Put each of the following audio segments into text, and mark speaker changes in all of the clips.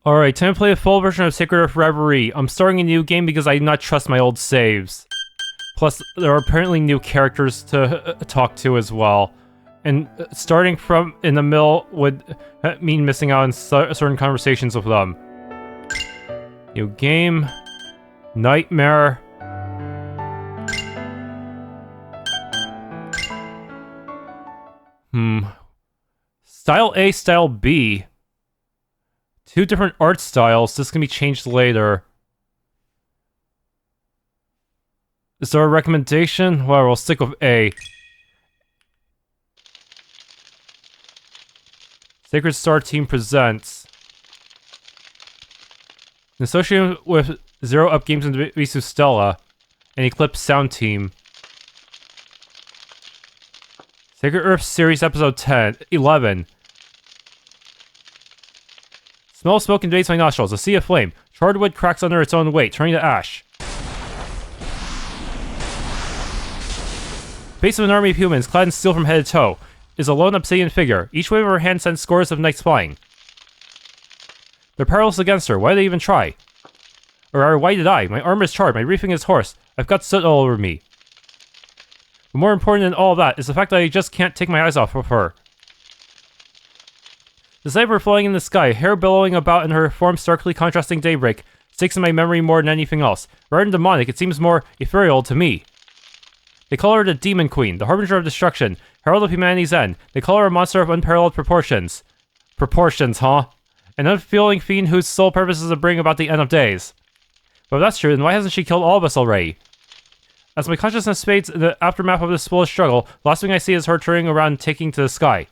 Speaker 1: Alright, time to play a full version of Sacred Earth Reverie. I'm starting a new game because I do not trust my old saves. Plus, there are apparently new characters to talk to as well. And starting from in the middle would mean missing out on certain conversations with them. New game. Nightmare. Style A, Style B. Two different art styles. This can be changed later. Is there a recommendation? Well, we'll stick with A. Sacred Star Team presents. In association with Zero Up Games and Visu Stella, and Eclipse Sound Team. Sacred Earth Series Episode 11. Smell of smoke invades my nostrils. A sea of flame. Charred wood cracks under its own weight, turning to ash. Face of an army of humans, clad in steel from head to toe, is a lone obsidian figure. Each wave of her hand sends scores of knights flying. They're powerless against her. Why did they even try? Or why did I? My armor is charred. My reefing is hoarse. I've got soot all over me. But more important than all of that is the fact that I just can't take my eyes off of her. The sight of her flying in the sky, hair billowing about in her form starkly contrasting daybreak, sticks in my memory more than anything else. Rather than demonic, it seems more ethereal to me. They call her the Demon Queen, the Harbinger of Destruction, Herald of Humanity's End. They call her a monster of unparalleled proportions. Proportions, huh? An unfeeling fiend whose sole purpose is to bring about the end of days. But if that's true, then why hasn't she killed all of us already? As my consciousness fades in the aftermath of this foolish struggle, the last thing I see is her turning around and taking to the sky.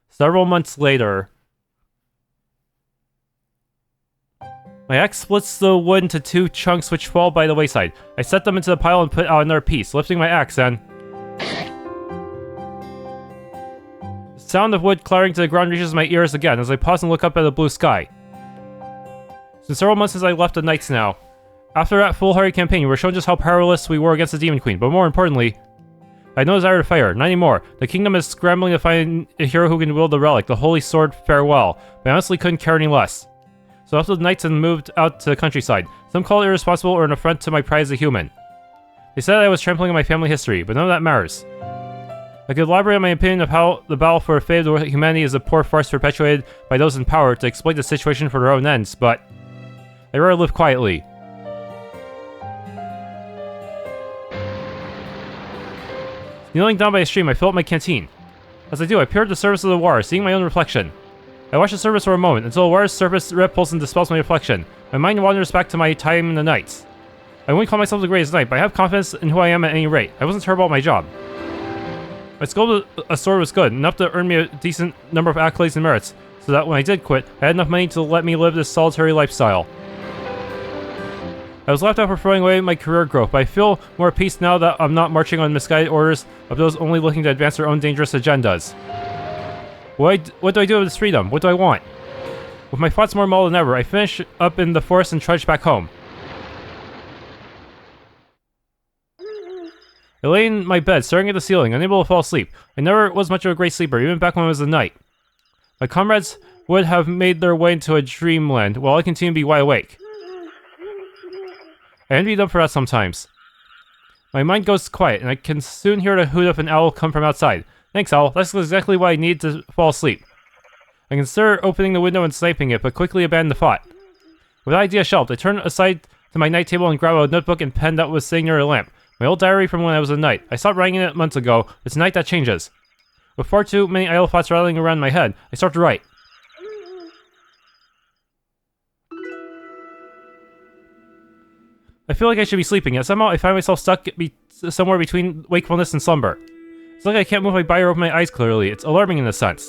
Speaker 1: Several months later. My axe splits the wood into two chunks which fall by the wayside. I set them into the pile and put out another piece, lifting my axe and... The sound of wood clattering to the ground reaches my ears again as I pause and look up at the blue sky. It's been several months since I left the Knights now. After that foolhardy campaign, we were shown just how powerless we were against the Demon Queen, but more importantly, I had no desire to fight her, not anymore. The kingdom is scrambling to find a hero who can wield the relic, the Holy Sword Farewell, but I honestly couldn't care any less. So after the Knights had moved out to the countryside, some call it irresponsible or an affront to my pride as a human. They said I was trampling on my family history, but none of that matters. I could elaborate on my opinion of how the battle for the fate of humanity is a poor farce perpetuated by those in power to exploit the situation for their own ends, but I'd rather live quietly. Kneeling down by a stream, I fill up my canteen. As I do, I peer at the surface of the water, seeing my own reflection. I watch the surface for a moment, until the water's surface ripples and dispels my reflection. My mind wanders back to my time in the Knights. I wouldn't call myself the greatest knight, but I have confidence in who I am at any rate. I wasn't terrible at my job. My skill with a sword was good, enough to earn me a decent number of accolades and merits, so that when I did quit, I had enough money to let me live this solitary lifestyle. I was laughed at for throwing away my career growth, but I feel more at peace now that I'm not marching on misguided orders of those only looking to advance their own dangerous agendas. What do I do with this freedom? What do I want? With my thoughts more muddled than ever, I finish up in the forest and trudge back home. I lay in my bed, staring at the ceiling, unable to fall asleep. I never was much of a great sleeper, even back when I was a knight. My comrades would have made their way into a dreamland, while I continue to be wide awake. I envy them for that sometimes. My mind goes quiet, and I can soon hear the hoot of an owl come from outside. Thanks, owl. That's exactly what I need to fall asleep. I consider opening the window and sniping it, but quickly abandon the thought. With that idea shelved, I turn aside to my night table and grab a notebook and pen that was sitting near a lamp. My old diary from when I was a knight. I stopped writing it months ago. It's a night that changes. With far too many idle thoughts rattling around my head, I start to write. I feel like I should be sleeping, yet somehow I find myself stuck somewhere between wakefulness and slumber. It's like I can't move my body or open my eyes clearly. It's alarming in a sense.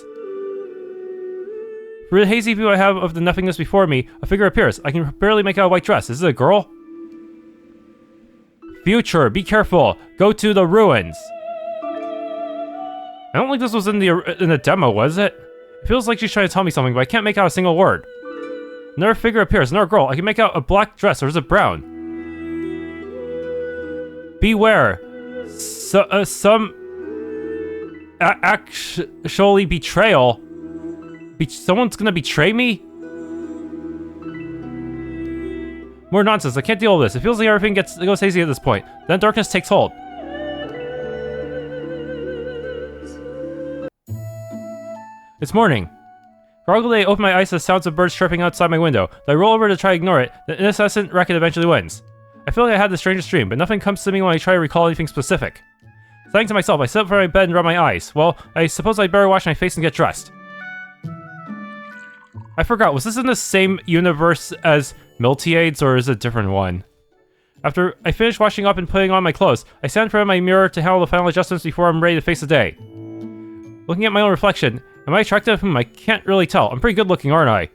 Speaker 1: Through the hazy view I have of the nothingness before me, a figure appears. I can barely make out a white dress. Is it a girl? Future, be careful. Go to the ruins. I don't think this was in the demo, was it? It feels like she's trying to tell me something, but I can't make out a single word. Another figure appears. Another girl. I can make out a black dress, or is it brown? Beware. actually betrayal. Someone's gonna betray me? More nonsense, I can't deal with this. It feels like everything goes hazy at this point. Then darkness takes hold. It's morning. Groggily, I open my eyes to the sounds of birds chirping outside my window. I roll over to try to ignore it. The incessant racket eventually wins. I feel like I had the strangest dream, but nothing comes to me when I try to recall anything specific. Saying to myself, I sit up from my bed and rub my eyes. Well, I suppose I'd better wash my face and get dressed. I forgot, was this in the same universe as Miltiades, or is it a different one? After I finish washing up and putting on my clothes, I stand in front of my mirror to handle the final adjustments before I'm ready to face the day. Looking at my own reflection, am I attractive? I can't really tell. I'm pretty good looking, aren't I?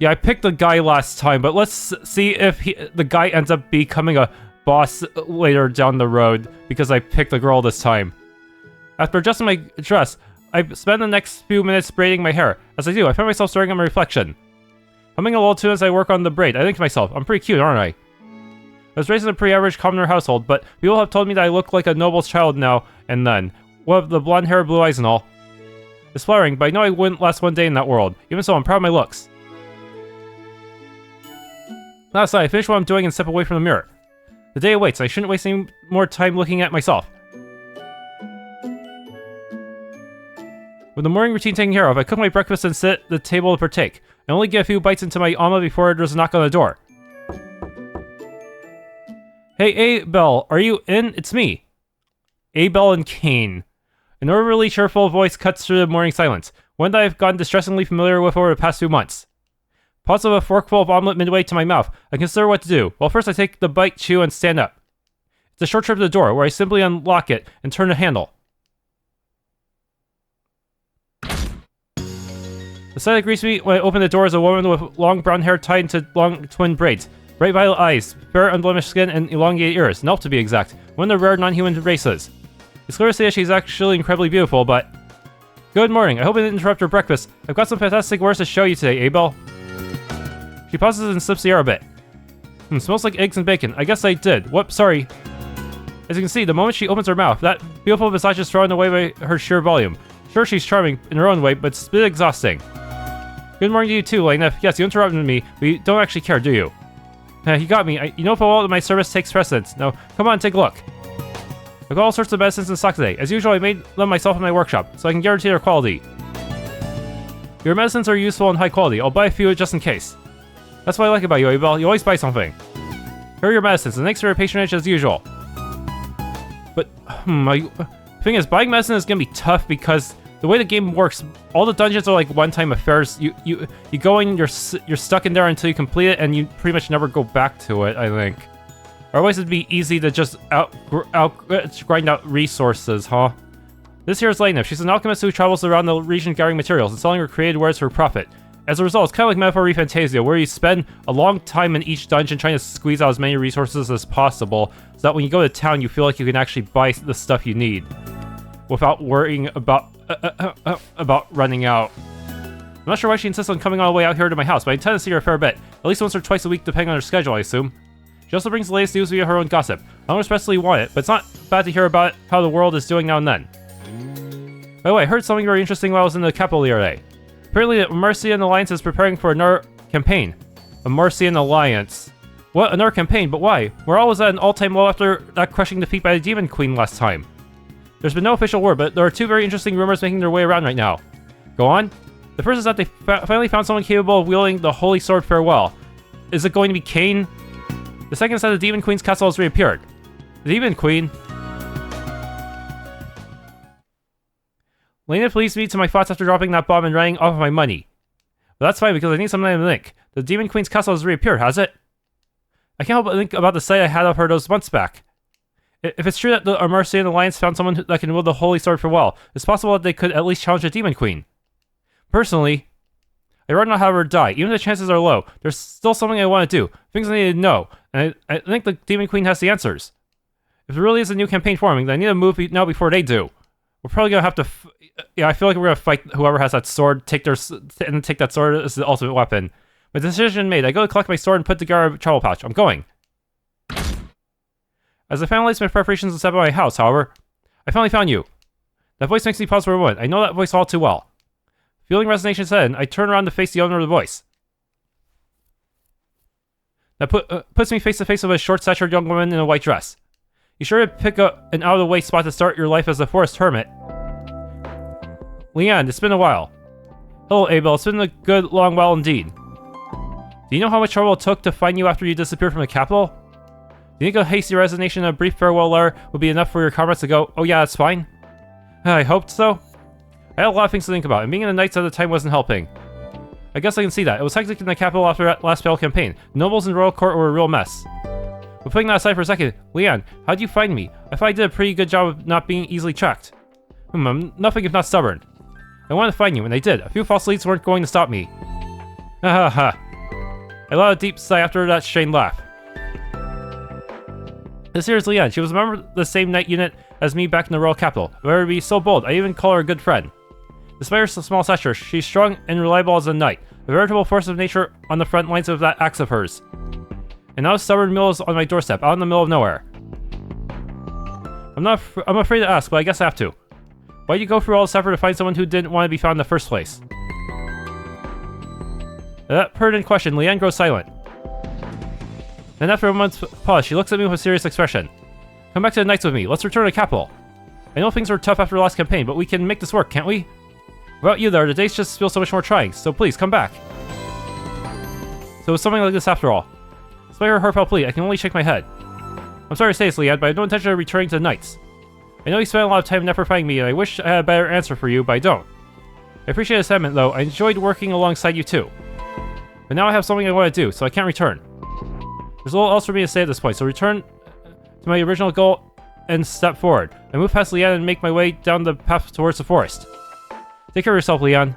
Speaker 1: Yeah, I picked the guy last time, but let's see if the guy ends up becoming a boss later down the road, because I picked the girl this time. After adjusting my dress, I spend the next few minutes braiding my hair. As I do, I find myself staring at my reflection. Humming a little tune as I work on the braid, I think to myself, I'm pretty cute, aren't I? I was raised in a pretty average commoner household, but people have told me that I look like a noble's child now and then. With the blonde hair, blue eyes and all. It's flattering, but I know I wouldn't last one day in that world. Even so, I'm proud of my looks. Last night, I finish what I'm doing and step away from the mirror. The day awaits, I shouldn't waste any more time looking at myself. With the morning routine taken care of, I cook my breakfast and sit at the table to partake. I only get a few bites into my omelet before there's a knock on the door. Hey, Abel, are you in? It's me. Abel and Cain. An overly cheerful voice cuts through the morning silence, one that I've gotten distressingly familiar with over the past few months. Pause of a forkful of omelet midway to my mouth, I consider what to do. Well, first I take the bite, chew, and stand up. It's a short trip to the door, where I simply unlock it and turn the handle. The sight that greets me when I open the door is a woman with long brown hair tied into long twin braids, bright violet eyes, fair unblemished skin, and elongated ears, an elf to be exact, one of the rare non-human races. It's clear to say that she's actually incredibly beautiful, but... Good morning, I hope I didn't interrupt your breakfast. I've got some fantastic wares to show you today, Abel. She pauses and sniffs the air a bit. Smells like eggs and bacon. I guess I did. Whoops, sorry. As you can see, the moment she opens her mouth, that beautiful visage is thrown away by her sheer volume. Sure, she's charming in her own way, but it's a bit exhausting. Good morning to you too, Lena. Yes, you interrupted me, but you don't actually care, do you? You got me. You know full well that my service takes precedence. Now, come on, take a look. I've got all sorts of medicines in stock today. As usual, I made them myself in my workship, so I can guarantee their quality. Your medicines are useful and high quality. I'll buy a few just in case. That's what I like about you, Abel. You always buy something. Here are your medicines, and thanks for your patronage as usual. But, the thing is, buying medicine is gonna be tough because the way the game works, all the dungeons are like one-time affairs. You go in, you're stuck in there until you complete it, and you pretty much never go back to it, I think. Otherwise, it'd be easy to just grind out resources, huh? This here is Lena. She's an alchemist who travels around the region gathering materials and selling her created wares for profit. As a result, it's kind of like Metaphor Fantasia, where you spend a long time in each dungeon trying to squeeze out as many resources as possible, so that when you go to town, you feel like you can actually buy the stuff you need, without worrying about running out. I'm not sure why she insists on coming all the way out here to my house, but I intend to see her a fair bit, at least once or twice a week depending on her schedule, I assume. She also brings the latest news via her own gossip. I don't especially want it, but it's not bad to hear about how the world is doing now and then. By the way, I heard something very interesting while I was in the capital the other day. Apparently the Amarcian Alliance is preparing for another campaign. Amarcian Alliance. What, another campaign? But why? Morale was at an all-time low after that crushing defeat by the Demon Queen last time. There's been no official word, but there are two very interesting rumors making their way around right now. Go on. The first is that they finally found someone capable of wielding the Holy Sword Farewell. Is it going to be Cain? The second is that the Demon Queen's castle has reappeared. The Demon Queen? Lena leads me to my thoughts after dropping that bomb and running off of my money. But that's fine because I need something to link. The Demon Queen's castle has reappeared, has it? I can't help but think about the sight I had of her those months back. If it's true that the Amarcian Alliance found someone that can wield the Holy Sword Farewell, it's possible that they could at least challenge the Demon Queen. Personally, I'd rather not have her die. Even if the chances are low, there's still something I want to do. Things I need to know. And I think the Demon Queen has the answers. If there really is a new campaign forming, then I need to move now before they do. We're probably going to have to... yeah, I feel like we're going to fight whoever has that sword, take that sword as the ultimate weapon. My decision made. I go to collect my sword and put together a travel pouch. I'm going. As I finalize my preparations to step out of my house, however, I finally found you. That voice makes me pause for a moment. I know that voice all too well. Feeling resignation set in, I turn around to face the owner of the voice. That puts me face to face with a short-statured young woman in a white dress. You sure to pick an out-of-the-way spot to start your life as a forest hermit. Leanne, it's been a while. Hello, Abel. It's been a good long while indeed. Do you know how much trouble it took to find you after you disappeared from the capital? Do you think a hasty resignation and a brief farewell letter would be enough for your comrades to go, oh yeah, that's fine? I hoped so. I had a lot of things to think about, and being in the Knights at the time wasn't helping. I guess I can see that. It was hectic in the capital after that last battle campaign. The nobles in the royal court were a real mess. But putting that aside for a second, Leanne, how'd you find me? I thought I did a pretty good job of not being easily tracked. I'm nothing if not stubborn. I wanted to find you, and I did. A few false leads weren't going to stop me. Ha ha ha. I let out a deep sigh after that strained laugh. This here is Leanne. She was a member of the same knight unit as me back in the royal capital. But be so bold, I even call her a good friend. Despite her small stature, she's strong and reliable as a knight, a veritable force of nature on the front lines of that axe of hers. And now stubborn Mill is on my doorstep, out in the middle of nowhere. I'm afraid to ask, but I guess I have to. Why'd you go through all this effort to find someone who didn't want to be found in the first place? At that pertinent question, Leanne grows silent. Then after a moment's pause, she looks at me with a serious expression. Come back to the Knights with me. Let's return to the capital. I know things were tough after the last campaign, but we can make this work, can't we? Without you there, the days just feel so much more trying, so please, come back. So it's something like this after all. Despite her heartfelt plea, I can only shake my head. I'm sorry to say this, Leanne, but I have no intention of returning to the Knights. I know you spent a lot of time and effort finding me, and I wish I had a better answer for you, but I don't. I appreciate the sentiment, though. I enjoyed working alongside you, too. But now I have something I want to do, so I can't return. There's little else for me to say at this point, so return to my original goal and step forward. I move past Leanne and make my way down the path towards the forest. Take care of yourself, Leanne.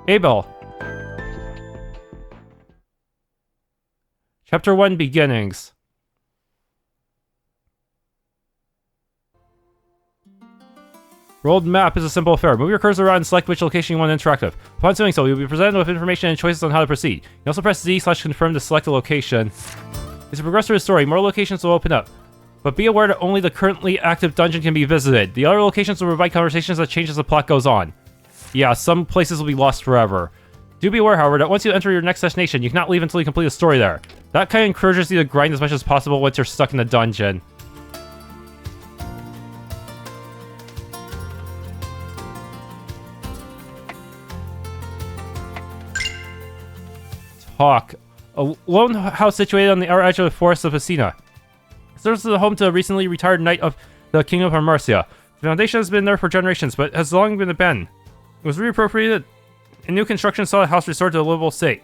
Speaker 1: Abel. Chapter 1 Beginnings. Rolled map is a simple affair. Move your cursor around and select which location you want to interact with. Upon doing so, you'll be presented with information and choices on how to proceed. You can also press Z/confirm to select a location. As you progress through the story, more locations will open up. But be aware that only the currently active dungeon can be visited. The other locations will provide conversations that change as the plot goes on. Yeah, some places will be lost forever. Do be aware, however, that once you enter your next destination, you cannot leave until you complete the story there. That kind of encourages you to grind as much as possible once you're stuck in the dungeon. Talk. A lone house situated on the outer edge of the forest of Istina. It serves as a home to a recently retired knight of the Kingdom of Amarcia. The foundation has been there for generations, but has long been abandoned. It was reappropriated, and new construction saw the house restored to a livable state.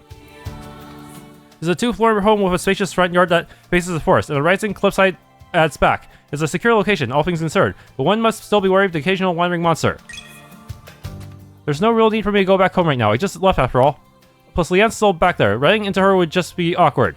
Speaker 1: It's a two-floor home with a spacious front yard that faces the forest, and a rising cliffside at its back. It's a secure location, all things considered, but one must still be wary of the occasional wandering monster. There's no real need for me to go back home right now. I just left after all. Plus, Leanne's still back there. Running into her would just be awkward.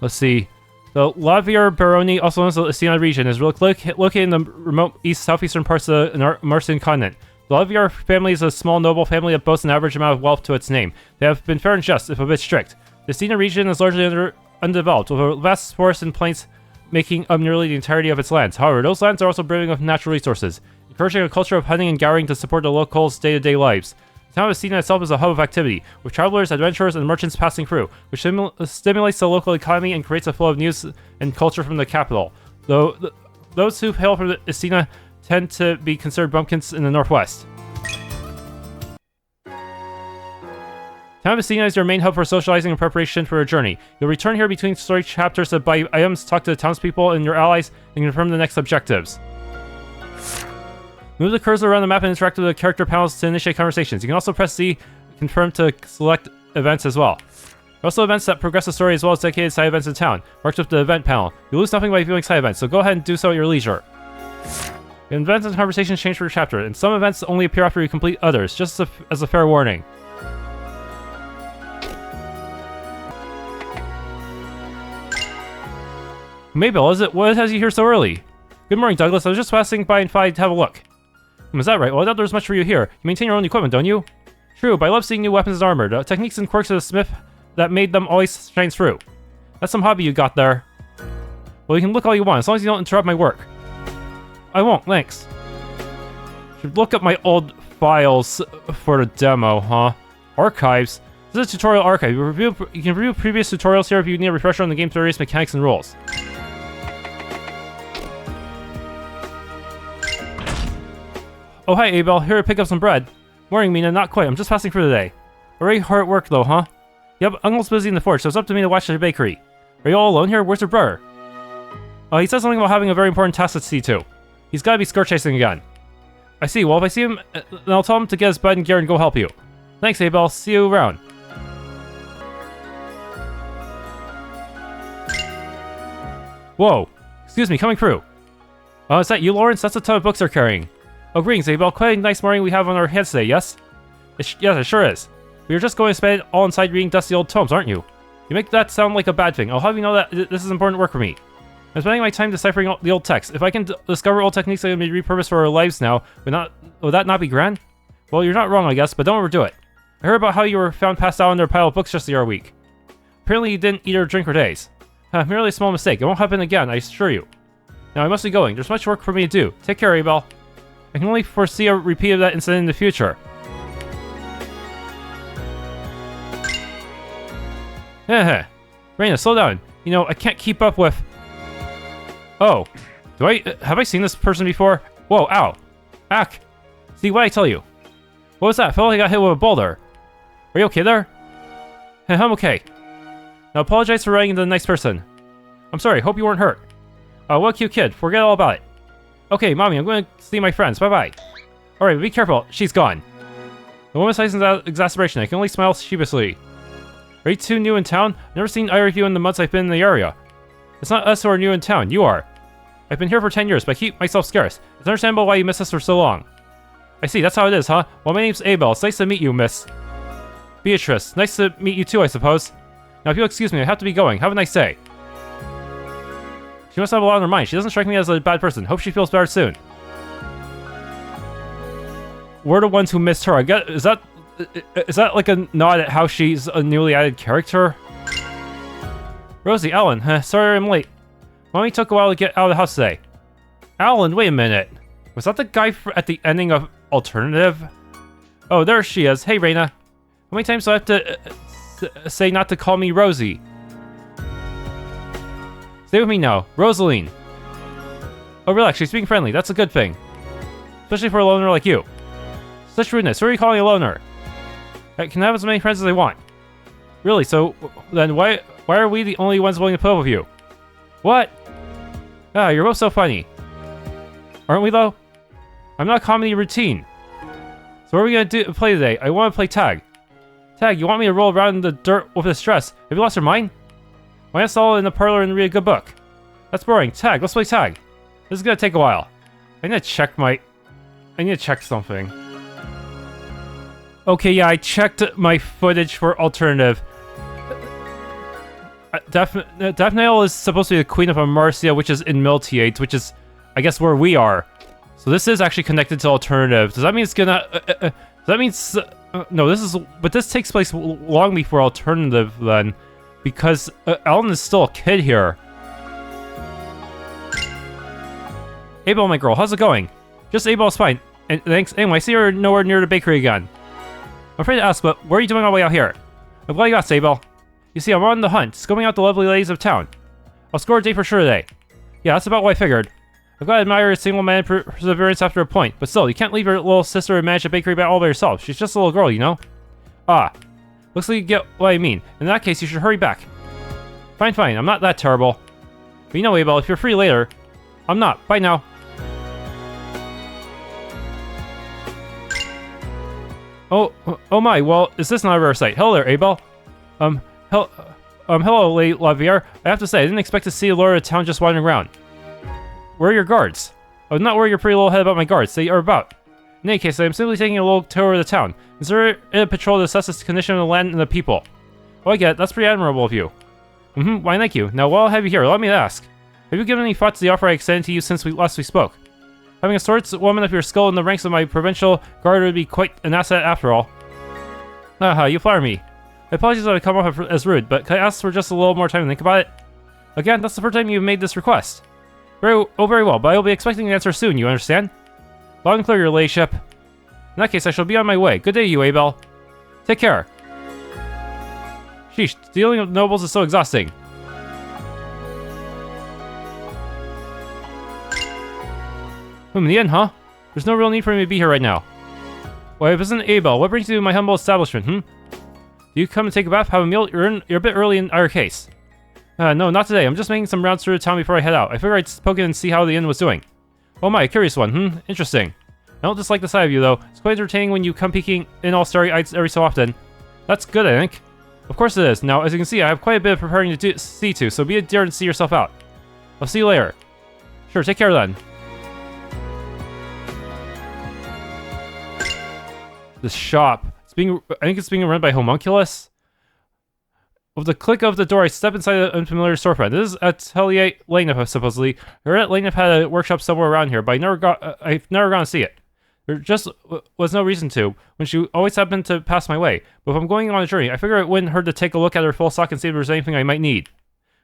Speaker 1: Let's see. The Lavier Baroni, also known as the Istina region, is located in the remote southeastern parts of the Amarcian continent. The Lavier family is a small noble family that boasts an average amount of wealth to its name. They have been fair and just, if a bit strict. The Istina region is largely undeveloped, with a vast forest and plains making up nearly the entirety of its lands. However, those lands are also brimming with natural resources, encouraging a culture of hunting and gathering to support the locals' day-to-day lives. The town of Istina itself is a hub of activity, with travelers, adventurers, and merchants passing through, which stimulates the local economy and creates a flow of news and culture from the capital. Though those who hail from Istina tend to be considered bumpkins in the northwest. Town of Istina is your main hub for socializing and preparation for your journey. You'll return here between story chapters to buy items, talk to the townspeople and your allies, and confirm the next objectives. Move the cursor around the map and interact with the character panels to initiate conversations. You can also press Z, confirm to select events as well. There are also events that progress the story as well as dedicated side events in town, marked with the event panel. You lose nothing by viewing side events, so go ahead and do so at your leisure. Events and conversations change per chapter, and some events only appear after you complete others, just as a fair warning. Mabel, what has you here so early? Good morning, Douglas. I was just passing by and thought I'd have a look. Is that right? Well, I doubt there's much for you here. You maintain your own equipment, don't you? True, but I love seeing new weapons and armor. The techniques and quirks of the smith that made them always shines through. That's some hobby you got there. Well, you can look all you want, as long as you don't interrupt my work. I won't, thanks. Should look up my old files for the demo, huh? Archives? This is a tutorial archive. You can review previous tutorials here if you need a refresher on the game's various mechanics and rules. Oh, hi, Abel. Here to pick up some bread. Morning, Mina. Not quite. I'm just passing for the day. Very hard work, though, huh? Yep, Uncle's busy in the forge, so it's up to me to watch the bakery. Are you all alone here? Where's your brother? He said something about having a very important task to see to. He's gotta be skirt chasing again. I see. Well, if I see him, then I'll tell him to get his bread and gear and go help you. Thanks, Abel. See you around. Whoa. Excuse me, coming through. Oh, is that you, Lawrence? That's a ton of books they're carrying. Oh, greetings, Abel. Quite a nice morning we have on our hands today, yes? Yes, it sure is. We were just going to spend it all inside reading dusty old tomes, aren't you? You make that sound like a bad thing. I'll have you know that this is important work for me. I'm spending my time deciphering the old text. If I can discover old techniques that can be repurposed for our lives now, would that not be grand? Well, you're not wrong, I guess, but don't overdo it. I heard about how you were found passed out under a pile of books just the other week. Apparently you didn't eat or drink for days. Merely a small mistake. It won't happen again, I assure you. Now I must be going. There's much work for me to do. Take care, Abel. I can only foresee a repeat of that incident in the future. Heh. Reina, slow down. You know, I can't keep up with... Oh. Have I seen this person before? Whoa, ow. Ack. See, what I tell you? What was that? I felt like I got hit with a boulder. Are you okay there? I'm okay. Now apologize for running into the nice person. I'm sorry, hope you weren't hurt. What a cute kid. Forget all about it. Okay, Mommy, I'm going to see my friends. Bye-bye. Alright, be careful. She's gone. The woman sighs in exasperation. I can only smile sheepishly. Are you two new in town? I've never seen either of you in the months I've been in the area. It's not us who are new in town. You are. I've been here for 10 years, but I keep myself scarce. It's understandable why you miss us for so long. I see, that's how it is, huh? Well, my name's Abel. It's nice to meet you, Miss Beatrice. Nice to meet you too, I suppose. Now, if you'll excuse me, I have to be going. Have a nice day. She must have a lot on her mind. She doesn't strike me as a bad person. Hope she feels better soon. We're the ones who missed her. I guess, is that like a nod at how she's a newly added character? Rosie, Alan, sorry I'm late. Mommy took a while to get out of the house today. Alan, wait a minute. Was that the guy at the ending of Alternative? Oh, there she is. Hey, Reina. How many times do I have to say not to call me Rosie? Stay with me now. Rosaline. Oh, relax. She's being friendly. That's a good thing. Especially for a loner like you. Such rudeness. Who are you calling a loner? I can have as many friends as I want. Really? So, then why are we the only ones willing to put up with you? What? Ah, you're both so funny. Aren't we, though? I'm not comedy routine. So what are we gonna play today? I want to play tag. Tag, you want me to roll around in the dirt with this dress? Have you lost your mind? Why not stall in the parlor and read a good book? That's boring. Tag, let's play tag. This is gonna take a while. I need to check something. Okay, yeah, I checked my footage for Alternative. Daphne is supposed to be the Queen of Amarcia, which is in Miltiades, which is, I guess, where we are. So this is actually connected to Alternative. Does that mean it's gonna... does that mean... no, this is... But this takes place long before Alternative, then. Because Alan is still a kid here. Abel, my girl, how's it going? Just Abel's fine. And thanks. Anyway, I see you're nowhere near the bakery again. I'm afraid to ask, but what are you doing all the way out here? I'm glad you asked, Abel. You see, I'm on the hunt, scoping out the lovely ladies of town. I'll score a date for sure today. Yeah, that's about what I figured. I've got to admire a single-man perseverance after a point, but still, you can't leave your little sister and manage a bakery all by herself. She's just a little girl, you know? Ah. Looks like you get what I mean. In that case, you should hurry back. Fine, fine. I'm not that terrible. But you know, Abel, if you're free later... I'm not. Bye now. Oh my, well, is this not a rare sight? Hello there, Abel. Hello, Lady Lavier. I have to say, I didn't expect to see a lord of town just wandering around. Where are your guards? I would not worry your pretty little head about my guards. They are about. In any case, I am simply taking a little tour of the town. Consider it a patrol to assess the condition of the land and the people. Oh, I get it. That's pretty admirable of you. Why, thank you. Now, while I have you here, allow me to ask. Have you given any thought to the offer I extended to you since last we spoke? Having a swordswoman of your skill in the ranks of my provincial guard would be quite an asset after all. Haha, you flatter me. I apologize that I come off as rude, but can I ask for just a little more time to think about it? Again, that's the first time you've made this request. Very well, but I will be expecting an answer soon, you understand? Loud and clear, your ladyship. In that case, I shall be on my way. Good day, you, Abel. Take care. Sheesh, dealing with nobles is so exhausting. In the end, huh? There's no real need for me to be here right now. Why, if it isn't Abel, what brings you to my humble establishment, Do you come to take a bath, have a meal? You're a bit early in our case. No, not today. I'm just making some rounds through the town before I head out. I figured I'd poke in and see how the inn was doing. Oh my, curious one, Interesting. I don't dislike the sight of you, though. It's quite entertaining when you come peeking in all starry-eyed every so often. That's good, I think. Of course it is. Now, as you can see, I have quite a bit of preparing to see to, so be a dear and see yourself out. I'll see you later. Sure, take care then. This shop. I think it's being run by Homunculus. With the click of the door, I step inside an unfamiliar storefront. This is Atelier Lanef, supposedly. I heard that Lanef had a workshop somewhere around here, but I've never gone to see it. There just was no reason to, when she always happened to pass my way. But if I'm going on a journey, I figure it wouldn't hurt to take a look at her full stock and see if there's anything I might need.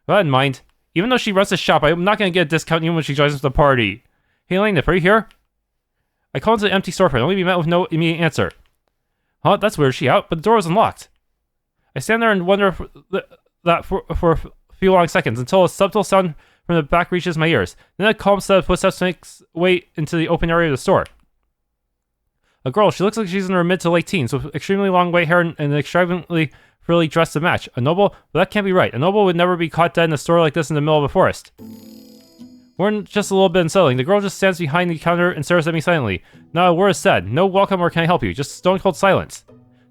Speaker 1: With that in mind, even though she runs the shop, I'm not going to get a discount even when she joins the party. Hey Lanef, are you here? I call into the empty storefront, only be met with no immediate answer. Huh, that's weird, she out, but the door was unlocked. I stand there and wonder for a few long seconds until a subtle sound from the back reaches my ears. Then a calm set of footsteps makes way into the open area of the store. A girl, she looks like she's in her mid to late teens with extremely long white hair and extravagantly frilly dress to match. A noble? But that can't be right. A noble would never be caught dead in a store like this in the middle of a forest. More than just a little bit unsettling, the girl just stands behind the counter and stares at me silently. Not a word is said. No welcome or can I help you. Just stone cold silence.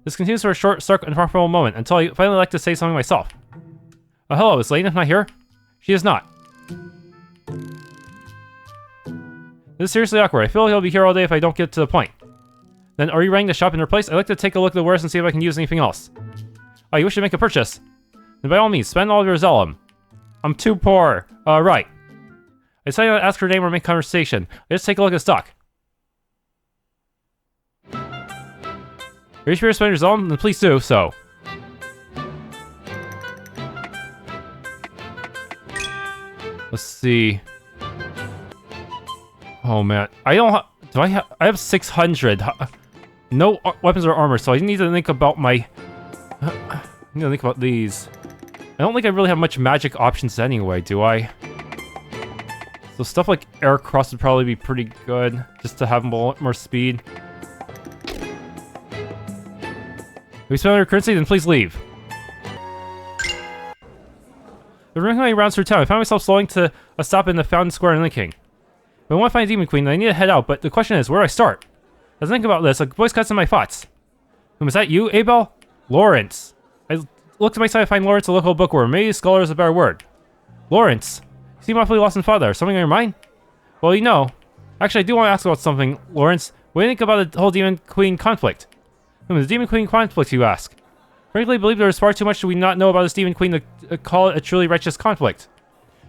Speaker 1: This continues for a short, stark, uncomfortable moment until I finally like to say something myself. Hello, is Lanef not here? She is not. This is seriously awkward. I feel like he'll be here all day if I don't get to the point. Then, are you running the shop in her place? I'd like to take a look at the wares and see if I can use anything else. Oh, you wish to make a purchase? Then by all means, spend all of your zellum. I'm too poor. Right. I decided not to ask her name or make conversation. Let's take a look at stock. Are you sure to spend your zellum? Then please do so. Let's see. Oh man, I don't. Do I have 600? No weapons or armor, so I need to think about my. I need to think about these. I don't think I really have much magic options anyway, do I? So stuff like air cross would probably be pretty good, just to have more speed. If we spend our currency, then please leave. We're making my rounds through town. I found myself slowing to a stop in the Fountain Square in Linking. If I want to find a Demon Queen, then I need to head out, but the question is, where do I start? As I think about this, a voice cuts in my thoughts. Was that you, Abel? Lawrence. I look to my side to find Lawrence, a local bookworm. Maybe scholar is a better word. Lawrence. You seem awfully lost in thought there. Something on your mind? Well, you know. Actually, I do want to ask about something, Lawrence. What do you think about the whole Demon Queen conflict? The Demon Queen conflict, you ask? Frankly, I believe there is far too much we not know about this Demon Queen to call it a truly righteous conflict.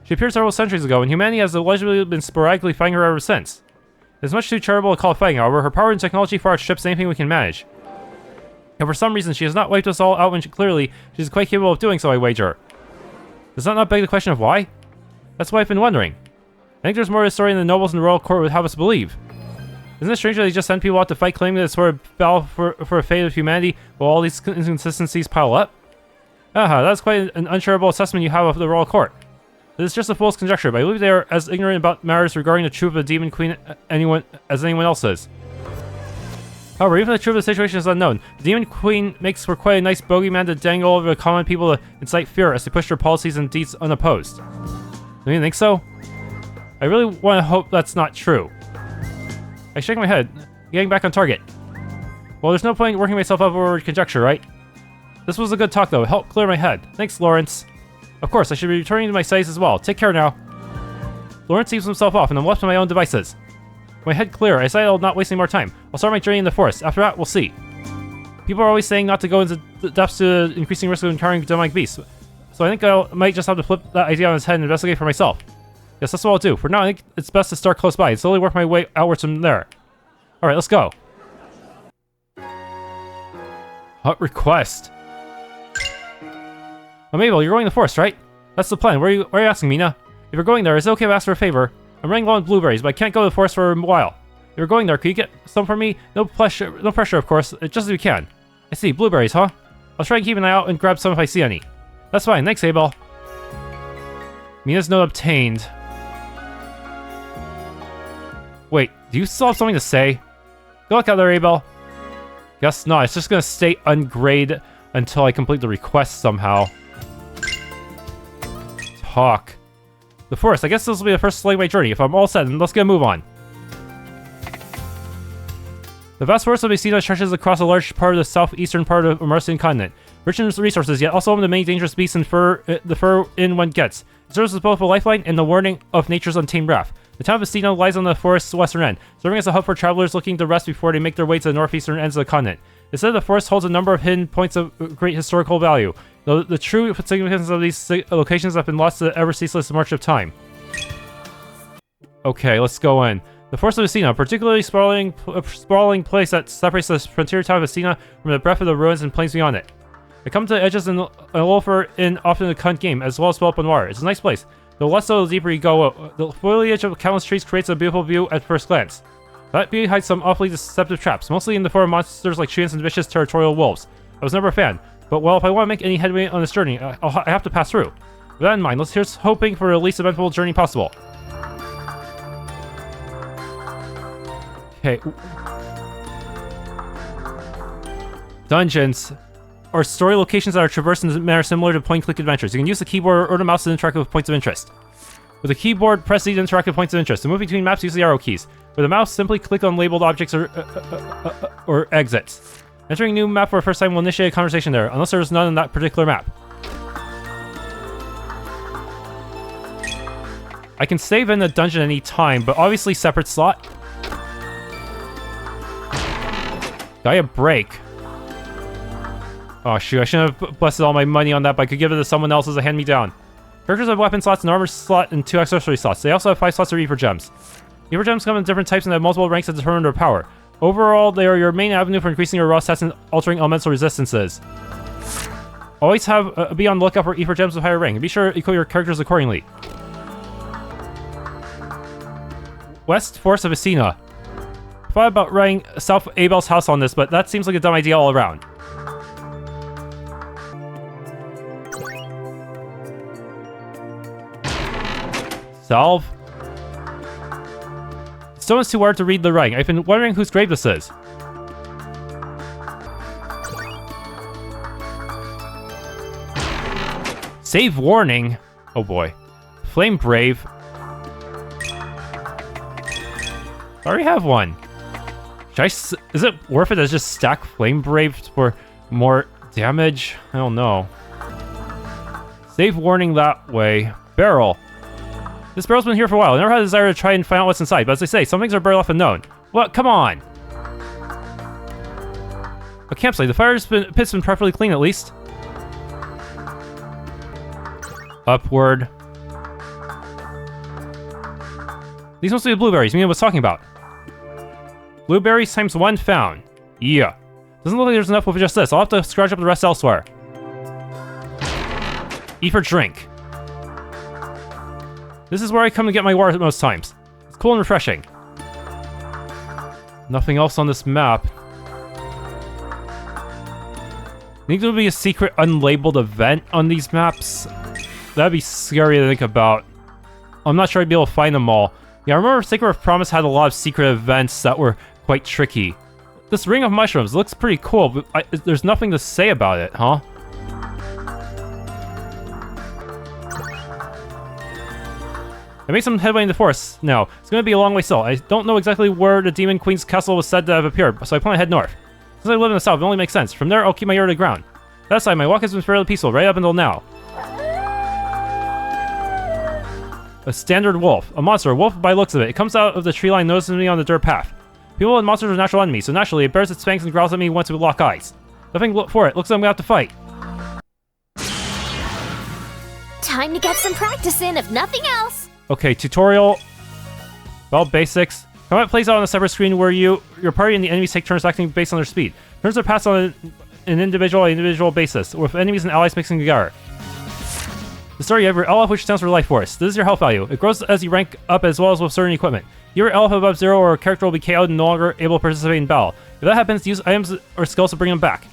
Speaker 1: She appeared several centuries ago, and humanity has allegedly been sporadically fighting her ever since. It is much too charitable to call it fighting, however. Her power and technology far outstrips anything we can manage. And for some reason, she has not wiped us all out when clearly she is quite capable of doing so, I wager. Does that not beg the question of why? That's what I've been wondering. I think there's more to the story than the nobles in the royal court would have us believe. Isn't it strange that they just send people out to fight, claiming that it's sort of battle for a fate of humanity while all these inconsistencies pile up? That's quite an uncharitable assessment you have of the royal court. It is just a fool's conjecture, but I believe they are as ignorant about matters regarding the truth of the Demon Queen as anyone else is. However, even if the truth of the situation is unknown, the Demon Queen makes for quite a nice bogeyman to dangle over the common people to incite fear as they push their policies and deeds unopposed. Do you think so? I really want to hope that's not true. I shake my head, getting back on target. Well, there's no point in working myself up over conjecture, right? This was a good talk, though. It helped clear my head. Thanks, Lawrence. Of course, I should be returning to my studies as well. Take care now. Lawrence leaves himself off, and I'm left to my own devices. With my head clear, I decided I'll not waste any more time. I'll start my journey in the forest. After that, we'll see. People are always saying not to go into the depths to the increasing risk of encountering demonic beasts. So I think I might just have to flip that idea on its head and investigate for myself. Yes, that's what I'll do. For now, I think it's best to start close by and slowly work my way outwards from there. Alright, let's go. Hot request. Oh, Mabel, you're going to the forest, right? That's the plan. Why are you asking, Mina? If you're going there, is it okay if I ask for a favor? I'm running low on blueberries, but I can't go to the forest for a while. If you're going there, could you get some for me? No pressure, of course, just as we can. I see, blueberries, huh? I'll try and keep an eye out and grab some if I see any. That's fine, thanks, Abel. Mina's note obtained. Wait, do you still have something to say? Good luck out there, Abel. Guess not, it's just gonna stay ungraded until I complete the request somehow. Talk. The forest, I guess this will be the first leg of my journey. If I'm all set, then let's get a move on. The vast forest of Istina stretches across a large part of the southeastern part of the Amarcian continent. Rich in resources, yet also home to many dangerous beasts and the fur in one gets. It serves as both a lifeline and the warning of nature's untamed wrath. The town of Istina lies on the forest's western end, serving as a hub for travelers looking to rest before they make their way to the northeastern ends of the continent. Instead, the forest holds a number of hidden points of great historical value, though the true significance of these locations have been lost to the ever-ceaseless march of time. Okay, let's go in. The forest of Istina, a particularly sprawling place that separates the frontier town of Istina from the breadth of the ruins and plains beyond it. I come to the edges and loafer in often a cunt game, as well as develop on water. It's a nice place. The less so, the deeper you go. The foliage of countless trees creates a beautiful view at first glance. That beauty hides some awfully deceptive traps, mostly in the form of monsters like treants and vicious territorial wolves. I was never a fan, but well, if I want to make any headway on this journey, I have to pass through. With that in mind, here's hoping for the least eventful journey possible. Okay. Dungeons are story locations that are traversed in a manner similar to point-and-click adventures. You can use the keyboard or the mouse to interact with points of interest. With the keyboard, press these interactive points of interest. To move between maps, use the arrow keys. With the mouse, simply click on labeled objects or exits. Entering a new map for the first time will initiate a conversation there, unless there is none on that particular map. I can save in the dungeon any time, but obviously separate slot. Got a break. Oh shoot, I shouldn't have blessed all my money on that, but I could give it to someone else as a hand-me-down. Characters have weapon slots, an armor slot, and 2 accessory slots. They also have 5 slots of Reaper gems. Reaper gems come in different types and have multiple ranks that determine their power. Overall, they are your main avenue for increasing your raw stats and altering elemental resistances. Always be on the lookout for Reaper gems with higher rank, and be sure to equip your characters accordingly. West Forest of Istina. I thought about writing South Abel's house on this, but that seems like a dumb idea all around. Salve. Stone is too hard to read the writing. I've been wondering whose grave this is. Save warning. Oh boy. Flame Brave. I already have one. Is it worth it to just stack Flame Brave for more damage? I don't know. Save warning that way. Barrel. This barrel's been here for a while. I never had a desire to try and find out what's inside, but as they say, some things are better left unknown. What? Come on! A campsite. The pit's been properly clean at least. Upward. These must be the blueberries Mina was talking about. Blueberries times 1 found. Yeah. Doesn't look like there's enough with just this. I'll have to scratch up the rest elsewhere. E for drink. This is where I come to get my water most times. It's cool and refreshing. Nothing else on this map. Think there would be a secret unlabeled event on these maps? That'd be scary to think about. I'm not sure I'd be able to find them all. Yeah, I remember Sacred of Promise had a lot of secret events that were quite tricky. This ring of mushrooms looks pretty cool, but there's nothing to say about it, huh? I made some headway in the forest now. It's going to be a long way still. I don't know exactly where the Demon Queen's castle was said to have appeared, so I plan to head north. Since I live in the south, it only makes sense. From there, I'll keep my ear to the ground. That side, my walk has been fairly peaceful right up until now. A standard wolf. A monster. A wolf by looks of it. It comes out of the tree line and notices me on the dirt path. People and monsters are natural enemies, so naturally it bears its fangs and growls at me once we lock eyes. Nothing for it. Looks like I'm going to have to fight.
Speaker 2: Time to get some practice in, if nothing else.
Speaker 1: Okay, tutorial. Well, basics. Combat plays out on a separate screen where your party and the enemies take turns acting based on their speed. Turns are passed on an individual basis, with enemies and allies mixing together. The start you have your LF, which stands for Life Force. This is your health value. It grows as you rank up as well as with certain equipment. Your LF above 0 or a character will be KO'd and no longer able to participate in battle. If that happens, use items or skills to bring them back.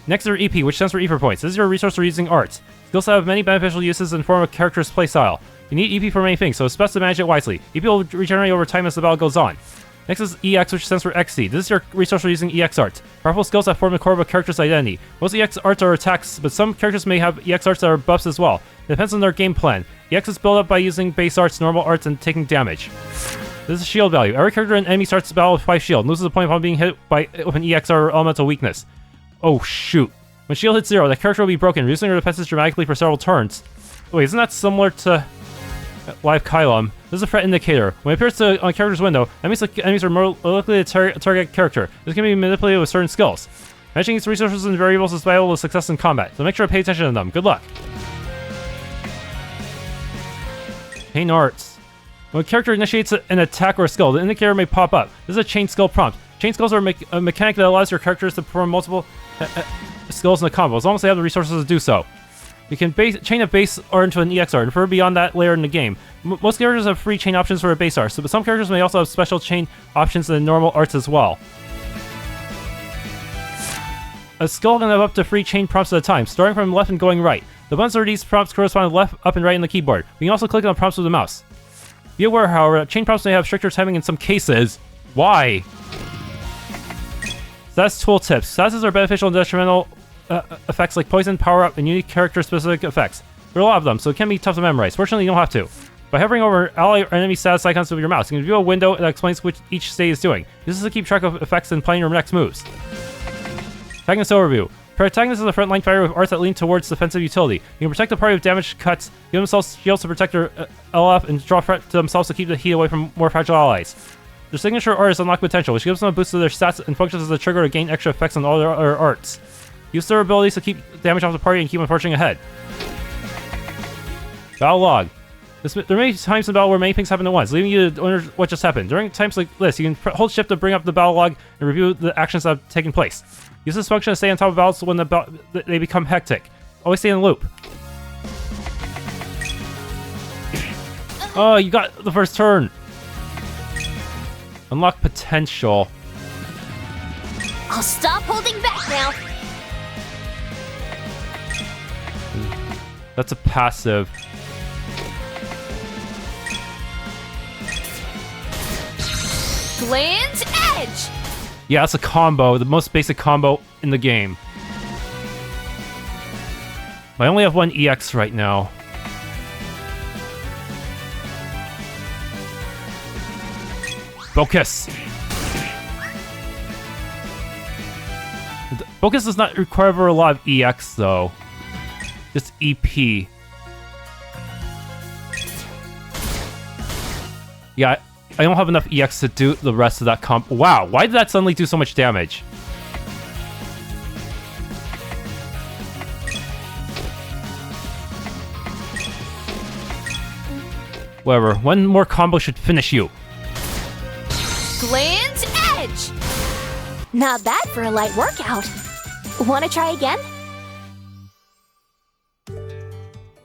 Speaker 1: Next is your EP, which stands for Ether Points. This is your resource for using arts. Skills have many beneficial uses in the form of a character's playstyle. You need EP for many things, so it's best to manage it wisely. EP will regenerate over time as the battle goes on. Next is EX, which stands for XC. This is your resource for using EX arts. Powerful skills that form the core of a character's identity. Most EX arts are attacks, but some characters may have EX arts that are buffs as well. It depends on their game plan. EX is built up by using base arts, normal arts, and taking damage. This is shield value. Every character in enemy starts the battle with 5 shield and loses a point upon being hit with an EX or elemental weakness. Oh shoot. When shield hits 0, the character will be broken, reducing their defenses dramatically for several turns. Wait, isn't that similar to Live Kylum? This is a threat indicator. When it appears on a character's window, that means the enemies are more likely to target character. This can be manipulated with certain skills. Managing these resources and variables is vital to success in combat, so make sure to pay attention to them. Good luck. Chain arts. When a character initiates an attack or a skill, the indicator may pop up. This is a chain skill prompt. Chain skills are a mechanic that allows your characters to perform multiple skills in a combo, as long as they have the resources to do so. You can chain a base art into an EX art and further beyond that layer in the game. Most characters have free chain options for a base art, but some characters may also have special chain options in normal arts as well. A skill can have up to 3 chain prompts at a time, starting from left and going right. The buttons for these prompts correspond to left, up, and right on the keyboard. You can also click on the prompts with the mouse. Be aware, however, that chain prompts may have stricter timing in some cases. Why? Status tooltips. Statuses are beneficial and detrimental effects like poison, power-up, and unique character-specific effects. There are a lot of them, so it can be tough to memorize. Fortunately, you don't have to. By hovering over ally or enemy status icons with your mouse, you can view a window that explains what each state is doing. This is to keep track of effects and planning your next moves. Protagonist overview. Protagonist is a frontline fighter with arts that lean towards defensive utility. You can protect the party with damage cuts, give themselves shields to protect their LF, and draw threat to themselves to keep the heat away from more fragile allies. Their signature art is Unlock Potential, which gives them a boost to their stats and functions as a trigger to gain extra effects on all their other arts. Use their abilities to keep damage off the party and keep on forging ahead. Battle log. There may be times in battle where many things happen at once, leaving you to wonder what just happened. During times like this, you can hold shift to bring up the battle log and review the actions that have taken place. Use this function to stay on top of battles when they become hectic. Always stay in the loop. Oh, you got the first turn. Unlock potential.
Speaker 2: I'll stop holding back now.
Speaker 1: That's a passive.
Speaker 2: Gland's Edge!
Speaker 1: Yeah, that's a combo, the most basic combo in the game. I only have one EX right now. Focus! Focus does not require a lot of EX though. Just EP. Yeah, I don't have enough EX to do the rest of that comp. Wow, why did that suddenly do so much damage? Whatever, one more combo should finish you.
Speaker 2: Gland's Edge! Not bad for a light workout. Wanna try again?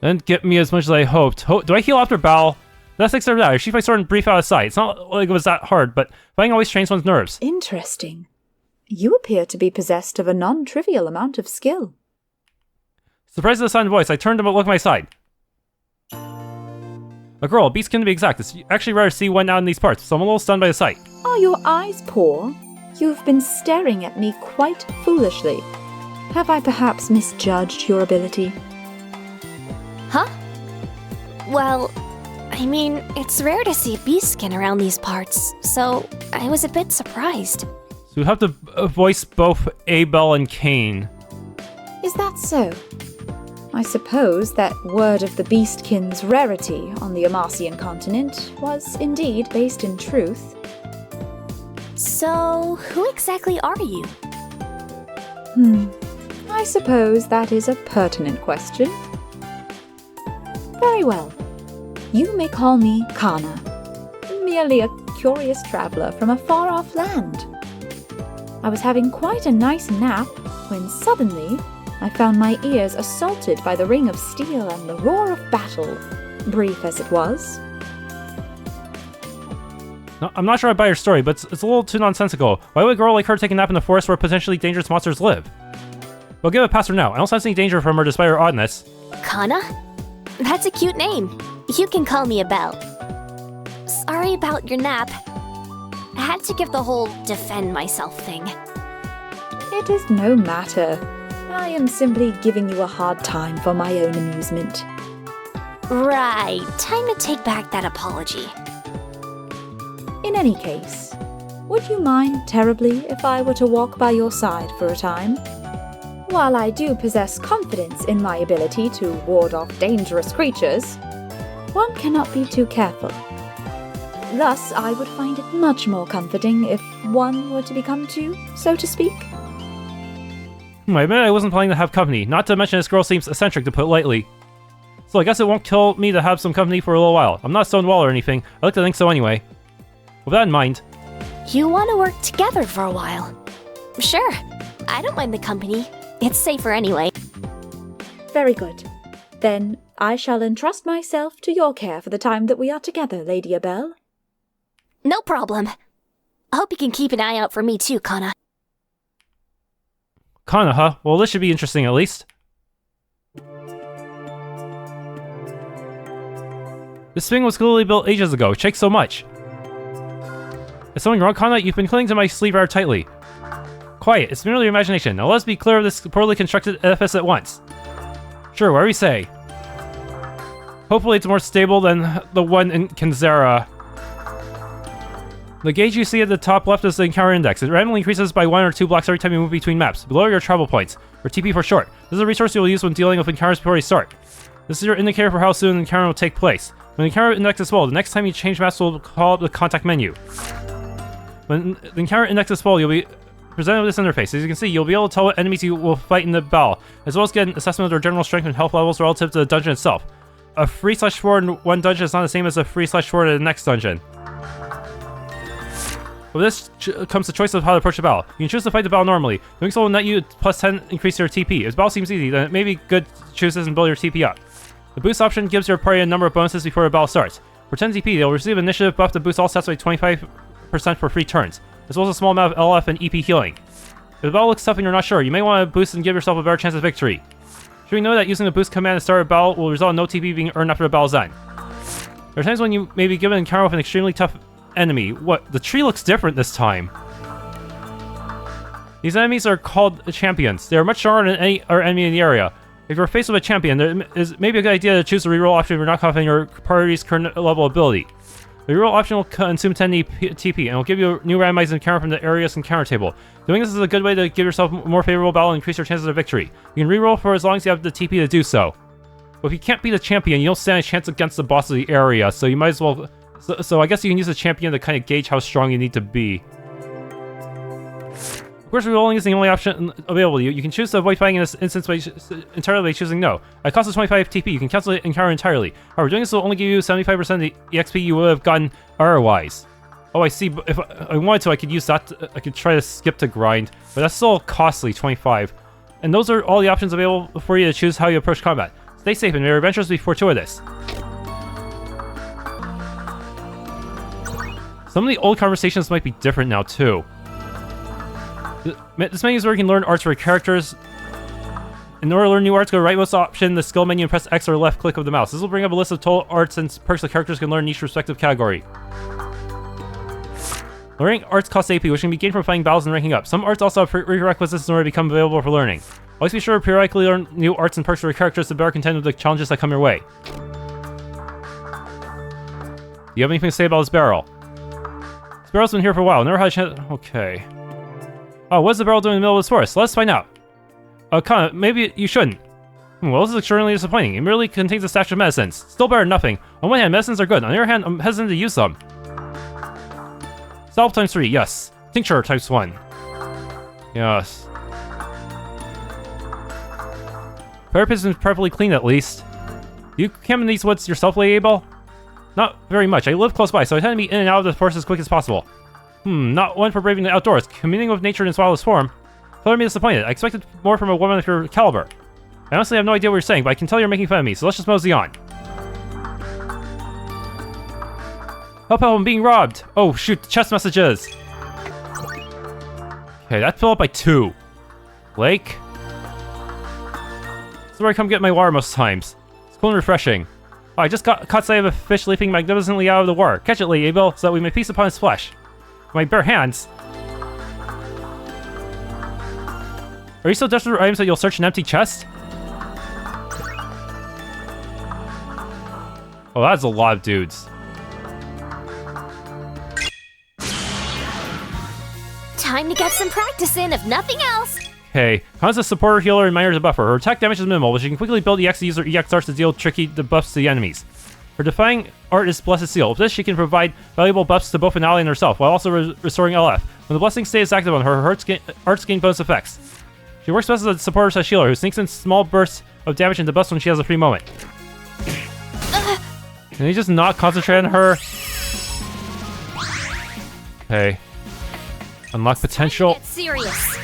Speaker 1: Didn't get me as much as I hoped. Do I heal after battle? That's like that. I sheath my sword and brief out of sight. It's not like it was that hard, but fighting always strains one's nerves.
Speaker 3: Interesting. You appear to be possessed of a non-trivial amount of skill.
Speaker 1: Surprised at the sound of voice, I turned to look at my side. A girl, a beastkin to be exact. It's actually rare to see one out in these parts, so I'm a little stunned by the sight.
Speaker 3: Are your eyes poor? You've been staring at me quite foolishly. Have I perhaps misjudged your ability?
Speaker 2: Huh? Well, I mean, it's rare to see beastskin around these parts, so I was a bit surprised.
Speaker 1: So you have to voice both Abel and Cain.
Speaker 3: Is that so? I suppose that word of the beastkin's rarity on the Amarcian continent was indeed based in truth.
Speaker 2: So, who exactly are you?
Speaker 3: I suppose that is a pertinent question. Very well. You may call me Kana, merely a curious traveller from a far-off land. I was having quite a nice nap when suddenly I found my ears assaulted by the ring of steel and the roar of battle, brief as it was.
Speaker 1: No, I'm not sure I buy your story, but it's a little too nonsensical. Why would a girl like her take a nap in the forest where potentially dangerous monsters live? Well, give it a pass for now. I don't sense any danger from her despite her oddness.
Speaker 2: Kana? That's a cute name. You can call me Abelle. Sorry about your nap. I had to give the whole defend myself thing.
Speaker 3: It is no matter. I am simply giving you a hard time for my own amusement.
Speaker 2: Right, time to take back that apology.
Speaker 3: In any case, would you mind terribly if I were to walk by your side for a time? While I do possess confidence in my ability to ward off dangerous creatures, one cannot be too careful. Thus, I would find it much more comforting if one were to become two, so to speak.
Speaker 1: I admit I wasn't planning to have company, not to mention this girl seems eccentric to put lightly. So I guess it won't kill me to have some company for a little while. I'm not stonewall or anything. I like to think so anyway. With that in mind...
Speaker 2: You want to work together for a while? Sure, I don't mind the company. It's safer anyway.
Speaker 3: Very good. Then I shall entrust myself to your care for the time that we are together, Lady Abelle.
Speaker 2: No problem. I hope you can keep an eye out for me too, Kana.
Speaker 1: Kana, huh? Well, this should be interesting at least. This thing was clearly built ages ago. It shakes so much. Is something wrong, Kana? You've been clinging to my sleeve rather tightly. Quiet, it's merely your imagination. Now let's be clear of this poorly constructed edifice at once. Sure, whatever you say. Hopefully it's more stable than the one in Kanzera. The gauge you see at the top left is the encounter index. It randomly increases by 1 or 2 blocks every time you move between maps. Below are your travel points, or TP for short. This is a resource you will use when dealing with encounters before you start. This is your indicator for how soon an encounter will take place. When the encounter index is full, the next time you change maps will call up the contact menu. When the encounter index is full, you'll be presented with this interface. As you can see, you'll be able to tell what enemies you will fight in the battle, as well as get an assessment of their general strength and health levels relative to the dungeon itself. A 3/4 in one dungeon is not the same as a 3/4 in the next dungeon. With this comes the choice of how to approach the battle. You can choose to fight the battle normally. Doing so will net you plus 10 increase your TP. If the battle seems easy, then it may be good to choose this and build your TP up. The boost option gives your party a number of bonuses before the battle starts. For 10 TP, they'll receive an initiative buff to boost all stats by 25% for free turns, as well as a small amount of LF and EP healing. If the battle looks tough and you're not sure, you may want to boost and give yourself a better chance of victory. Sure, you know that using the boost command to start a battle will result in no TP being earned after the battle's end. There are times when you may be given an encounter with an extremely tough enemy. What? The tree looks different this time. These enemies are called champions. They are much stronger than any other enemy in the area. If you're faced with a champion, there is maybe a good idea to choose the reroll option if you're not confident in your party's current level ability. The reroll option will consume 10 TP, and will give you a new randomized encounter from the area's encounter table. Doing this is a good way to give yourself a more favorable battle and increase your chances of victory. You can reroll for as long as you have the TP to do so. But if you can't beat a champion, you don't stand a chance against the boss of the area, so you might as well... So I guess you can use a champion to kind of gauge how strong you need to be. Of course, rerolling is the only option available to you. You can choose to avoid fighting in this instance entirely by choosing no. At cost of 25 TP, you can cancel the encounter entirely. However, doing this will only give you 75% of the EXP you would have gotten otherwise. Oh, I see. But if I wanted to, I could use that. I could try to skip to grind, but that's still costly, 25. And those are all the options available for you to choose how you approach combat. Stay safe and may your adventures be fortuitous. Some of the old conversations might be different now, too. This menu is where you can learn arts for your characters. In order to learn new arts, go to rightmost option, the skill menu, and press X or left click of the mouse. This will bring up a list of total arts and perks the characters can learn in each respective category. Learning arts costs AP, which can be gained from fighting battles and ranking up. Some arts also have prerequisites in order to become available for learning. Always be sure to periodically learn new arts and perks for your characters to better contend with the challenges that come your way. Do you have anything to say about this barrel? This barrel's been here for a while. Never had a chance. Okay. Oh, what's the barrel doing in the middle of this forest? Let's find out. Kana, maybe you shouldn't. Well, this is extremely disappointing. It merely contains a stash of medicines. Still better than nothing. On one hand, medicines are good. On the other hand, I'm hesitant to use them. Salve times 3, yes. Tincture times 1. Yes. Fire pit is properly cleaned at least. Do you camp in these woods yourself, Lady Abel? Not very much. I live close by, so I tend to be in and out of the forest as quick as possible. Not one for braving the outdoors. Communing with nature in its wildest form. Clearly disappointed. I expected more from a woman of your caliber. I honestly have no idea what you're saying, but I can tell you're making fun of me, so let's just mosey on. Help, I'm being robbed! Oh, shoot, chest messages! Okay, that filled up by 2. Lake? This is where I come get my water most times. It's cool and refreshing. Oh, I just caught sight of a fish leaping magnificently out of the water. Catch it, Lady Abel, so that we may feast upon its flesh. With my bare hands. Are you so desperate for items that you'll search an empty chest? Oh, that's a lot of dudes.
Speaker 2: Time to get some practice in, if nothing else.
Speaker 1: Okay, Han's a supporter, healer, and Miner's a buffer. Her attack damage is minimal, but she can quickly build EX to use her EX arts to deal tricky debuffs to the enemies. Her defying art is Blessed Seal. With this, she can provide valuable buffs to both an ally and herself, while also restoring LF. When the Blessing State is active on her, her arts gain bonus effects. She works best as a supporter / healer, who sneaks in small bursts of damage into buffs when she has a free moment. Can you just not concentrate on her? Okay. Unlock potential.
Speaker 2: Get serious.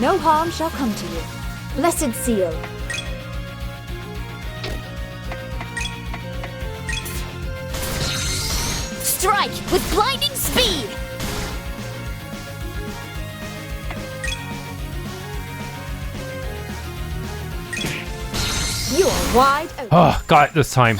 Speaker 3: No harm shall come to you. Blessed Seal.
Speaker 2: Strike with blinding speed.
Speaker 3: You are wide open.
Speaker 1: Oh, got it this time.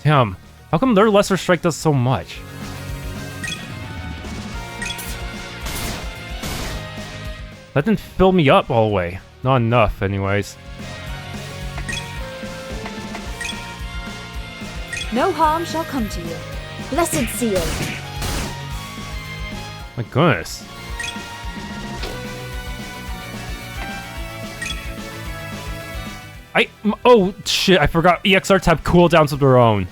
Speaker 1: Damn, how come their lesser strike does so much? That didn't fill me up all the way. Not enough, anyways.
Speaker 3: No harm shall come to you. Blessed Seal.
Speaker 1: My goodness. Oh shit, I forgot EX arts have cooldowns of their own.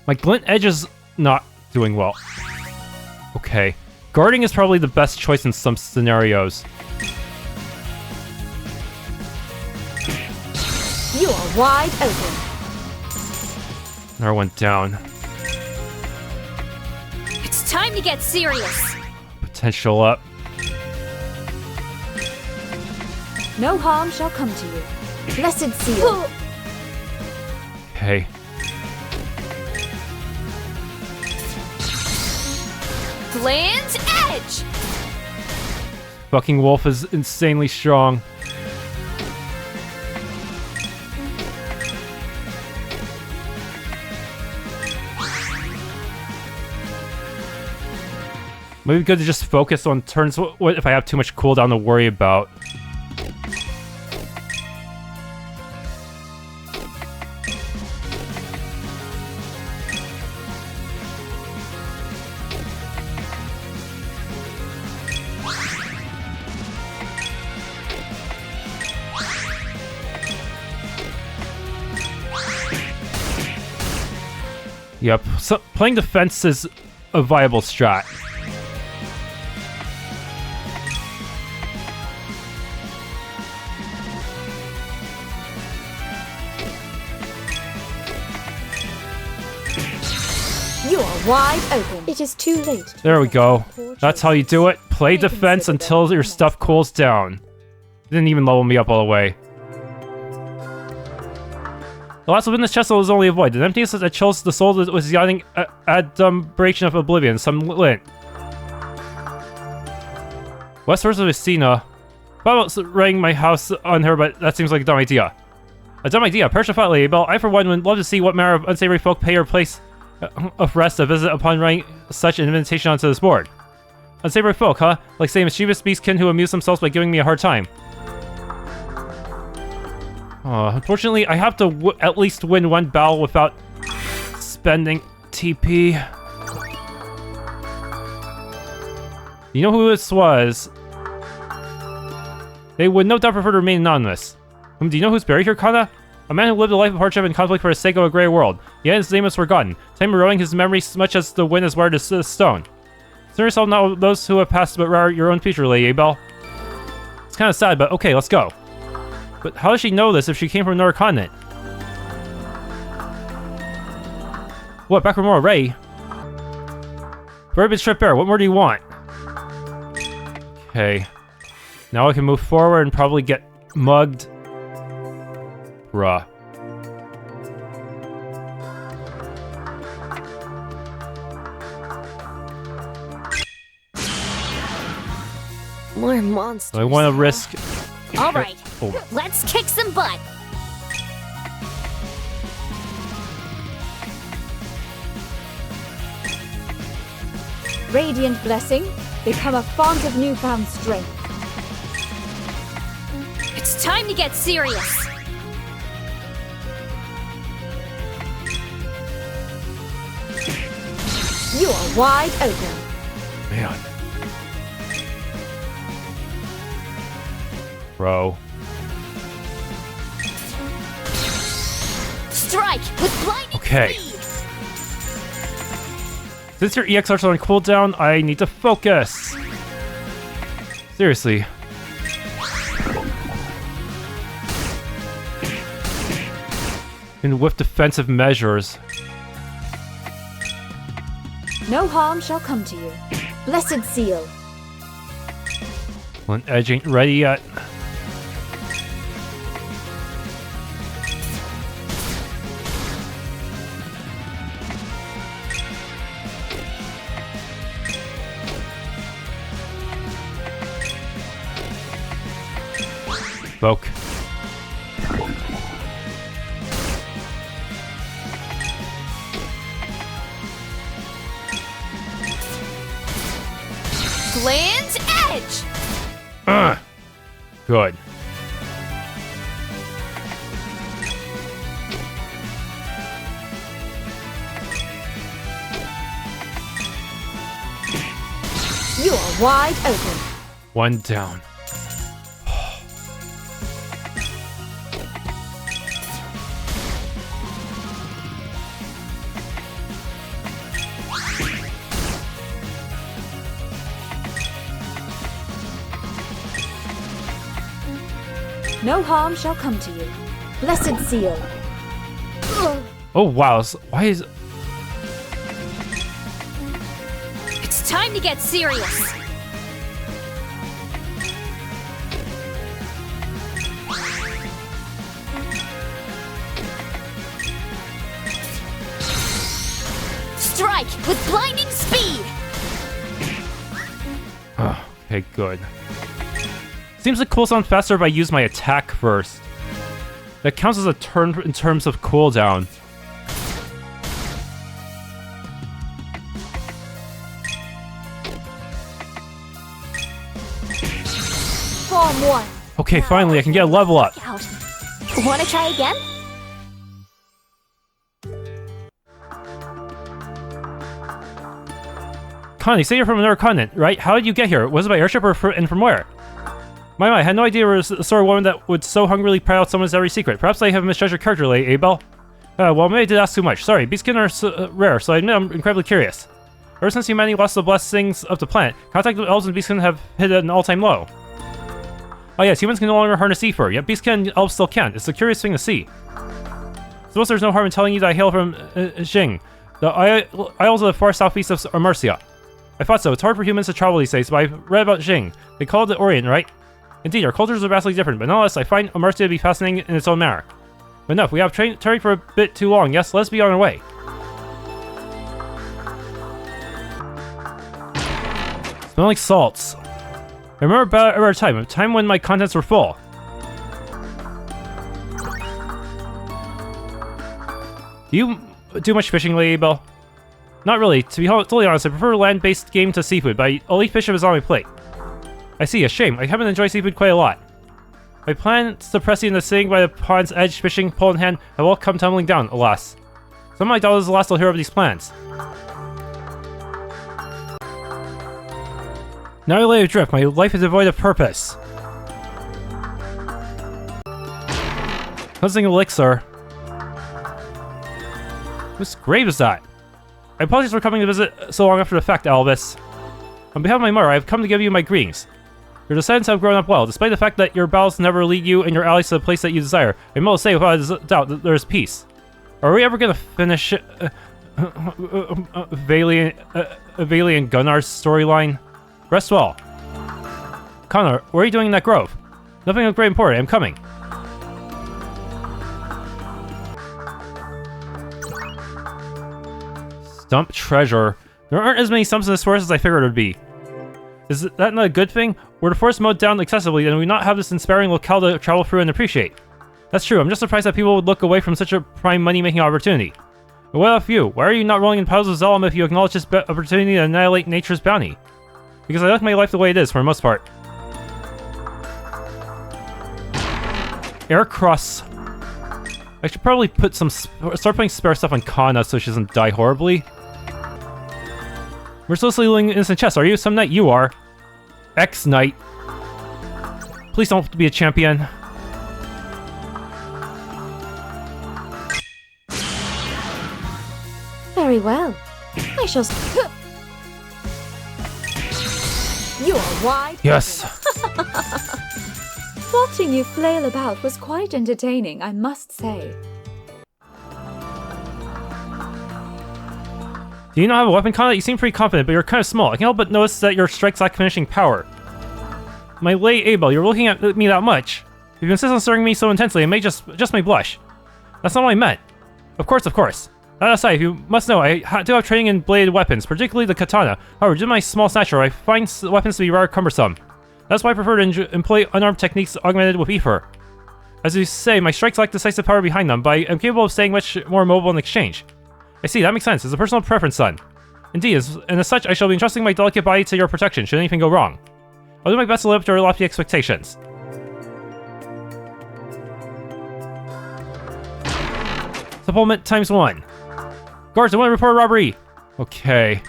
Speaker 1: My Glint Edge is not doing well. Okay. Guarding is probably the best choice in some scenarios.
Speaker 3: You are wide open.
Speaker 1: Another went down.
Speaker 2: It's time to get serious.
Speaker 1: Potential up.
Speaker 3: No harm shall come to you. Blessed Seal.
Speaker 1: Okay.
Speaker 2: Bland Edge.
Speaker 1: Fucking wolf is insanely strong. Maybe good to just focus on turns. What if I have too much cooldown to worry about? Yep, so playing defense is a viable strat.
Speaker 3: You are wide open. It is too late.
Speaker 1: There we go. That's how you do it. Play defense until your stuff cools down. Didn't even level me up all the way. The last within this chest is only a void. The emptiness that chills the soul was yawning adumbration of oblivion. Some lint. Westwards of Istina. Thought about writing my house on her, but that seems like a dumb idea. A dumb idea. Perish a fat lady, Abel. I for one would love to see what manner of unsavory folk pay her place of rest a visit upon writing such an invitation onto this board. Unsavory folk, huh? Like say mischievous beastkin who amuse themselves by giving me a hard time. Unfortunately, I have to at least win one battle without spending TP. You know who this was? They would no doubt prefer to remain anonymous. Do you know who's buried here, Kana? A man who lived a life of hardship and conflict for the sake of a great world. Yet his name is forgotten. Time eroding his memory as much as the wind has weathered the stone. Consider yourself not those who have passed, but rather your own future, Lady Abel. It's kind of sad, but okay, let's go. But how does she know this if she came from another continent? What, back for more, Ray? Very big strip bear, what more do you want? Okay. Now I can move forward and probably get mugged. Bruh.
Speaker 2: More monsters.
Speaker 1: I want to risk...
Speaker 2: Alright,
Speaker 1: Hold on.
Speaker 2: let's kick some butt.
Speaker 3: Radiant blessing, become a font of newfound strength.
Speaker 2: It's time to get serious.
Speaker 3: You are wide open.
Speaker 1: Man. Bro.
Speaker 2: Strike with blinding
Speaker 1: Okay.
Speaker 2: speed.
Speaker 1: Since your EXRs are on cooldown, I need to focus. Seriously. And with defensive measures.
Speaker 3: No harm shall come to you. Blessed seal.
Speaker 1: One edge ain't ready yet. Spoke.
Speaker 2: Gland's edge.
Speaker 1: Good.
Speaker 3: You are wide open.
Speaker 1: One down.
Speaker 3: No harm shall come to you. Blessed seal.
Speaker 1: Oh wow, why is...
Speaker 2: It's time to get serious. Strike with blinding speed.
Speaker 1: Oh, okay, good. Seems like cooldown faster if I use my attack first. That counts as a turn in terms of cooldown.
Speaker 3: Form 1.
Speaker 1: Okay, finally, I can get a level up.
Speaker 2: Out. Wanna try again?
Speaker 1: Connie, you say you're from another continent, right? How did you get here? Was it by airship and from where? My, I had no idea there was the sort of woman that would so hungrily pry out someone's every secret. Perhaps I have misjudged your character, Lady Abel. Well, maybe I did ask too much. Sorry, beastskin are rare, so I admit I'm incredibly curious. Ever since humanity lost the blessings of the planet, contact with elves and beastskin have hit an all-time low. Oh yes, humans can no longer harness E4, yet beastskin and elves still can. It's a curious thing to see. Suppose there's no harm in telling you that I hail from Jing, the isles of the far southeast of Amarcia. I thought so. It's hard for humans to travel these days, but I've read about Jing. They call it the Orient, right? Indeed, our cultures are vastly different, but nonetheless, I find Amarcia to be fascinating in its own manner. But enough, we have tarried for a bit too long. Yes, let's be on our way. Smell like salts. I remember about a time when my contents were full. Do you do much fishing, Lady Abel? Not really. To be totally honest, I prefer land-based game to seafood, but I'll eat fish if it's on my plate. I see, a shame. I haven't enjoyed seafood quite a lot. My plan to press you into sitting by the pond's edge, fishing pole in hand, have all come tumbling down, alas. Some of my doubt is the last I'll hear of these plans. Now I lay adrift, my life is devoid of purpose. Cleansing elixir. Whose grave is that? I apologize for coming to visit so long after the fact, ABELLE'S. On behalf of my mother, I have come to give you my greetings. Your descendants have grown up well, despite the fact that your battles never lead you and your allies to the place that you desire. I must say without a doubt that there is peace. Are we ever gonna finish Valiant Gunnar's storyline? Rest well. Connor, what are you doing in that grove? Nothing of great importance. I'm coming. Stump treasure. There aren't as many stumps in this forest as I figured it would be. Is that not a good thing? Were the forest mowed down excessively, then we not have this inspiring locale to travel through and appreciate. That's true. I'm just surprised that people would look away from such a prime money-making opportunity. But what of you? Why are you not rolling in piles of Zalem if you acknowledge this opportunity to annihilate nature's bounty? Because I like my life the way it is, for the most part. Aircross. I should probably put start putting spare stuff on Kana so she doesn't die horribly. Mercilessly losing innocent chest, are you? Some knight you are. X-Knight. Please don't be a champion.
Speaker 3: Very well. I shall... You are wide.
Speaker 1: Yes.
Speaker 3: Watching you flail about was quite entertaining, I must say.
Speaker 1: Do you not have a weapon, Kana? You seem pretty confident, but you're kind of small. I can't help but notice that your strikes lack finishing power. My late Abel, you're looking at me that much. If you insist on staring me so intensely, I may just may blush. That's not what I meant. Of course. That aside, you must know, I do have training in bladed weapons, particularly the katana. However, due to my small stature, I find weapons to be rather cumbersome. That's why I prefer to employ unarmed techniques augmented with ether. As you say, my strikes lack decisive power behind them, but I am capable of staying much more mobile in exchange. I see, that makes sense. It's a personal preference, son. Indeed, and as such, I shall be entrusting my delicate body to your protection, should anything go wrong. I'll do my best to live up to your lofty expectations. Supplement ×1. Guards, I want to report a robbery! Okay.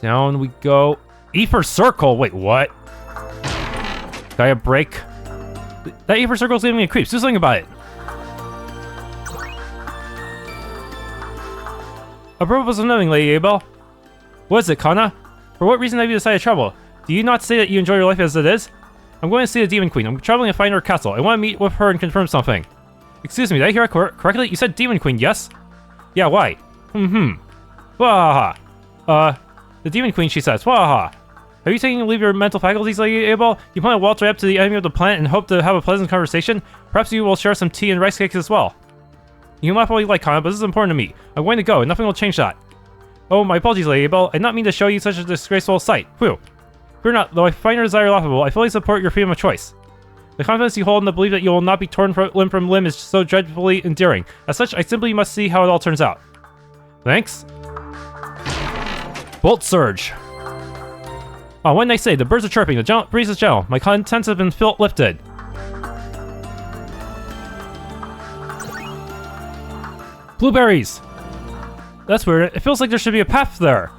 Speaker 1: Down we go. E for circle! Wait, what? Got a break? That E for circle is giving me a creep. Do something about it. A purpose of knowing, Lady Abel. What is it, Kana? For what reason have you decided to travel? Do you not say that you enjoy your life as it is? I'm going to see the Demon Queen. I'm traveling to find her castle. I want to meet with her and confirm something. Excuse me, did I hear correctly? You said Demon Queen, yes? Yeah, why? Wahaha. The Demon Queen, she says. Wahaha. Are you taking to leave your mental faculties, Lady Abel? You plan to waltz right up to the enemy of the planet and hope to have a pleasant conversation? Perhaps you will share some tea and rice cakes as well. You can laugh all you like, Kana, but this is important to me. I'm going to go, and nothing will change that. Oh, my apologies, Lady Abel. I did not mean to show you such a disgraceful sight. Whew. Fear not, though I find your desire laughable, I fully support your freedom of choice. The confidence you hold in the belief that you will not be torn limb from limb is so dreadfully endearing. As such, I simply must see how it all turns out. Thanks. Bolt Surge. Oh, what did I say? The birds are chirping, the breeze is gentle. My contents have been lifted. Blueberries! That's weird. It feels like there should be a path there.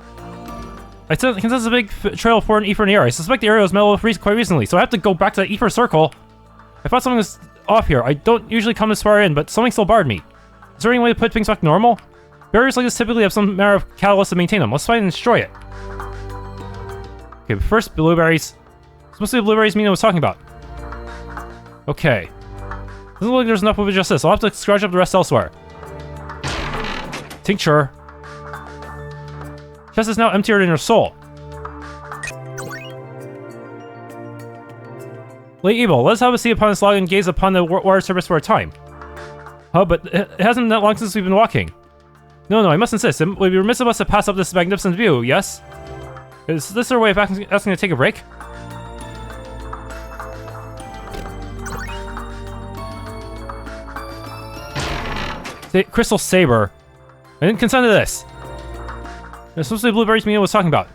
Speaker 1: I can sense a big trail for an ether in the air. I suspect the area was mellowed quite recently, so I have to go back to that ether circle. I thought something was off here. I don't usually come this far in, but something still barred me. Is there any way to put things back normal? Barriers like this typically have some manner of catalyst to maintain them. Let's find and destroy it. Okay, but first, blueberries. Supposed to be the blueberries Mina was talking about. Okay. Doesn't look like there's enough of it just this. I'll have to scratch up the rest elsewhere. Tincture. Chest is now emptier than your soul. Lady Abel, let us have a seat upon this log and gaze upon the water surface for a time. Oh, but it hasn't been that long since we've been walking. No, I must insist. It would be remiss of us to pass up this magnificent view, yes? Is this our way of asking to take a break? Crystal Saber. I didn't consent to this. There's supposed to be blueberries Mina was talking about.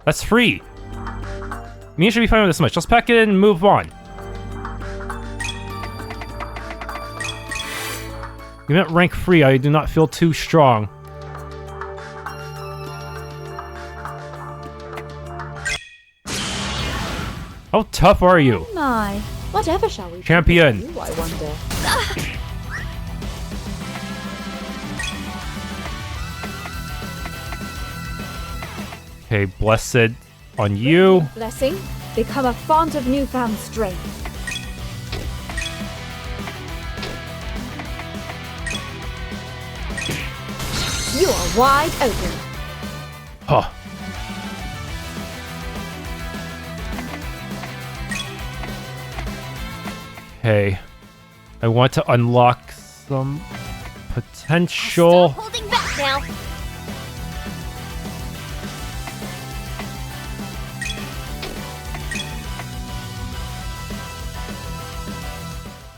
Speaker 1: That's free. Mina should be fine with this much. Let's pack it in and move on. You meant rank 3, I do not feel too strong. How tough are you?
Speaker 3: My, whatever shall we do
Speaker 1: Champion.
Speaker 3: with you, I wonder.
Speaker 1: Okay, blessed on you.
Speaker 3: Blessing, become a font of newfound strength. You are wide open.
Speaker 1: Huh. Okay. I want to unlock some potential.
Speaker 2: Stop holding back now.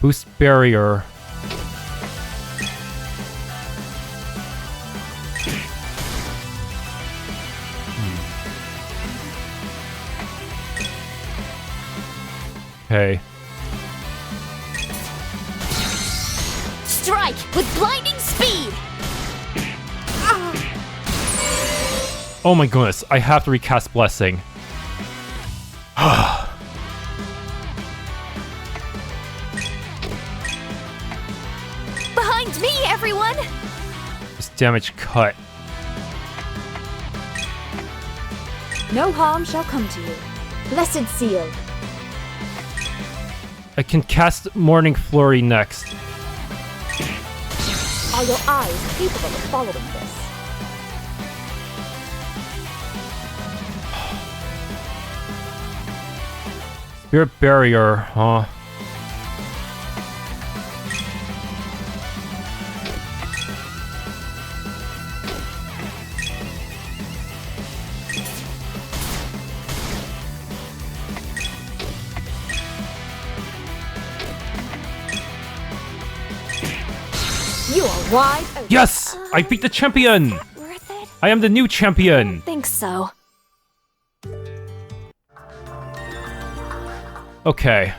Speaker 1: Boost barrier. Okay.
Speaker 2: Strike with blinding speed.
Speaker 1: Oh my goodness, I have to recast Blessing.
Speaker 2: Behind me, everyone.
Speaker 1: This damage cut.
Speaker 3: No harm shall come to you. Blessed seal.
Speaker 1: I can cast Morning Flurry next.
Speaker 3: Are your eyes capable of following this?
Speaker 1: Spirit Barrier, huh?
Speaker 3: You are wide open.
Speaker 1: Yes! I beat the champion!
Speaker 2: Worth it?
Speaker 1: I am the new champion!
Speaker 2: Think so.
Speaker 1: Okay.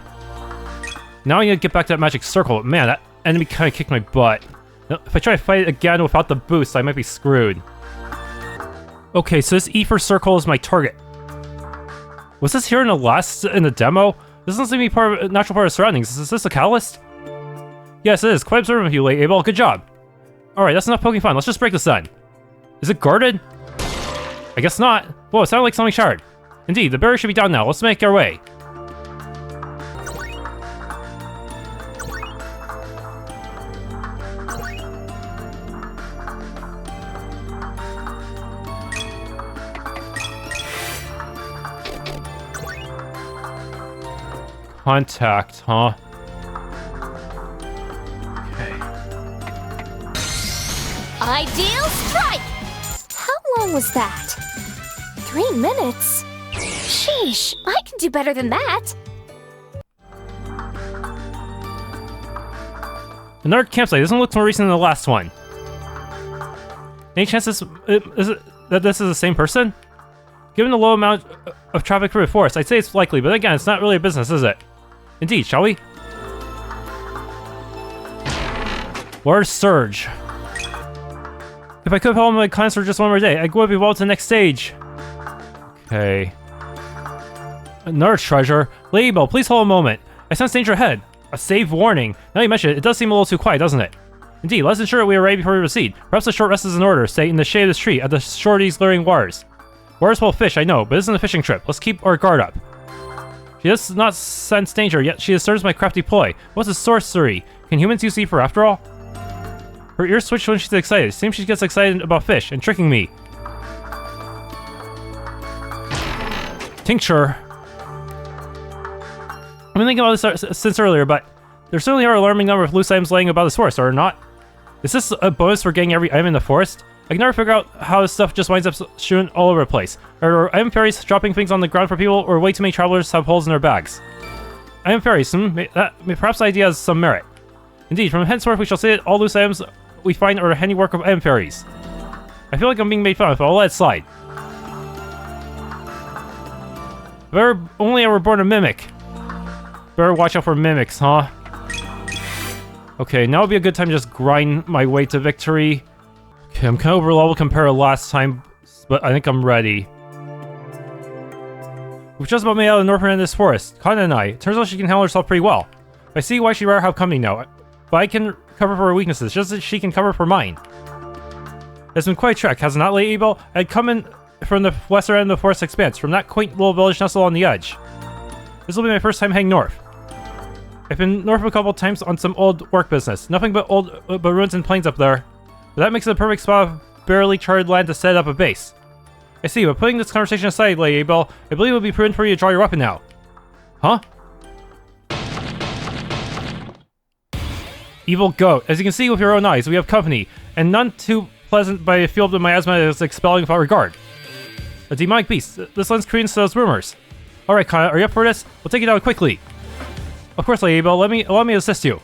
Speaker 1: Now I need to get back to that magic circle. Man, that enemy kind of kicked my butt. Now, if I try to fight it again without the boost, I might be screwed. Okay, so this Ether circle is my target. Was this here in the demo? This doesn't seem to be a natural part of surroundings. Is this a catalyst? Yes, it is. Quite observant of you, late Abel. Good job. Alright, that's enough poking fun. Let's just break the sun. Is it guarded? I guess not. Whoa, it sounded like something shattered. Indeed, the barrier should be down now. Let's make our way. Contact, huh?
Speaker 2: Ideal strike! How long was that? 3 minutes? Sheesh, I can do better than that.
Speaker 1: Another campsite. Doesn't look more recent than the last one. Any chance that this is the same person? Given the low amount of traffic through the forest, I'd say it's likely, but again, it's not really a business, is it? Indeed, shall we? Large Surge. If I could follow my clients for just one more day, I would be evolved to the next stage. Okay. Another treasure. Ladybell, please hold a moment. I sense danger ahead. A save warning. Now you mention it, it does seem a little too quiet, doesn't it? Indeed, let's ensure that we are ready before we proceed. Perhaps a short rest is in order, stay in the shade of this tree at the shore of these luring waters. Waters full of fish, I know, but this isn't a fishing trip. Let's keep our guard up. She does not sense danger, yet she discerns my crafty ploy. What's a sorcery? Can humans use Ether after all? Her ears switch when she's excited. Seems she gets excited about fish and tricking me. Tincture. I've been thinking about this since earlier, but there certainly are an alarming number of loose items laying about this forest, are there not? Is this a bonus for getting every item in the forest? I can never figure out how this stuff just winds up strewn all over the place. Are item fairies dropping things on the ground for people, or way too many travelers have holes in their bags? Item fairies, perhaps the idea has some merit. Indeed, from henceforth we shall say that all loose items we find are the handiwork of item fairies. I feel like I'm being made fun of, but I'll let it slide. If only I were born a mimic. Better watch out for mimics, huh? Okay, now would be a good time to just grind my way to victory. Okay, I'm kind of over level compared to last time, but I think I'm ready. We've just about made out of the northern end of this forest, Kana and I. Turns out she can handle herself pretty well. I see why she'd rather have company now, but I can cover for her weaknesses, just as she can cover for mine. It's been quite a trek, has it not, Lady Abel? I had come in from the western end of the forest expanse, from that quaint little village nestled on the edge. This will be my first time heading north. I've been north a couple times on some old work business. Nothing but ruins and plains up there. But that makes it a perfect spot of barely charted land to set up a base. I see, but putting this conversation aside, Lady Abel, I believe it would be prudent for you to draw your weapon now. Huh? Evil goat. As you can see with your own eyes, we have company, and none too pleasant by a field of miasma is expelling without regard. A demonic beast. This lends credence to those rumors. Alright, Kana, are you up for this? We'll take it down quickly. Of course, Lady Abel, allow me to assist you.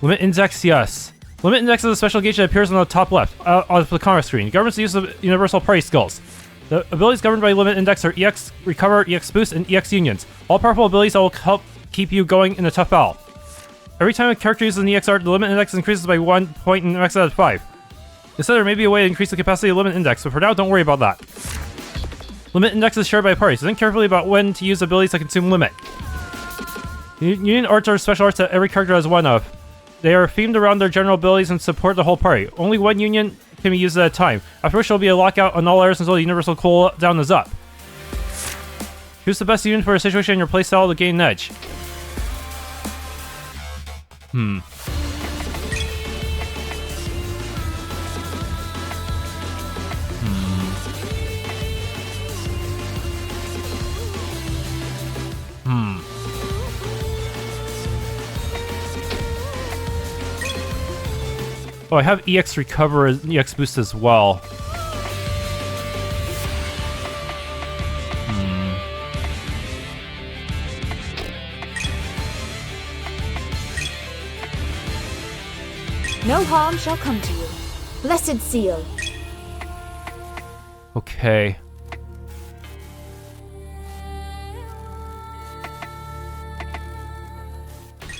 Speaker 1: Limit index, yes. Limit index is a special gauge that appears on the top left of the counter screen. It governs the use of universal party skills. The abilities governed by limit index are EX Recover, EX Boost, and EX Unions. All powerful abilities that will help keep you going in a tough battle. Every time a character uses an EX art, the limit index increases by 1 point and max out of 5. Instead, there may be a way to increase the capacity of the limit index, but for now, don't worry about that. Limit index is shared by parties, so think carefully about when to use abilities that consume limit. Union arts are special arts that every character has one of. They are themed around their general abilities and support the whole party. Only one union can be used at a time, after which there will be a lockout on all areas until the universal cooldown is up. Choose the best union for a situation in your playstyle to gain an edge. Oh, I have EX Recover and EX Boost as well.
Speaker 3: No harm shall come to you. Blessed seal.
Speaker 1: Okay.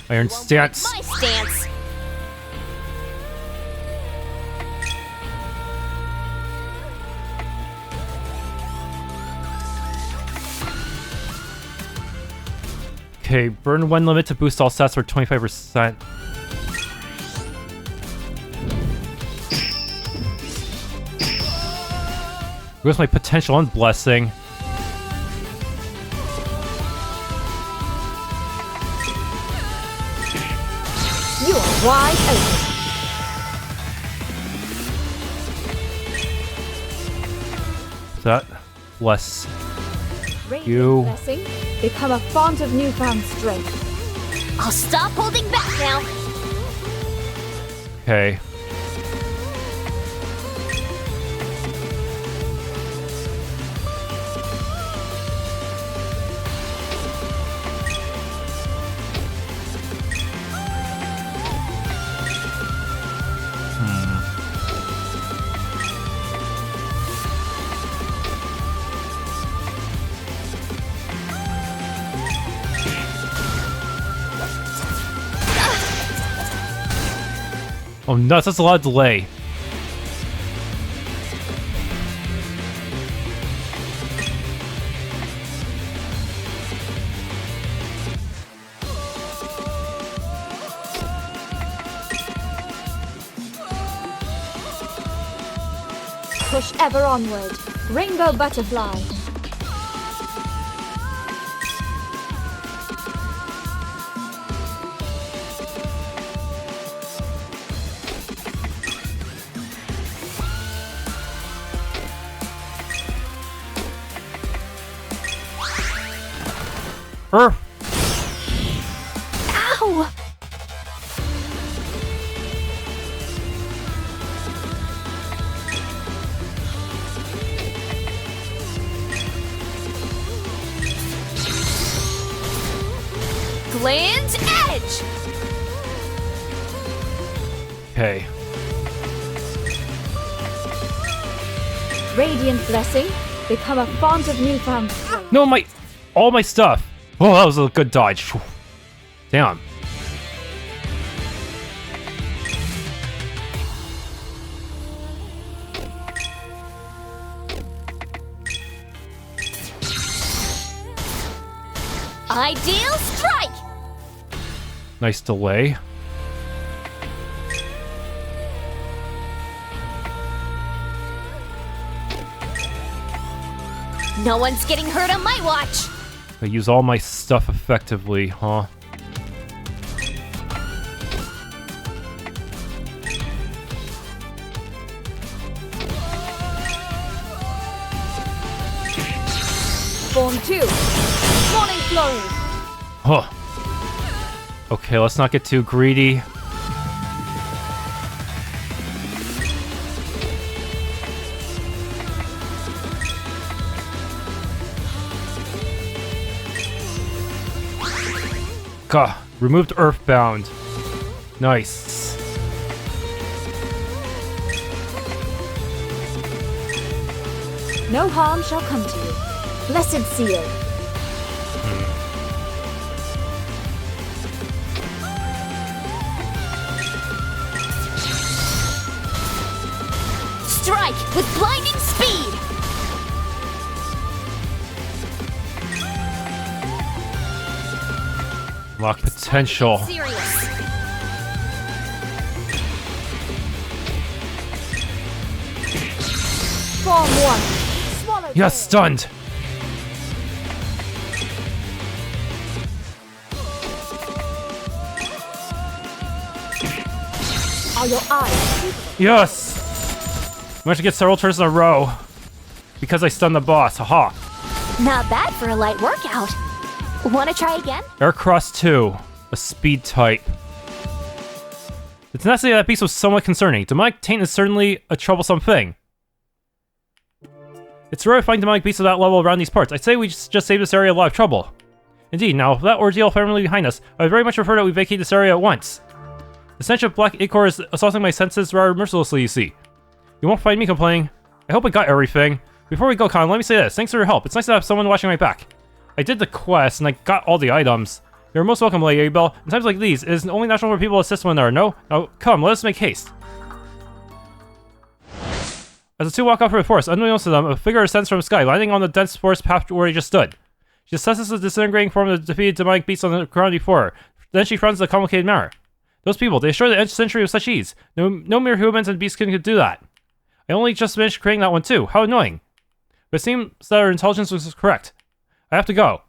Speaker 1: Iron Stance.
Speaker 2: My stance.
Speaker 1: Okay, burn one limit to boost all stats for 25%. Where's my potential and blessing?
Speaker 3: You are wide open.
Speaker 1: That bless
Speaker 3: Radiant
Speaker 1: you.
Speaker 3: blessing. Become a font of newfound strength.
Speaker 2: I'll stop holding back now.
Speaker 1: Okay. Oh nuts, that's a lot of delay.
Speaker 3: Push ever onward. Rainbow butterfly.
Speaker 1: Ow!
Speaker 2: Gland's edge.
Speaker 1: Okay.
Speaker 3: Radiant blessing. Become a font of newfound strength.
Speaker 1: No, all my stuff. Oh, that was a good dodge. Whew. Damn.
Speaker 2: Ideal strike!
Speaker 1: Nice delay.
Speaker 2: No one's getting hurt on my watch!
Speaker 1: I use all my stuff effectively, huh?
Speaker 3: Form 2. Morning Flurry.
Speaker 1: Huh. Okay, let's not get too greedy. Gah, removed Earthbound. Nice.
Speaker 3: No harm shall come to you. Blessed seal.
Speaker 2: Strike with blinding speed!
Speaker 1: Lock potential.
Speaker 2: Serious.
Speaker 3: Form 1. Swallow.
Speaker 1: Yes, stunned.
Speaker 3: Are your eyes?
Speaker 1: Yes! Managed to get several turns in a row. Because I stunned the boss, haha.
Speaker 2: Not bad for a light workout. Wanna try again?
Speaker 1: Aircross 2, a speed type. The tenacity of that beast was somewhat concerning. Demonic taint is certainly a troublesome thing. It's rare to find demonic beasts of that level around these parts. I'd say we just saved this area a lot of trouble. Indeed, now with that ordeal firmly behind us, I would very much prefer that we vacate this area at once. The stench of black ichor is assaulting my senses rather mercilessly, you see. You won't find me complaining. I hope I got everything. Before we go, Con, let me say this. Thanks for your help. It's nice to have someone watching my back. I did the quest, and I got all the items. You're most welcome, Lady Abel. In times like these, it is only natural for people to assist one another, no? Now, come, let us make haste. As the two walk out through the forest, unbeknownst to them, a figure ascends from the sky, landing on the dense forest path where he just stood. She assesses the disintegrating form of the defeated demonic beast on the ground before her. Then she frowns in a complicated manner. Those people, they destroy the century with such ease. No mere humans and beasts could do that. I only just finished creating that one too. How annoying. But it seems that her intelligence was correct. I have to go.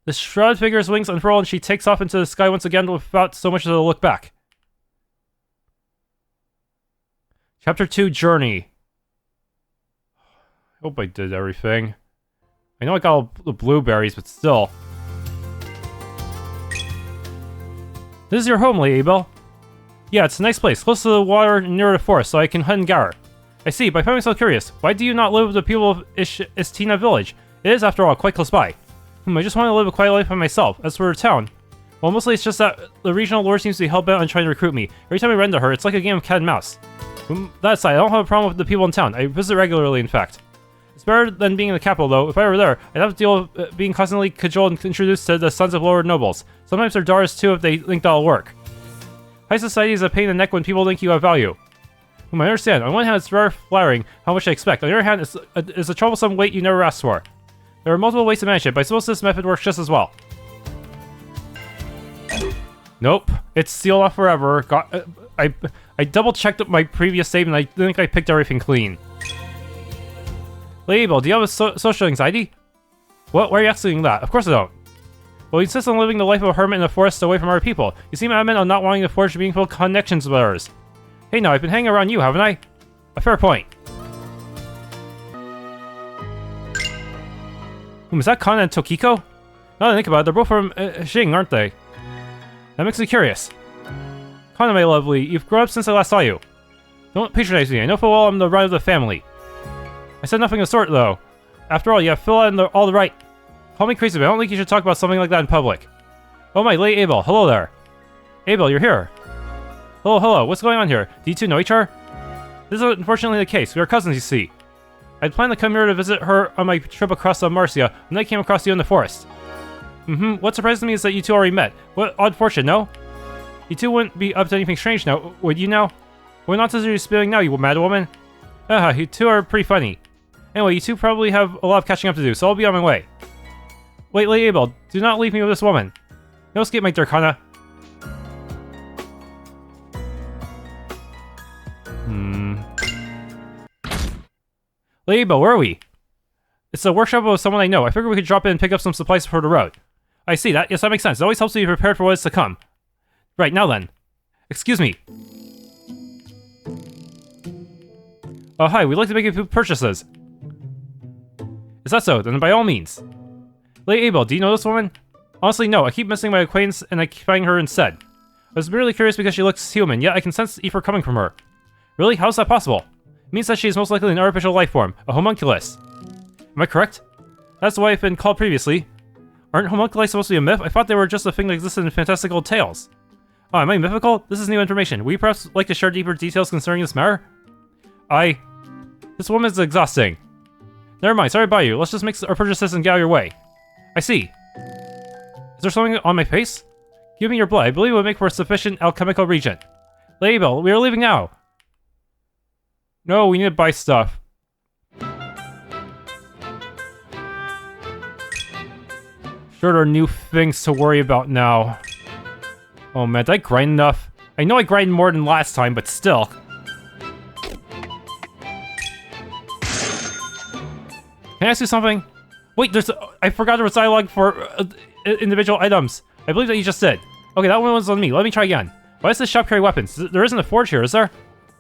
Speaker 1: The shrouded figure's wings unfurl and she takes off into the sky once again without so much as a look back. Chapter 2, Journey. I hope I did everything. I know I got all the blueberries, but still. This is your home, Lady Abel. Yeah, it's a nice place, close to the water and near the forest, so I can hunt and gather. I see, but I find myself curious. Why do you not live with the people of Istina village? It is, after all, quite close by. I just want to live a quiet life by myself. As for the town, well, mostly it's just that the regional lord seems to be hell-bent on trying to recruit me. Every time I run to her, it's like a game of cat and mouse. That aside, I don't have a problem with the people in town. I visit regularly, in fact. It's better than being in the capital, though. If I were there, I'd have to deal with being constantly cajoled and introduced to the sons of lower nobles. Sometimes their daughters, too, if they think that'll work. High society is a pain in the neck when people think you have value. I understand. On one hand, it's very flattering how much I expect. On the other hand, it's a troublesome weight you never asked for. There are multiple ways to manage it, but I suppose this method works just as well. Nope. It's sealed off forever. I double-checked my previous save, and I think I picked everything clean. Lady Abel, do you have a social anxiety? What? Why are you asking that? Of course I don't. Well, you insist on living the life of a hermit in the forest away from other people. You seem adamant on not wanting to forge meaningful connections with others. Hey now, I've been hanging around you, haven't I? A fair point. Is that Kana and Tokiko? Now that I think about it, they're both from Xing, aren't they? That makes me curious. Kana, my lovely, you've grown up since I last saw you. Don't patronize me, I know full well I'm the right of the family. I said nothing of the sort, though. After all, you have filled out all the right. Call me crazy, but I don't think you should talk about something like that in public. Oh my, Lady Abel, hello there. Abel, you're here. Hello, what's going on here? Do you two know each other? This is unfortunately the case. We are cousins, you see. I'd planned to come here to visit her on my trip across Amarcia, and then I came across you in the forest. What surprised me is that you two already met. What odd fortune, no? You two wouldn't be up to anything strange now, would you now? We're not necessarily spilling now, you mad woman. You two are pretty funny. Anyway, you two probably have a lot of catching up to do, so I'll be on my way. Wait, Lady Abel, do not leave me with this woman. No escape, my dear Kana. Lady Abel, where are we? It's the workshop of someone I know. I figured we could drop in and pick up some supplies for the road. I see that. Yes, that makes sense. It always helps to be prepared for what is to come. Right, now then. Excuse me. Oh, hi. We'd like to make a few purchases. Is that so? Then by all means. Lady Abel, do you know this woman? Honestly, no. I keep missing my acquaintance and I keep finding her instead. I was merely curious because she looks human, yet I can sense ether coming from her. Really? How's that possible? It means that she is most likely an artificial life form, a homunculus. Am I correct? That's the way I've been called previously. Aren't homunculi supposed to be a myth? I thought they were just a thing that existed in fantastical tales. Oh, am I mythical? This is new information. Would you perhaps like to share deeper details concerning this matter? This woman is exhausting. Never mind, sorry about you. Let's just make our purchases and get out of your way. I see. Is there something on my face? Give me your blood. I believe it would make for a sufficient alchemical reagent. Lady Abel, we are leaving now. No, we need to buy stuff. Sure, there are new things to worry about now. Oh man, did I grind enough? I know I grinded more than last time, but still. Can I ask you something? Wait, I forgot there was dialogue for individual items. I believe that you just did. Okay, that one was on me. Let me try again. Why does this shop carry weapons? There isn't a forge here, is there?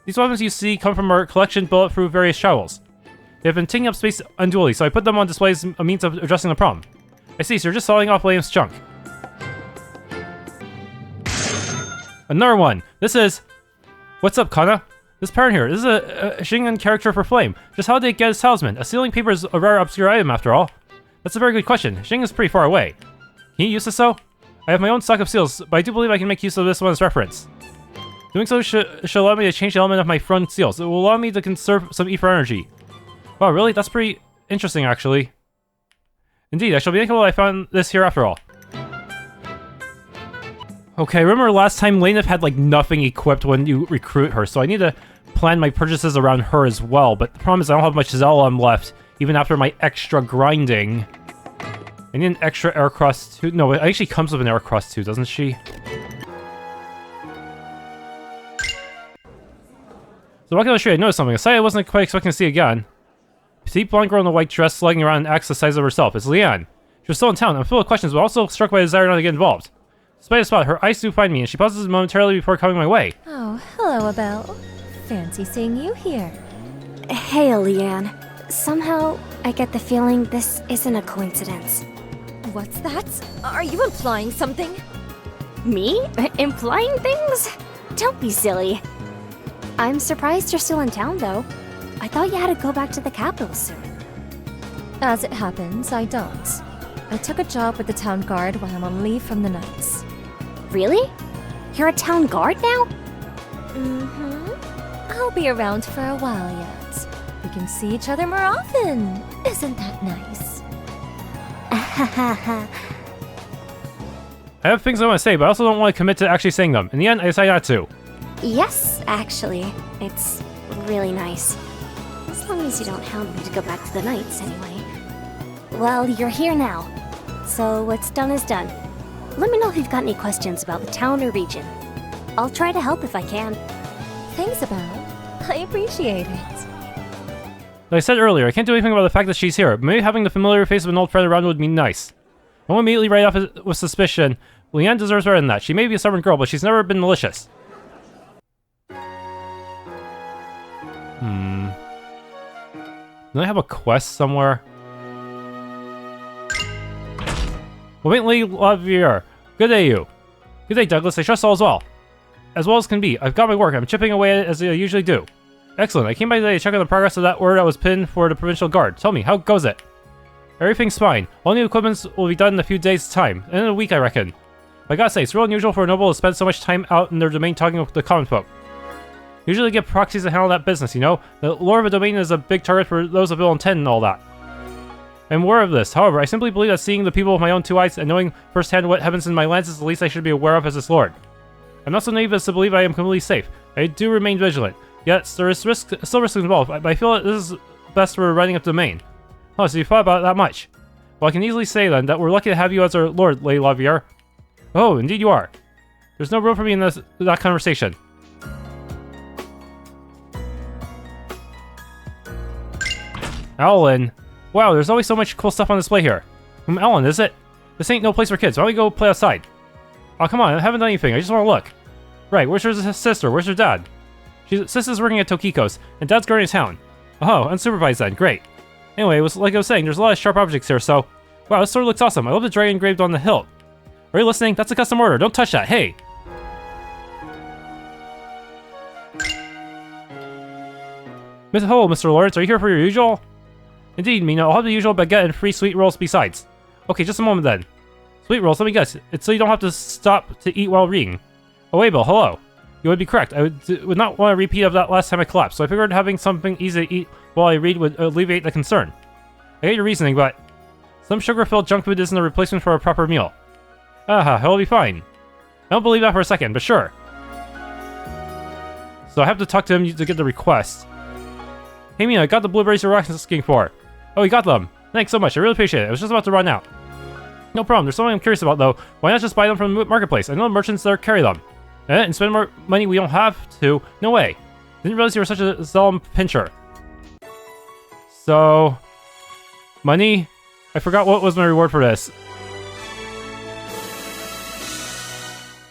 Speaker 1: These weapons you see come from our collection built through various shovels. They have been taking up space unduly, so I put them on display as a means of addressing the problem. I see, so you're just selling off William's junk. Another one! This is... What's up, Kana? This parent here, this is a Shingon character for Flame. Just how did it get his talisman? A sealing paper is a rare obscure item after all. That's a very good question. Shingon is pretty far away. Can you use this though? I have my own stock of seals, but I do believe I can make use of this one as reference. Doing so should allow me to change the element of my front seals. It will allow me to conserve some ether energy. Wow, really? That's pretty interesting, actually. Indeed, I shall be thankful I found this here after all. Okay, remember last time Lainif had like nothing equipped when you recruit her, so I need to plan my purchases around her as well, but the problem is I don't have much Zelom left, even after my extra grinding. I need an extra Aircross 2. No, it actually comes with an Aircross 2, doesn't she? So walking down the street, I noticed something. A sight I wasn't quite expecting to see again. Petite blonde girl in a white dress slugging around an axe the size of herself. It's Leanne. She was still in town. I'm full of questions, but also struck by a desire not to get involved. Despite a spot, her eyes do find me, and she pauses momentarily before coming my way.
Speaker 4: Oh, hello, Abelle. Fancy seeing you here.
Speaker 2: Hey, Leanne. Somehow, I get the feeling this isn't a coincidence.
Speaker 4: What's that? Are you implying something?
Speaker 2: Me? Implying things? Don't be silly. I'm surprised you're still in town, though. I thought you had to go back to the capital soon.
Speaker 4: As it happens, I don't. I took a job with the town guard while I'm on leave from the Knights.
Speaker 2: Really? You're a town guard now?
Speaker 4: Mm-hmm. I'll be around for a while yet. We can see each other more often. Isn't that nice?
Speaker 1: I have things I want to say, but I also don't want to commit to actually saying them. In the end, I decided not to.
Speaker 2: Yes, actually. It's really nice. As long as you don't hound me to go back to the Knights, anyway. Well, you're here now. So what's done is done. Let me know if you've got any questions about the town or region. I'll try to help if I can.
Speaker 4: Thanks, Abelle. I appreciate it.
Speaker 1: Like I said earlier, I can't do anything about the fact that she's here, but maybe having the familiar face of an old friend around would be nice. I won't immediately write off with suspicion. Leanne deserves better than that. She may be a stubborn girl, but she's never been malicious. Do I have a quest somewhere? Lady Lavier. Good day, you. Good day, Douglas. I trust all as well. As well as can be. I've got my work. I'm chipping away as I usually do. Excellent. I came by today to check on the progress of that order that was pinned for the provincial guard. Tell me, how goes it? Everything's fine. All new equipments will be done in a few days' time. In a week, I reckon. But I gotta say, it's real unusual for a noble to spend so much time out in their domain talking with the common folk. Usually get proxies to handle that business, you know? The lore of a domain is a big target for those of ill intent and all that. I'm aware of this. However, I simply believe that seeing the people with my own two eyes and knowing firsthand what happens in my lands is the least I should be aware of as its lord. I'm not so naive as to believe I am completely safe. I do remain vigilant. Yes, there is still risk involved, but I feel that this is best for running a domain. Oh, so you thought about it that much? Well, I can easily say then that we're lucky to have you as our lord, Lady Lavier. Oh, indeed you are. There's no room for me in that conversation. Ellen. Wow, there's always so much cool stuff on display here. Ellen, is it? This ain't no place for kids. Why don't we go play outside? Oh, come on, I haven't done anything. I just want to look. Right, where's her sister? Where's her dad? Sister's working at Tokiko's, and Dad's guarding his town. Oh, unsupervised then. Great. Anyway, it was like I was saying, there's a lot of sharp objects here, so... Wow, this sword looks awesome. I love the dragon engraved on the hilt. Are you listening? That's a custom order. Don't touch that. Hey! Hello, Mr. Lawrence. Are you here for your usual? Indeed, Mina. I'll have the usual baguette and free sweet rolls besides. Okay, just a moment then. Sweet rolls, let me guess. It's so you don't have to stop to eat while reading. Oh, Abel, hello. You would be correct. I would not want a repeat of that last time I collapsed, so I figured having something easy to eat while I read would alleviate the concern. I get your reasoning, but some sugar-filled junk food isn't a replacement for a proper meal. Aha, it'll be fine. I don't believe that for a second, but sure. So I have to talk to him to get the request. Hey Mina, I got the blueberries you're asking for. Oh, you got them. Thanks so much, I really appreciate it. I was just about to run out. No problem, there's something I'm curious about though. Why not just buy them from the marketplace? I know merchants there carry them. And spend more money we don't have to? No way. Didn't realize you were such a solemn pincher. So... money? I forgot what was my reward for this.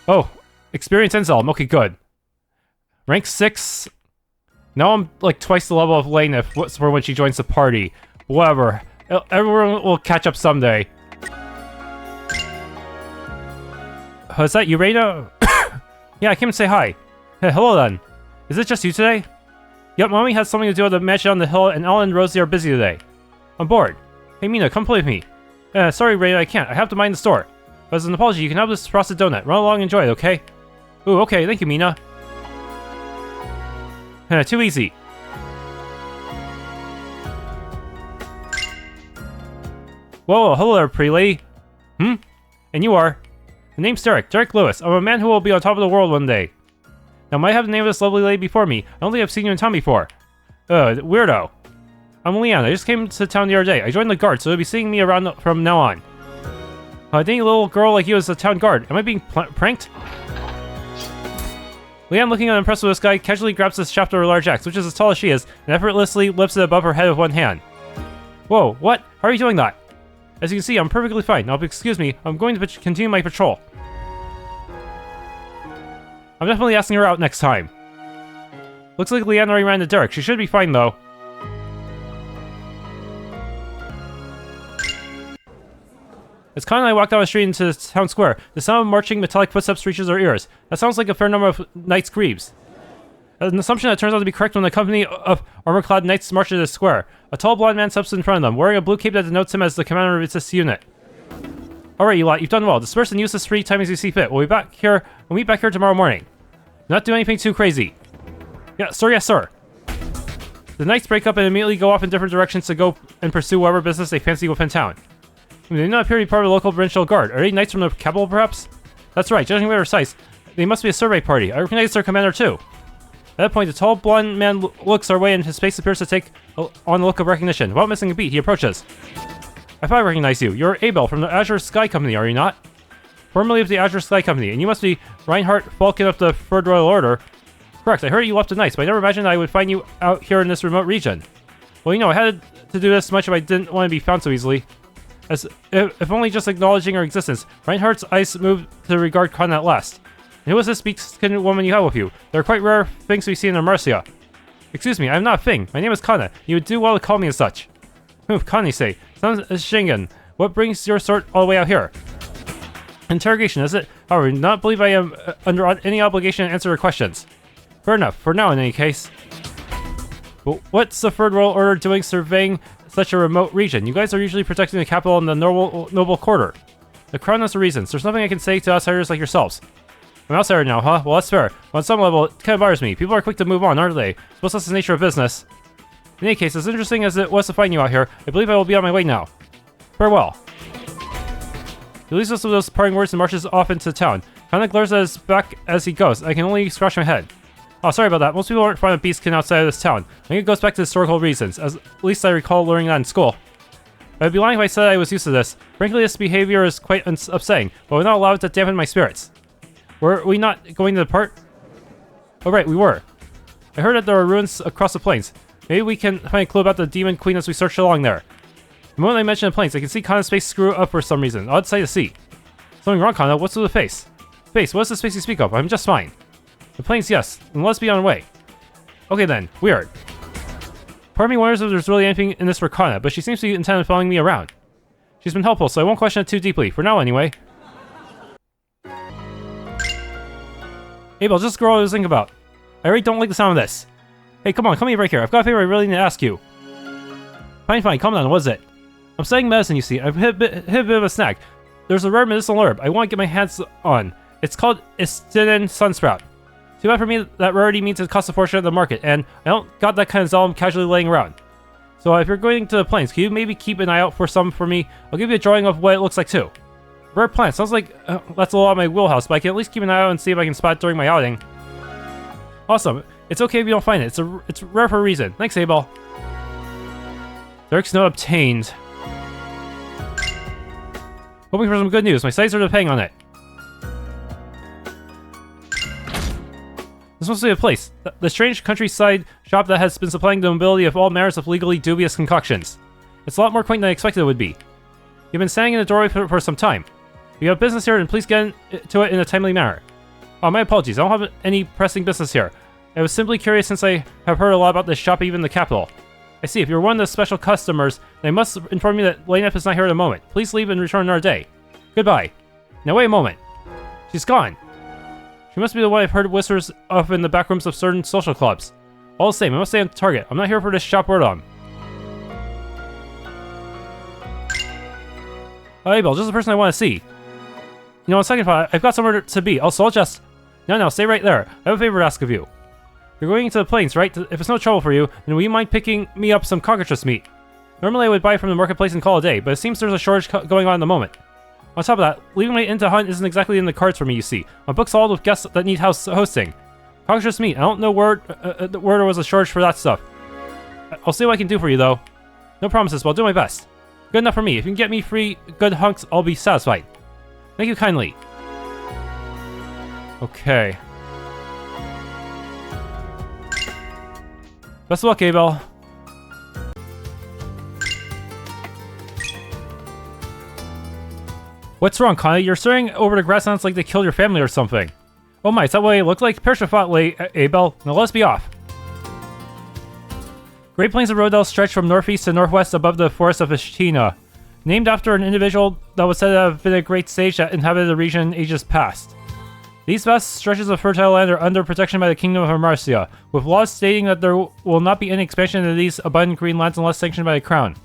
Speaker 1: Oh, experience and Zelm. Okay, good. Rank 6. Now I'm like twice the level of Lane for when she joins the party. Whatever. Everyone will catch up someday. Is that you, Reina? Yeah, I came to say hi. Hey, hello then. Is it just you today? Yep, Mommy has something to do with the mansion on the hill, and Ellen and Rosie are busy today. I'm bored. Hey Mina, come play with me. Sorry Reina, I can't. I have to mind the store. But as an apology, you can have this frosted donut. Run along and enjoy it, okay? Ooh, okay, thank you, Mina. Too easy. Whoa, hello there, pretty lady. And you are? The name's Derek Lewis. I'm a man who will be on top of the world one day. Now, might have the name of this lovely lady before me. I don't think I've seen you in town before. Weirdo. I'm Leon. I just came to town the other day. I joined the guard, so you'll be seeing me around from now on. Dating a little girl like you as a town guard. Am I being pranked? Leon, looking unimpressed with this guy, casually grabs the shaft of her large axe, which is as tall as she is, and effortlessly lifts it above her head with one hand. Whoa, what? How are you doing that? As you can see, I'm perfectly fine. Now, excuse me, I'm going to continue my patrol. I'm definitely asking her out next time. Looks like Leanne already ran to Derek. She should be fine, though. As Con and I walk down the street into the town square, the sound of marching metallic footsteps reaches our ears. That sounds like a fair number of knights' greaves. An assumption that turns out to be correct when the company of armor-clad knights march into the square. A tall blonde man steps in front of them, wearing a blue cape that denotes him as the commander of this unit. Alright, you lot, you've done well. Disperse and use this free time as you see fit. We'll meet back here tomorrow morning. Not do anything too crazy. Yeah, sir, yes, sir. The knights break up and immediately go off in different directions to go and pursue whatever business they fancy within town. They do not appear to be part of the local provincial guard. Are they knights from the capital, perhaps? That's right, judging by their size, they must be a survey party. I recognize their commander, too. At that point, the tall, blonde man looks our way and his face appears to take on the look of recognition. Without missing a beat, he approaches. I thought I recognized you. You're Abel from the Azure Sky Company, are you not? Formerly of the Azure Sky Company, and you must be Reinhardt Falcon of the Third Royal Order. Correct, I heard you left the Knights, but I never imagined I would find you out here in this remote region. Well, you know, I had to do this much if I didn't want to be found so easily. As if only just acknowledging our existence, Reinhardt's eyes moved to regard Con at last. And who is this beak-skinned woman you have with you? There are quite rare things we see in Amarcia. Excuse me, I'm not a thing. My name is Kana. You would do well to call me as such. Kana say. Sounds Shingen. What brings your sort all the way out here? Interrogation, is it? However, I do not believe I am under any obligation to answer your questions. Fair enough, for now in any case. But what's the Third World Order doing surveying such a remote region? You guys are usually protecting the capital and the noble quarter. The crown has the reasons. There's nothing I can say to outsiders like yourselves. I'm outsider now, huh? Well, that's fair. On some level, it kind of bothers me. People are quick to move on, aren't they? Suppose that's the nature of business. In any case, as interesting as it was to find you out here, I believe I will be on my way now. Farewell. He leaves us with those parting words and marches off into town. Kinda glares at his back as he goes. I can only scratch my head. Oh, sorry about that. Most people aren't fond of beastkin outside of this town. I think it goes back to historical reasons, as at least I recall learning that in school. I'd be lying if I said I was used to this. Frankly, this behavior is quite upsetting, but we're not allowed to dampen my spirits. Were we not going to depart? Oh right, we were. I heard that there are ruins across the plains. Maybe we can find a clue about the Demon Queen as we search along there. The moment I mention the plains, I can see Kana's face screw up for some reason. Odd sight to see. Something wrong, Kana? What's with the face? Face, what is this face you speak of? I'm just fine. The plains, yes. And let's be on our way. Okay then, weird. Part of me wonders if there's really anything in this for Kana, but she seems to be intent on following me around. She's been helpful, so I won't question it too deeply. For now, anyway. Abel, just a girl I was thinking about. I really don't like the sound of this. Hey, come here right here. I've got a favor I really need to ask you. Fine, calm down. What is it? I'm studying medicine, you see. I've hit a bit of a snag. There's a rare medicinal herb I want to get my hands on. It's called Istina Sunsprout. Too bad for me that rarity means it costs a fortune at the market, and I don't got that kind of Zalm casually laying around. So if you're going to the plains, can you maybe keep an eye out for some for me? I'll give you a drawing of what it looks like too. Rare plant. Sounds like that's a lot of my wheelhouse, but I can at least keep an eye out and see if I can spot it during my outing. Awesome. It's okay if you don't find it. It's rare for a reason. Thanks, Abel. Derek's note obtained. Hoping for some good news. My sights are depending on it. This must be a place. The strange countryside shop that has been supplying the nobility of all manners of legally dubious concoctions. It's a lot more quaint than I expected it would be. You've been standing in the doorway for some time. If you have business here, and please get to it in a timely manner. Oh, my apologies. I don't have any pressing business here. I was simply curious since I have heard a lot about this shop even in the capital. I see. If you're one of the special customers, then I must inform you that Lainep is not here at the moment. Please leave and return another day. Goodbye. Now wait a moment. She's gone. She must be the one I've heard whispers of in the back rooms of certain social clubs. All the same, I must stay on target. I'm not here for this shop boredom. Oh, Abel, just the person I want to see. You know, on second thought, I've got somewhere to be. Also, I'll just... No, stay right there. I have a favor to ask of you. You're going into the plains, right? If it's no trouble for you, then will you mind picking me up some cockatrice meat? Normally I would buy from the marketplace and call it a day, but it seems there's a shortage going on at the moment. On top of that, leaving my inn to hunt isn't exactly in the cards for me, you see. I'm booked solid with guests that need hosting. Cockatrice meat, I don't know where there was a shortage for that stuff. I'll see what I can do for you, though. No promises, but I'll do my best. Good enough for me. If you can get me free good hunks, I'll be satisfied. Thank you kindly. Okay. Best of luck, Abel. What's wrong, Connie? You're staring over the grasslands like they killed your family or something. Oh my, is that what it looked like? Perish your thought, Abel. Now let's be off. Great Plains of Rodel stretch from northeast to northwest above the forest of Istina. Named after an individual that was said to have been a great sage that inhabited the region in ages past. These vast stretches of fertile land are under protection by the Kingdom of Amarcia, with laws stating that there will not be any expansion into these abundant green lands unless sanctioned by the Crown.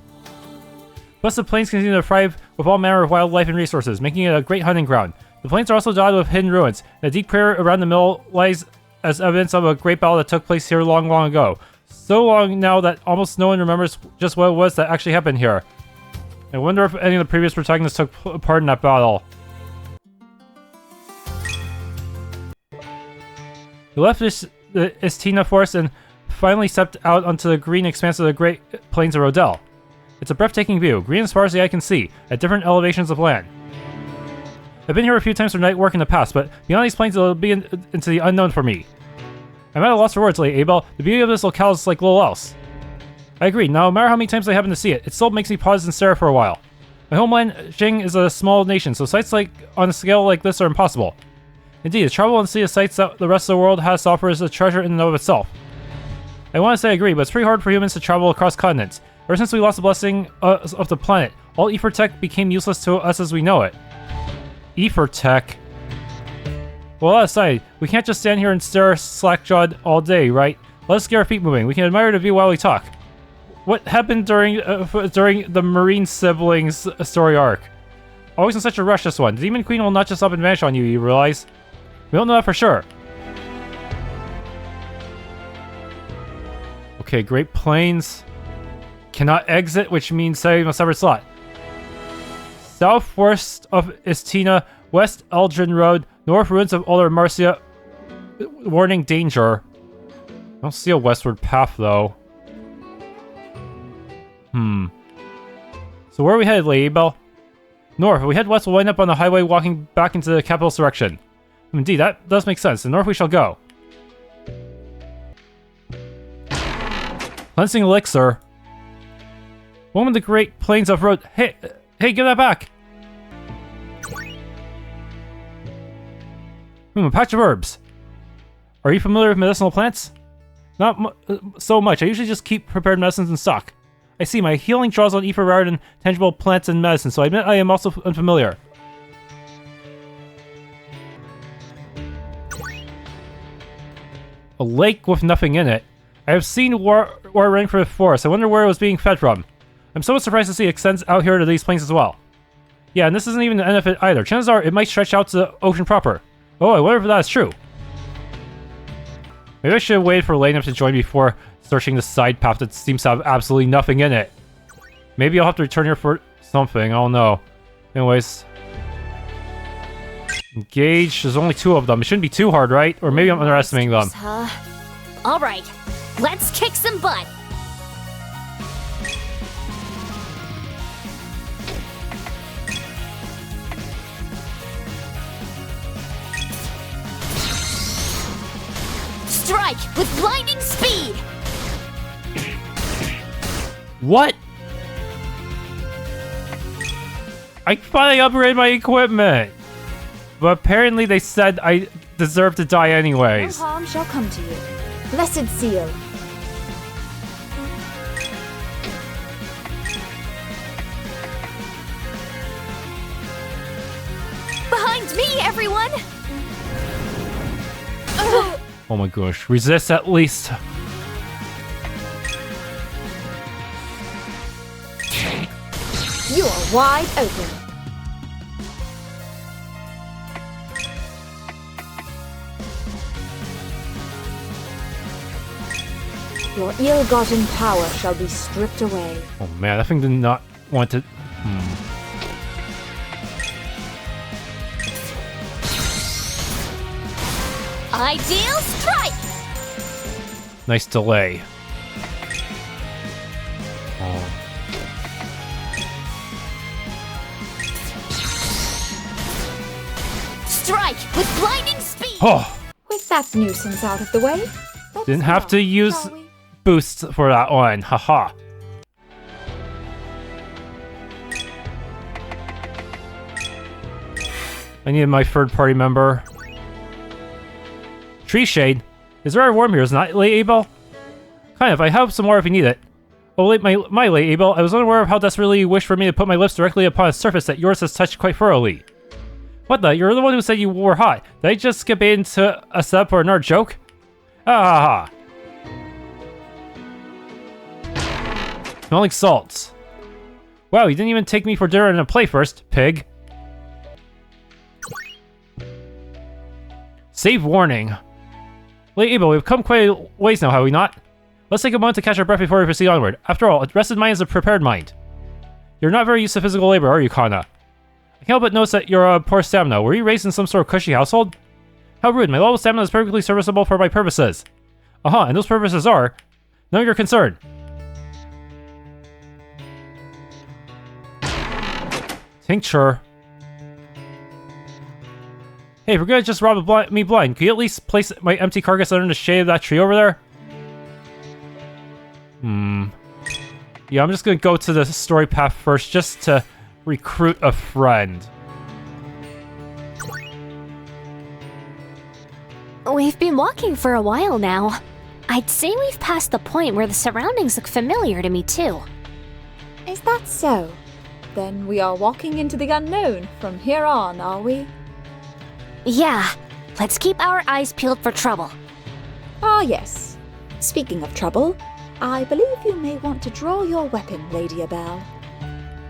Speaker 1: Plus, the plains continue to thrive with all manner of wildlife and resources, making it a great hunting ground. The plains are also dotted with hidden ruins, and a deep crater around the mill lies as evidence of a great battle that took place here long ago. So long now that almost no one remembers just what it was that actually happened here. I wonder if any of the previous protagonists took part in that battle. We left the Istina forest and finally stepped out onto the green expanse of the Great Plains of Rodel. It's a breathtaking view, green as far as the eye can see, at different elevations of land. I've been here a few times for night work in the past, but beyond these plains it'll be into the unknown for me. I'm at a loss for words lately, Abel. The beauty of this locale is like little else. I agree. No matter how many times I happen to see it, it still makes me pause and stare for a while. My homeland, Jing, is a small nation, so sights on a scale like this are impossible. Indeed, to travel and see the sights that the rest of the world has to offer is a treasure in and of itself. I want to say I agree, but it's pretty hard for humans to travel across continents. Ever since we lost the blessing of the planet, all ether tech became useless to us as we know it. Ether tech? Well, that aside, we can't just stand here and stare slack-jawed all day, right? Let's get our feet moving. We can admire the view while we talk. What happened during the Marine Siblings story arc? Always in such a rush, this one. The Demon Queen will not just up and vanish on you, you realize? We don't know that for sure. Okay, Great Plains. Cannot exit, which means saving a separate slot. Southwest of Istina, West Eldrin Road, North Ruins of Older Amarcia. Warning danger. I don't see a westward path though. So where are we headed, Lady Abel? North. If we head west, we'll wind up on the highway walking back into the capital's direction. Indeed, that does make sense. The north we shall go. Cleansing elixir. One of the Great Plains of Road. Hey, give that back! A patch of herbs. Are you familiar with medicinal plants? Not so much. I usually just keep prepared medicines in stock. I see, my healing draws on ether rather than tangible plants and medicine, so I admit I am also unfamiliar. A lake with nothing in it. I have seen water running through the forest. I wonder where it was being fed from. I'm somewhat surprised to see it extends out here to these plains as well. Yeah, and this isn't even the end of it either. Chances are it might stretch out to the ocean proper. Oh, I wonder if that is true. Maybe I should have waited for late enough to join before searching the side path that seems to have absolutely nothing in it. Maybe I'll have to return here for something. I don't know. Anyways. Engage. There's only 2 of them. It shouldn't be too hard, right? Or maybe I'm underestimating them.
Speaker 2: Alright, let's kick some butt! Strike with blinding speed!
Speaker 1: What? I thought I upgraded my equipment. But apparently they said I deserve to die anyways.
Speaker 3: No harm shall come to you. Blessed seal.
Speaker 2: Behind me, everyone!
Speaker 1: Oh my gosh. Resist at least.
Speaker 3: You are wide open. Your ill-gotten power shall be stripped away.
Speaker 1: Oh man, that thing did not want to...
Speaker 2: Ideal strike!
Speaker 1: Nice delay. Oh.
Speaker 2: Strike with blinding speed!
Speaker 1: Oh!
Speaker 3: With that nuisance out of the way, let's
Speaker 1: Didn't have to
Speaker 3: go,
Speaker 1: use
Speaker 3: shall we?
Speaker 1: boosts for that one. Haha. I needed my third party member. Tree Shade? Is there a warm here, isn't it, Lady Abel? Kind of. I have some more if you need it. Oh, my Lady Abel, I was unaware of how desperately you wish for me to put my lips directly upon a surface that yours has touched quite thoroughly. What the? You're the one who said you were hot. Did I just skip into a setup or another joke? Ah ha ha. Smelling salts. Wow, you didn't even take me for dinner and a play first, pig. Save warning. Lady Abel, we've come quite a ways now, have we not? Let's take a moment to catch our breath before we proceed onward. After all, a rested mind is a prepared mind. You're not very used to physical labor, are you, Kana? I can't help but notice that you're poor stamina. Were you raised in some sort of cushy household? How rude. My level of stamina is perfectly serviceable for my purposes. And those purposes are none of your concern. Tincture. Hey, if we're gonna just rob me blind, could you at least place my empty carcass under the shade of that tree over there? Yeah, I'm just gonna go to the story path first, just to recruit a friend.
Speaker 2: We've been walking for a while now. I'd say we've passed the point where the surroundings look familiar to me too.
Speaker 3: Is that so? Then we are walking into the unknown from here on, are we?
Speaker 2: Yeah, let's keep our eyes peeled for trouble.
Speaker 3: Ah, yes. Speaking of trouble, I believe you may want to draw your weapon, Lady Abelle.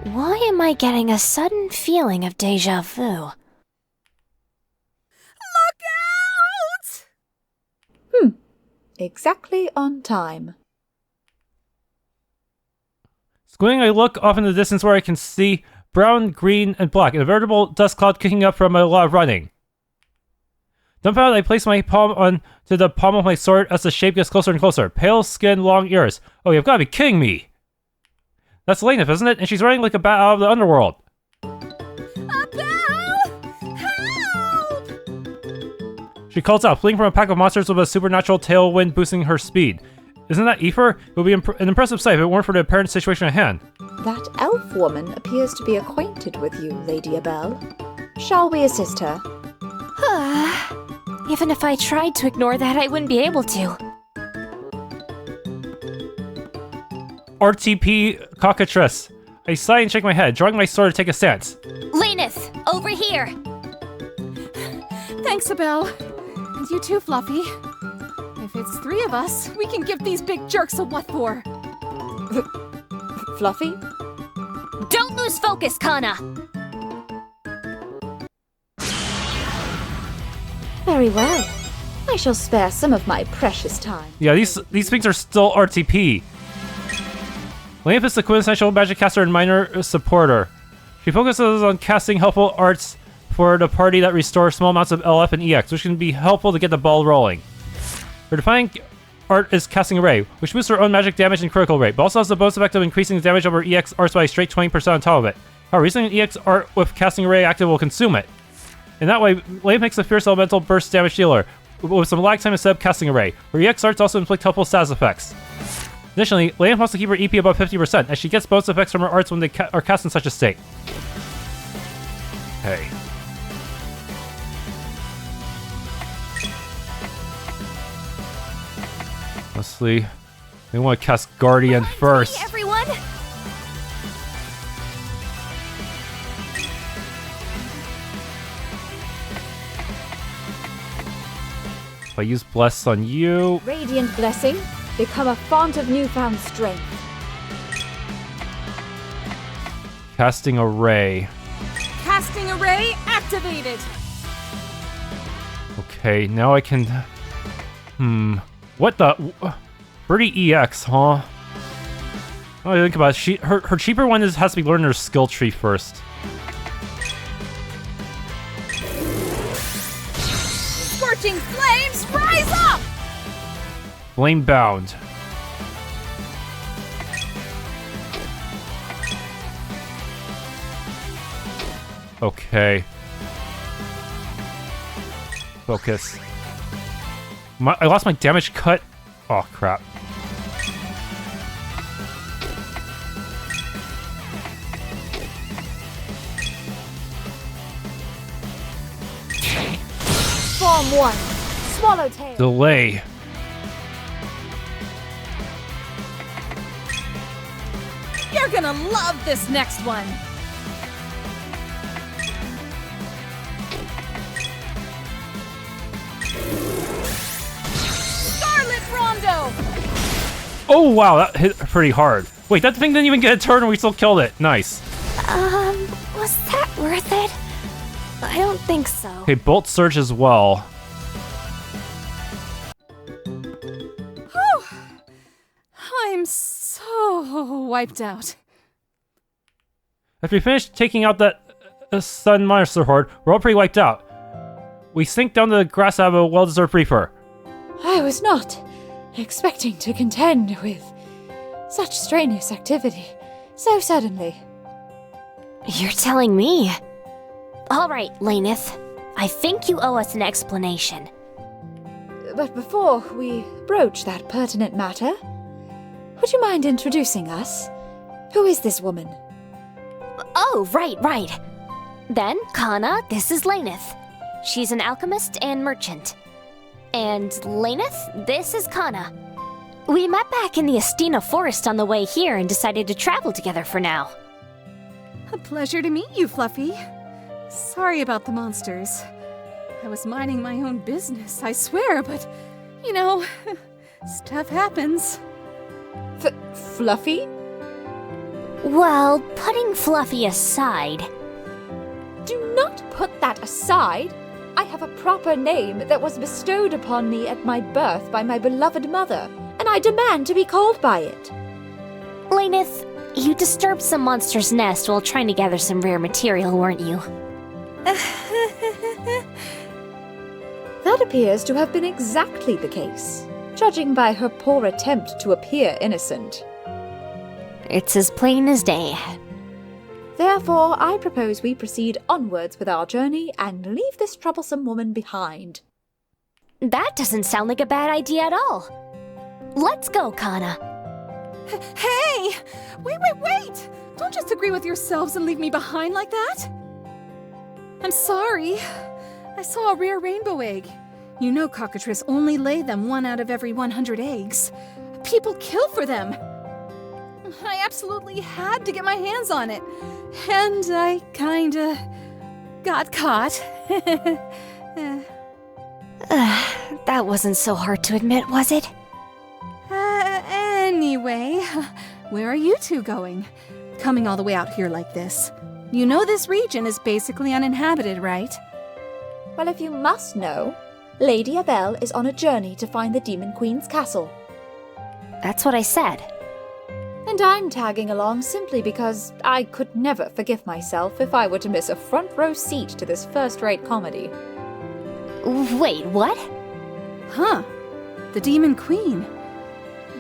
Speaker 2: Why am I getting a sudden feeling of déjà vu?
Speaker 5: Look
Speaker 3: exactly on time.
Speaker 1: Squinting, I look off in the distance where I can see brown, green, and black, and a veritable dust cloud kicking up from a lot of running. Dumbfounded, I place my palm onto the palm of my sword as the shape gets closer and closer. Pale skin, long ears. Oh, you've got to be kidding me! That's Lenith, isn't it? And she's running like a bat out of the underworld.
Speaker 5: Help!
Speaker 1: She calls out, fleeing from a pack of monsters with a supernatural tailwind boosting her speed. Isn't that Aoife? It would be an impressive sight if it weren't for the apparent situation at hand.
Speaker 3: That elf woman appears to be acquainted with you, Lady Abelle. Shall we assist her?
Speaker 2: Even if I tried to ignore that, I wouldn't be able to.
Speaker 1: RTP Cockatrice. I sigh and shake my head, drawing my sword to take a stance.
Speaker 2: Lenith, over here!
Speaker 5: Thanks, Abelle. And you too, Fluffy. If it's 3 of us, we can give these big jerks a what for.
Speaker 3: Fluffy?
Speaker 2: Don't lose focus, Kana!
Speaker 3: Very well. I shall spare some of my precious time.
Speaker 1: Yeah, these things are still RTP. Lenith is the quintessential magic caster and minor supporter. She focuses on casting helpful arts for the party that restore small amounts of LF and EX, which can be helpful to get the ball rolling. Her defining art is Casting Array, which boosts her own magic damage and critical rate, but also has the bonus effect of increasing the damage of her EX arts by a straight 20% on top of it. However, using an EX art with Casting Array active will consume it. In that way, Lenith makes a fierce elemental burst damage dealer, with some lag time instead of Casting Array. Her EX arts also inflict helpful status effects. Additionally, Lenith wants to keep her EP above 50%, as she gets bonus effects from her arts when they are cast in such a state. Hey. Honestly, they want to cast Guardian first.
Speaker 2: Hey, everyone!
Speaker 1: If I use Bless on you...
Speaker 3: Radiant Blessing, become a font of newfound strength.
Speaker 1: Casting Array.
Speaker 5: Casting Array activated!
Speaker 1: Okay, now I can... What the... Birdie EX, huh? Oh, I think about it. Her cheaper one has to be learning her skill tree first.
Speaker 5: Scorching flames, rise up!
Speaker 1: Flame Bound. Okay. Focus. I lost my damage cut. Oh, crap.
Speaker 3: Form 1, Swallowtail.
Speaker 1: Delay.
Speaker 5: You're gonna love this next one!
Speaker 1: Oh, wow, that hit pretty hard. Wait, that thing didn't even get a turn and we still killed it. Nice.
Speaker 2: Was that worth it? I don't think so.
Speaker 1: Okay, Bolt Surge as well.
Speaker 5: Whew. I'm so wiped out.
Speaker 1: After we finish taking out that Sun Monster Horde, we're all pretty wiped out. We sink down to the grass to have a well-deserved reefer.
Speaker 3: I was not expecting to contend with such strenuous activity so suddenly.
Speaker 2: You're telling me? All right, Lenith. I think you owe us an explanation.
Speaker 3: But before we broach that pertinent matter, would you mind introducing us? Who is this woman?
Speaker 2: Oh, right. Then, Kana, this is Lenith. She's an alchemist and merchant. And Lenith, this is Kana. We met back in the Istina forest on the way here and decided to travel together for now.
Speaker 5: A pleasure to meet you, Fluffy. Sorry about the monsters. I was minding my own business, I swear, but, you know, stuff happens.
Speaker 3: Fluffy?
Speaker 2: Well, putting Fluffy aside...
Speaker 3: Do not put that aside. I have a proper name that was bestowed upon me at my birth by my beloved mother, and I demand to be called by it.
Speaker 2: Laneth, you disturbed some monster's nest while trying to gather some rare material, weren't you?
Speaker 3: That appears to have been exactly the case, judging by her poor attempt to appear innocent.
Speaker 2: It's as plain as day.
Speaker 3: Therefore, I propose we proceed onwards with our journey and leave this troublesome woman behind.
Speaker 2: That doesn't sound like a bad idea at all. Let's go, Kana.
Speaker 5: Hey! Wait! Don't just agree with yourselves and leave me behind like that! I'm sorry. I saw a rare rainbow egg. You know cockatrice only lay them 1 out of every 100 eggs. People kill for them. I absolutely had to get my hands on it. And I kinda got caught.
Speaker 2: That wasn't so hard to admit, was it?
Speaker 5: Anyway, where are you two going? Coming all the way out here like this. You know this region is basically uninhabited, right?
Speaker 3: Well, if you must know, Lady Abelle is on a journey to find the Demon Queen's castle.
Speaker 2: That's what I said.
Speaker 3: And I'm tagging along simply because I could never forgive myself if I were to miss a front row seat to this first-rate comedy.
Speaker 2: Wait, what?
Speaker 5: Huh. The Demon Queen.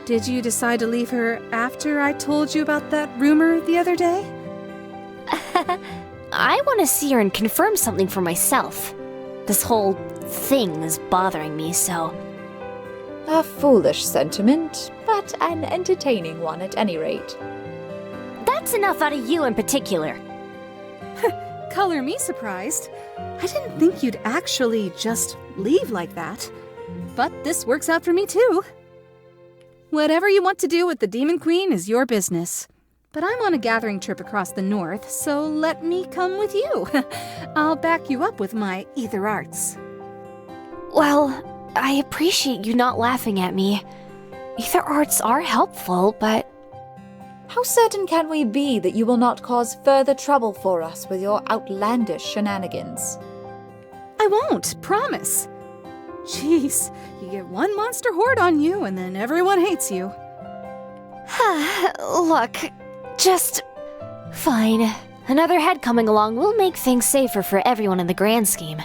Speaker 5: Did you decide to leave her after I told you about that rumor the other day?
Speaker 2: I want to see her and confirm something for myself. This whole thing is bothering me, so...
Speaker 3: A foolish sentiment, but an entertaining one at any rate.
Speaker 2: That's enough out of you in particular.
Speaker 5: Color me surprised. I didn't think you'd actually just leave like that. But this works out for me too. Whatever you want to do with the Demon Queen is your business. But I'm on a gathering trip across the north, so let me come with you. I'll back you up with my ether arts.
Speaker 2: Well, I appreciate you not laughing at me. Ether arts are helpful, but...
Speaker 3: How certain can we be that you will not cause further trouble for us with your outlandish shenanigans?
Speaker 5: I won't, promise. Jeez, you get one monster horde on you and then everyone hates you.
Speaker 2: Look, just... fine. Another head coming along will make things safer for everyone in the grand scheme.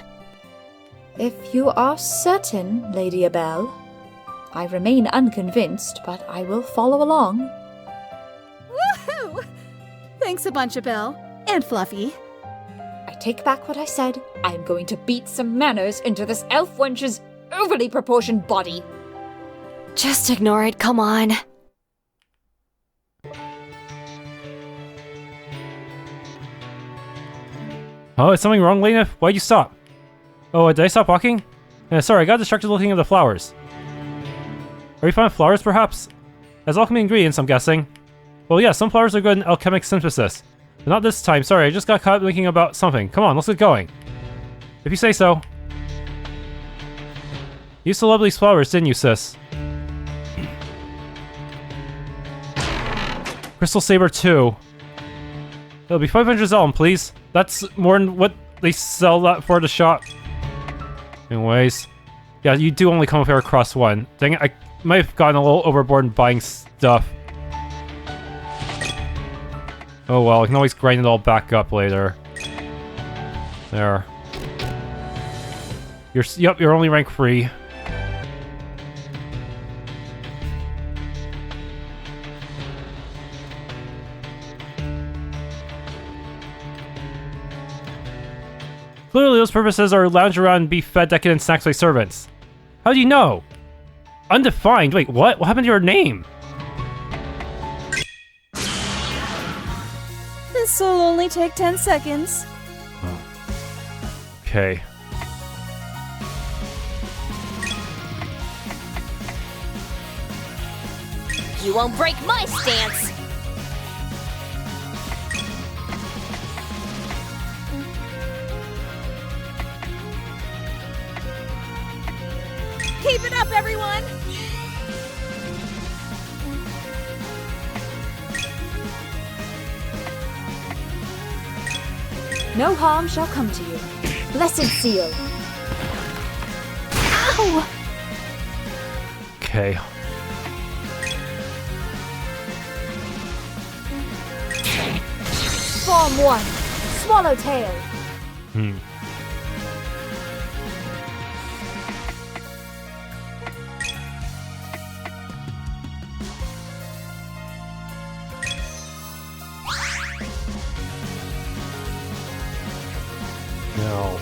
Speaker 3: If you are certain, Lady Abelle. I remain unconvinced, but I will follow along.
Speaker 5: Woohoo! Thanks a bunch, Abelle. And Fluffy.
Speaker 3: I take back what I said. I am going to beat some manners into this elf wench's overly proportioned body.
Speaker 2: Just ignore it, come on.
Speaker 1: Oh, is something wrong, Lena? Why'd you stop? Oh, did I stop walking? Sorry, I got distracted looking at the flowers. Are you fond of flowers, perhaps? As alchemy ingredients, I'm guessing. Well, yeah, some flowers are good in alchemic synthesis. But not this time, sorry, I just got caught thinking about something. Come on, let's get going. If you say so. You used to love these flowers, didn't you, sis? Crystal Saber 2. It'll be 500 Zelm, please. That's more than what they sell that for at the shop. Anyways. Yeah, you do only come with Air Cross 1. Dang it, I might have gotten a little overboard in buying stuff. Oh well, I can always grind it all back up later. There. You're only rank 3. Clearly those purposes are lounge around and be fed decadent snacks by servants. How do you know? Undefined? Wait, what? What happened to your name?
Speaker 5: This'll only take 10 seconds.
Speaker 1: Oh. Okay.
Speaker 2: You won't break my stance!
Speaker 5: Keep it up, everyone!
Speaker 3: No harm shall come to you. Blessed seal.
Speaker 2: No!
Speaker 1: Okay.
Speaker 3: Form 1. Swallowtail.
Speaker 1: No.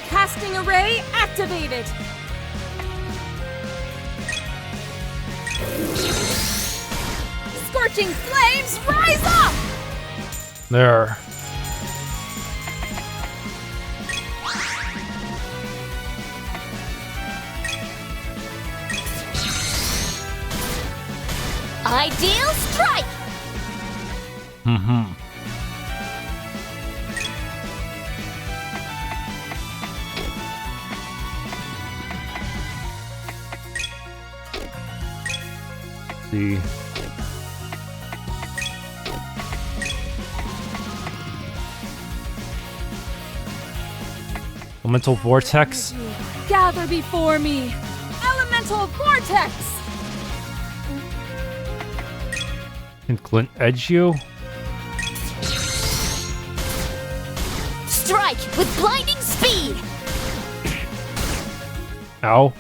Speaker 5: Casting array activated! Scorching flames, rise up!
Speaker 1: There.
Speaker 2: Ideal strike!
Speaker 1: Mm-hmm. See. Elemental Vortex.
Speaker 5: Gather before me! Elemental Vortex!
Speaker 1: Can Glint edge you?
Speaker 2: Strike with blinding speed!
Speaker 1: Ow.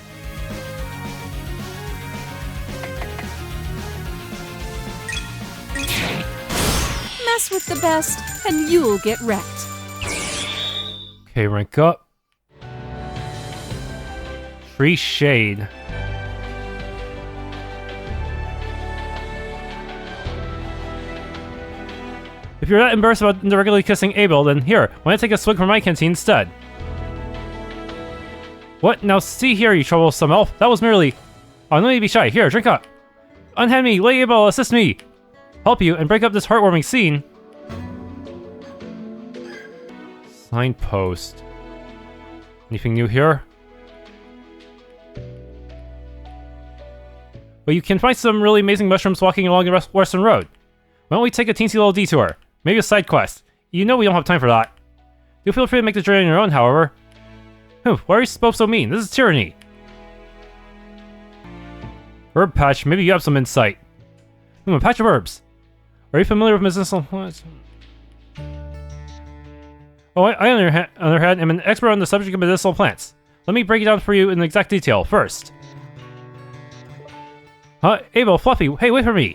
Speaker 5: Mess with the best, and you'll get wrecked.
Speaker 1: Okay, rank up. Free Shade. If you're not embarrassed about regularly kissing Abel, then here, why not take a swig from my canteen instead? What? Now see here, you troublesome elf. That was merely... Oh, don't need to be shy. Here, drink up. Unhand me, Lady Abel, assist me. Help you and break up this heartwarming scene. Signpost. Anything new here? Well, you can find some really amazing mushrooms walking along the Western Road. Why don't we take a teensy little detour? Maybe a side quest. You know we don't have time for that. Do feel free to make the journey on your own, however. Why are you both so mean? This is tyranny. Herb patch, maybe you have some insight. A patch of herbs. Are you familiar with medicinal plants? Oh, I on the other hand, am an expert on the subject of medicinal plants. Let me break it down for you in exact detail. First. Abel, Fluffy, hey, wait for me!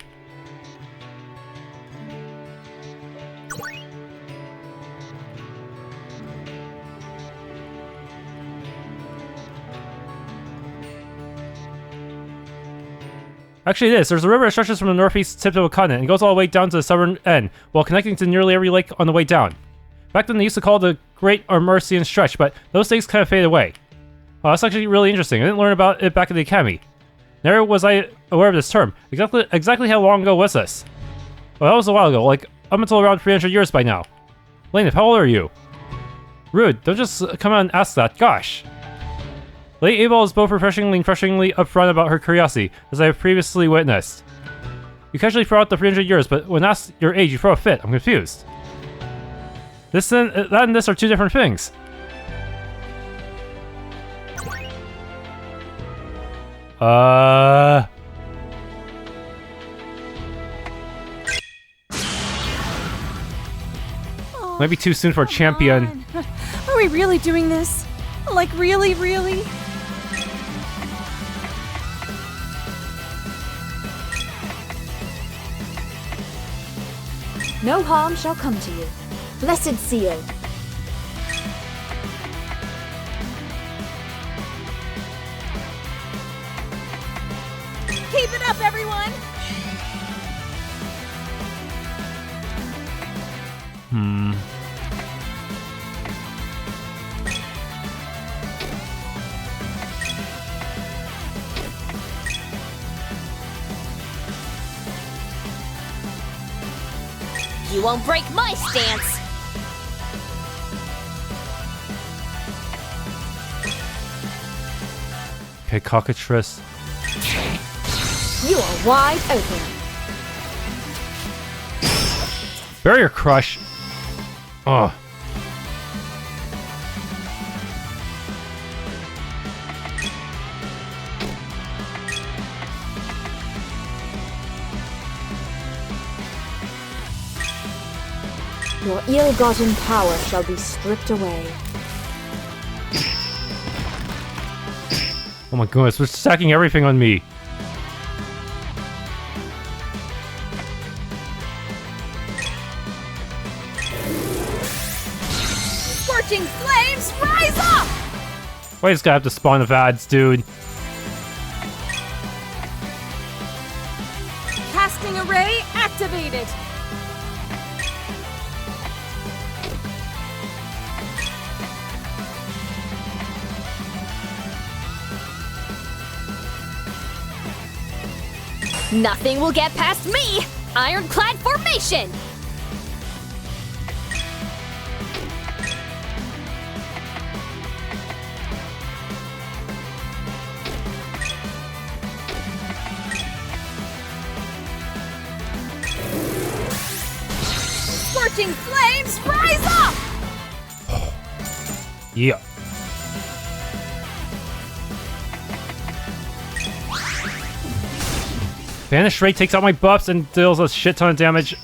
Speaker 1: Actually it is. There's a river that stretches from the northeast tip of the continent and goes all the way down to the southern end, while connecting to nearly every lake on the way down. Back then they used to call it the Great Amarcian Stretch, but those things kind of faded away. Oh, that's actually really interesting. I didn't learn about it back in the academy. Never was I aware of this term. Exactly how long ago was this? Well, that was a while ago, like up until around 300 years by now. Lane, how old are you? Rude, don't just come out and ask that, gosh. Lady Abel is both refreshingly and frustratingly upfront about her curiosity, as I have previously witnessed. You casually throw out the 300 years, but when asked your age, you throw a fit. I'm confused. That and this are two different things. Might be too soon for a champion.
Speaker 5: Are we really doing this? Like, really, really?
Speaker 3: No harm shall come to you. Blessed seal.
Speaker 5: Keep it up, everyone!
Speaker 2: You won't break my stance!
Speaker 1: Okay, Cockatrice.
Speaker 3: You are wide open.
Speaker 1: Barrier Crush. Ugh.
Speaker 3: Your ill-gotten power shall be stripped away.
Speaker 1: Oh my goodness, we're stacking everything on me.
Speaker 5: Scorching flames, rise up!
Speaker 1: Why just gotta have to spawn of ads, dude?
Speaker 5: Casting array activated.
Speaker 2: Nothing will get past me! Ironclad formation!
Speaker 5: Scorching flames, rise up!
Speaker 1: Yeah. Vanish Ray takes out my buffs and deals a shit ton of damage.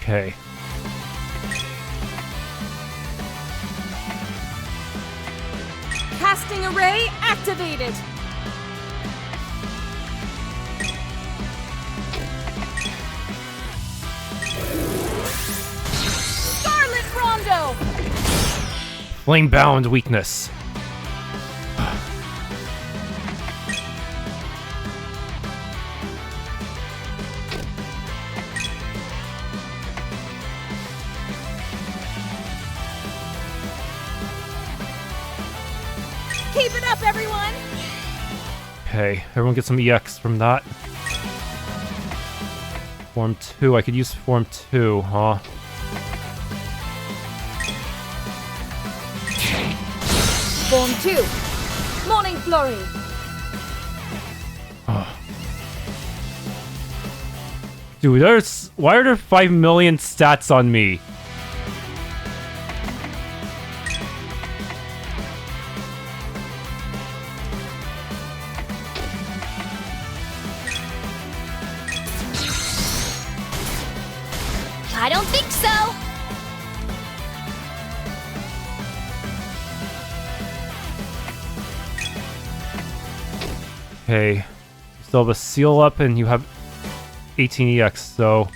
Speaker 1: Okay.
Speaker 5: Casting array activated. Scarlet Rondo.
Speaker 1: Flame bound weakness.
Speaker 5: Keep it up, everyone!
Speaker 1: Okay, everyone get some EX from that. Form 2, I could use Form 2, huh?
Speaker 3: Form 2. Morning Flurry.
Speaker 1: Dude, why are there 5 million stats on me?
Speaker 2: I don't think so!
Speaker 1: Okay, you still have a seal up and you have 18 EX, so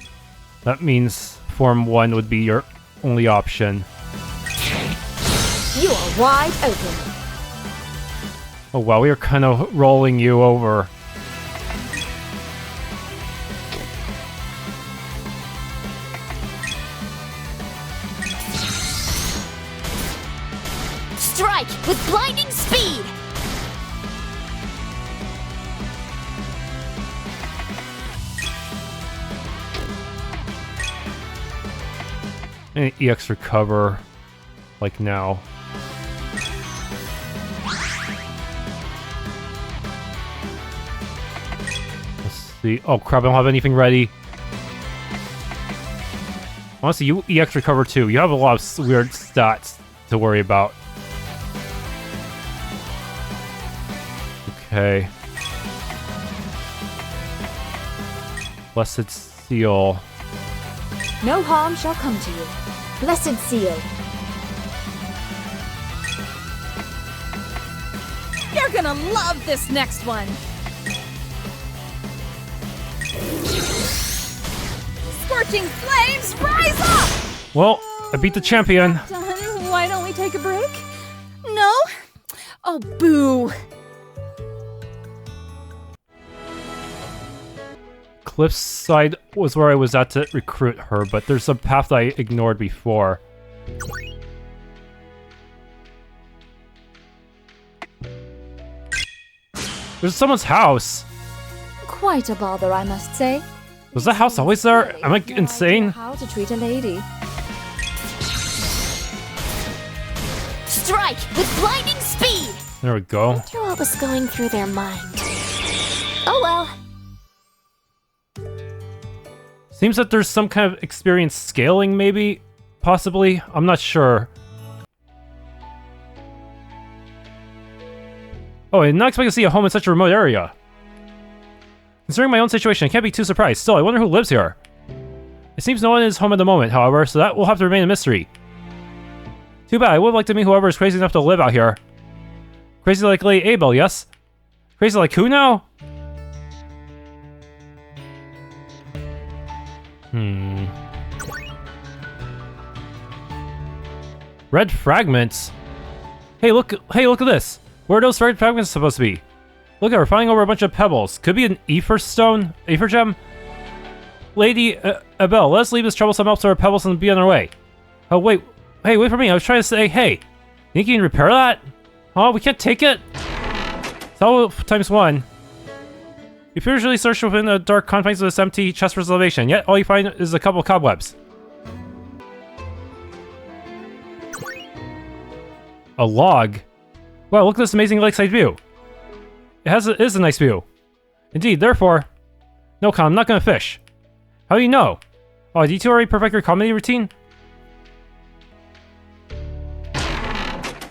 Speaker 1: that means Form 1 would be your only option.
Speaker 3: You are wide open.
Speaker 1: Oh wow, we are kind of rolling you over.
Speaker 2: Strike with blinding speed!
Speaker 1: And EX recover, like now. Let's see. Oh crap, I don't have anything ready. Honestly, you EX recover too. You have a lot of weird stats to worry about. Okay. Blessed Seal.
Speaker 3: No harm shall come to you. Blessed Seal.
Speaker 5: You're gonna love this next one! Scorching flames, rise up!
Speaker 1: Well, I beat the champion.
Speaker 5: Done. Why don't we take a break? No? Oh, boo!
Speaker 1: Cliffside was where I was at to recruit her, but there's a path that I ignored before. There's someone's house.
Speaker 3: Quite a bother, I must say.
Speaker 1: Was that house always there? Am I
Speaker 3: No
Speaker 1: insane?
Speaker 3: idea how to treat a lady.
Speaker 2: with blinding speed!
Speaker 1: There we go.
Speaker 2: Wonder what was going through their mind. Oh well.
Speaker 1: Seems that there's some kind of experience scaling, maybe? Possibly? I'm not sure. Oh, I did not expect to see a home in such a remote area. Considering my own situation, I can't be too surprised. Still, I wonder who lives here. It seems no one is home at the moment, however, so that will have to remain a mystery. Too bad, I would like to meet whoever is crazy enough to live out here. Crazy like Lady Abel, yes? Crazy like who now? Red fragments? Hey, look at this. Where are those red fragments supposed to be? Look at her flying over a bunch of pebbles. Could be an Aether stone? Aether gem? Lady Abelle, let us leave this troublesome elf to our pebbles and be on our way. Oh, wait. Hey, wait for me. I was trying to say, hey. Think you can repair that? Huh? We can't take it? Solve ×1. You furiously search within the dark confines of this empty chest for salvation, yet all you find is a couple of cobwebs. A log? Wow, look at this amazing lakeside view. It is a nice view. Indeed, therefore... No, Con, I'm not gonna fish. How do you know? Oh, did you already perfect your comedy routine?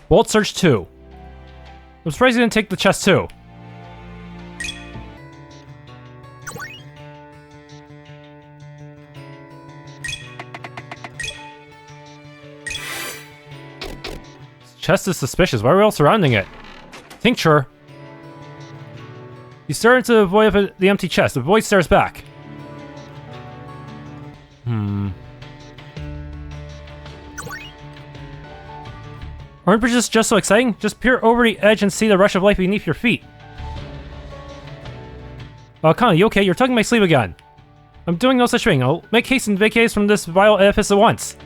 Speaker 1: Bolt search 2. I'm surprised you didn't take the chest too. This chest is suspicious. Why are we all surrounding it? Tincture. You stare into the void of the empty chest. The void stares back. Aren't bridges just so exciting? Just peer over the edge and see the rush of life beneath your feet. Connor, you okay? You're tugging my sleeve again. I'm doing no such thing. I'll make haste and vacate from this vile edifice at once.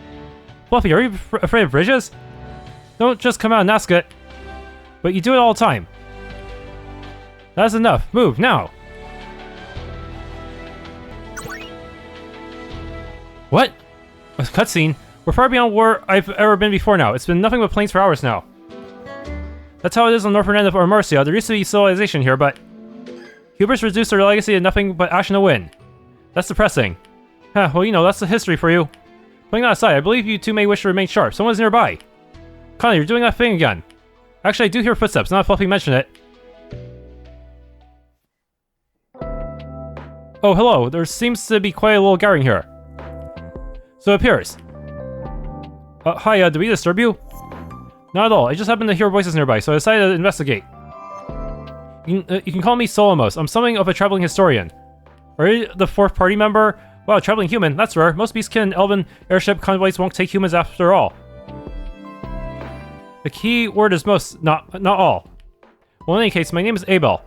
Speaker 1: Fluffy, are you afraid of bridges? Don't just come out and ask it. But you do it all the time. That's enough. Move, now! What? A cutscene? We're far beyond where I've ever been before now. It's been nothing but plains for hours now. That's how it is on the northern end of Amarcia. There used to be civilization here, but... Hubris reduced their legacy to nothing but ash in the wind. That's depressing. Huh, well, you know, that's the history for you. Putting that aside, I believe you two may wish to remain sharp. Someone's nearby. Connie, you're doing that thing again. Actually, I do hear footsteps, not Fluffy mention it. Oh, hello. There seems to be quite a little gathering here. So it appears. Hi, did we disturb you? Not at all. I just happened to hear voices nearby, so I decided to investigate. You can call me Solomos. I'm something of a traveling historian. Are you the fourth party member? Wow, traveling human. That's rare. Most beastkin and elven airship convoys won't take humans after all. The key word is most, not all. Well, in any case, my name is Abel.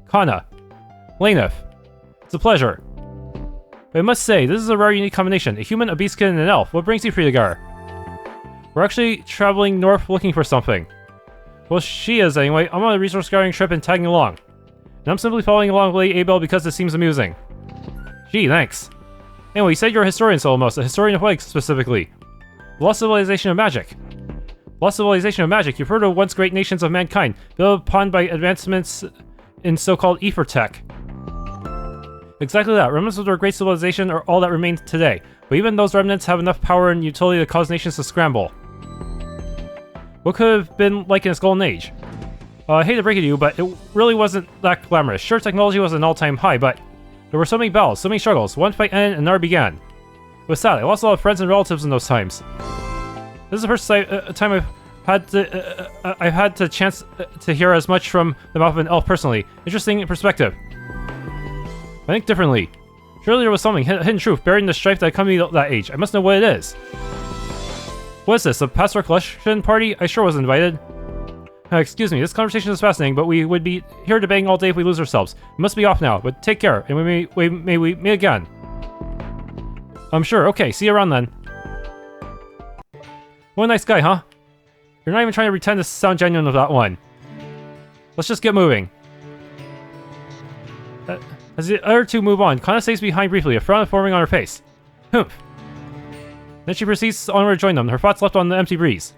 Speaker 1: Kana. Laneth. It's a pleasure. But I must say, this is a rare, unique combination. A human, a beastkin, and an elf. What brings you here, Gar? We're actually traveling north looking for something. Well, she is anyway. I'm on a resource gathering trip and tagging along. And I'm simply following along with Lady Abel because it seems amusing. Gee, thanks. Anyway, you said you're a historian, Solomos. A historian of what, specifically? The lost civilization of magic. Lost civilization of magic. You've heard of once great nations of mankind, built upon by advancements in so-called ether tech. Exactly that. Remnants of their great civilization are all that remains today. But even those remnants have enough power and utility to cause nations to scramble. What could have been like in its golden age? I hate to break it to you, but it really wasn't that glamorous. Sure, technology was an all-time high, but there were so many battles, so many struggles. One fight ended and another began. It was sad. I lost a lot of friends and relatives in those times. This is the first time I've had the chance to hear as much from the mouth of an elf personally. Interesting perspective. I think differently. Surely there was something, hidden truth, buried in the strife that accompanied that age. I must know what it is. What is this, a past recollection party? I sure was invited. Excuse me, this conversation is fascinating, but we would be here debating all day if we lose ourselves. We must be off now, but take care, and we may meet again. I'm sure. Okay, see you around then. What a nice guy, huh? You're not even trying to pretend to sound genuine with that one. Let's just get moving. As the other two move on, Kana stays behind briefly, a frown forming on her face. Humph. Then she proceeds onward to join them, her thoughts left on the empty breeze.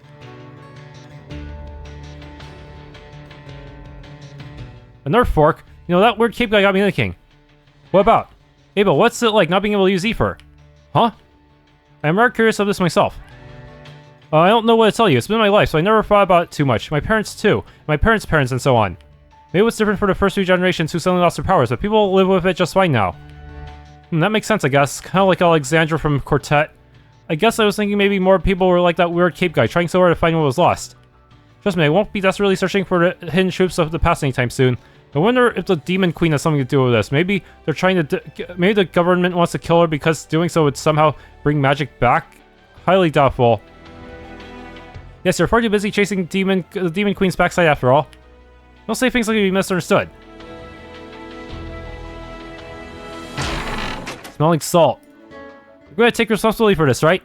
Speaker 1: A nerf fork? You know, that weird cape guy got me thinking. What about? Abel, what's it like not being able to use Ether? Huh? I'm rather curious of this myself. I don't know what to tell you. It's been my life, so I never thought about it too much. My parents, too. My parents' parents, and so on. Maybe it's different for the first few generations who suddenly lost their powers, but people live with it just fine now. That makes sense, I guess. Kind of like Alexandra from Quartet. I guess I was thinking maybe more people were like that weird cape guy, trying so hard to find what was lost. Trust me, I won't be desperately searching for the hidden troops of the past anytime soon. I wonder if the Demon Queen has something to do with this. Maybe they're trying to... maybe the government wants to kill her because doing so would somehow bring magic back? Highly doubtful. Yes, you're far too busy chasing the Demon Queen's backside after all. Don't say things like you misunderstood. Smelling salt. You're going to take responsibility for this, right?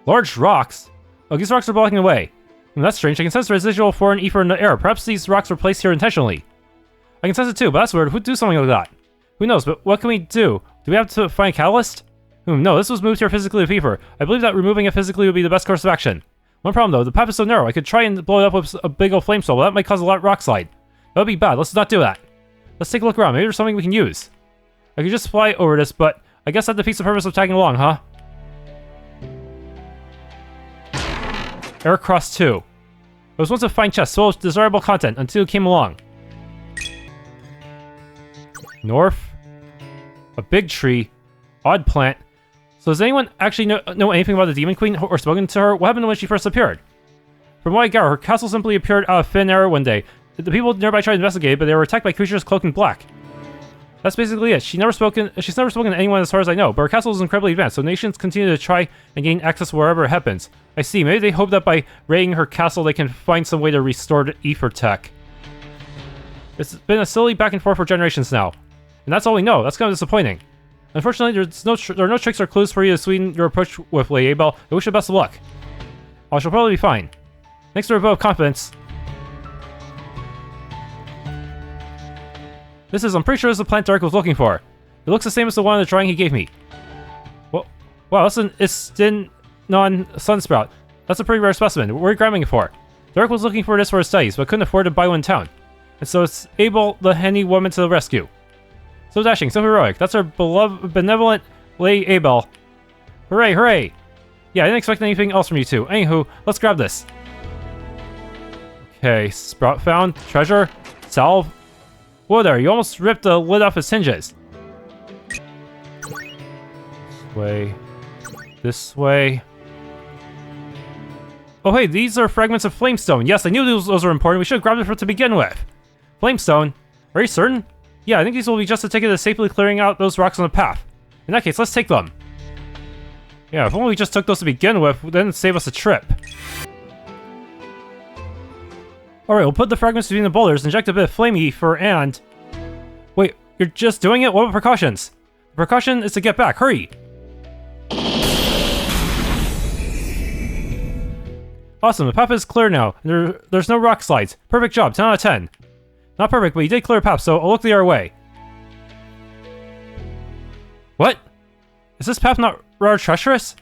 Speaker 1: Large rocks? Oh, these rocks are blocking the way. That's strange. I can sense residual foreign ether in the air. Perhaps these rocks were placed here intentionally. I can sense it too, but that's weird. Who'd do something like that? Who knows, but what can we do? Do we have to find a catalyst? No, this was moved here physically with ether. I believe that removing it physically would be the best course of action. One problem though, the path is so narrow. I could try and blow it up with a big old flame soul, but that might cause a lot of rock slide. That would be bad. Let's not do that. Let's take a look around. Maybe there's something we can use. I could just fly over this, but I guess that defeats the purpose of tagging along, huh? Aircross 2. It was once a fine chest, full of desirable content, until it came along. North. A big tree. Odd plant. So does anyone actually know anything about the Demon Queen or spoken to her? What happened when she first appeared? From what I gather, her castle simply appeared out of thin air one day. The people nearby tried to investigate, but they were attacked by creatures cloaked in black. That's basically it. She's never spoken to anyone as far as I know, but her castle is incredibly advanced, so nations continue to try and gain access wherever it happens. I see. Maybe they hope that by raiding her castle, they can find some way to restore the ether tech. It's been a silly back and forth for generations now. And that's all we know. That's kind of disappointing. Unfortunately, there are no tricks or clues for you to sweeten your approach with, Lady Abel. I wish you the best of luck. I shall probably be fine. Thanks for a vote of confidence. I'm pretty sure this is the plant Dark was looking for. It looks the same as the one in the drawing he gave me. Well, wow, that's an Istina sunsprout. That's a pretty rare specimen. What are you grabbing it for? Dark was looking for this for his studies, but couldn't afford to buy one in town. And so it's Abel, the handy woman, to the rescue. So dashing, so heroic. That's our benevolent Lady Abel. Hooray, hooray! Yeah, I didn't expect anything else from you two. Anywho, let's grab this. Okay, sprout found. Treasure. Salve. Whoa there, you almost ripped the lid off its hinges. This way. This way. Oh hey, these are fragments of flamestone. Yes, I knew those were important. We should have grabbed it to begin with. Flamestone? Are you certain? Yeah, I think these will be just a ticket to safely clearing out those rocks on the path. In that case, let's take them. Yeah, if only we just took those to begin with, then it'd save us a trip. Alright, we'll put the fragments between the boulders, inject a bit of flame ether, and... Wait, you're just doing it? What about precautions? The precaution is to get back. Hurry! Awesome, the path is clear now, and there's no rock slides. Perfect job, 10 out of 10. Not perfect, but you did clear a path, so I'll look the other way. What? Is this path not rather treacherous?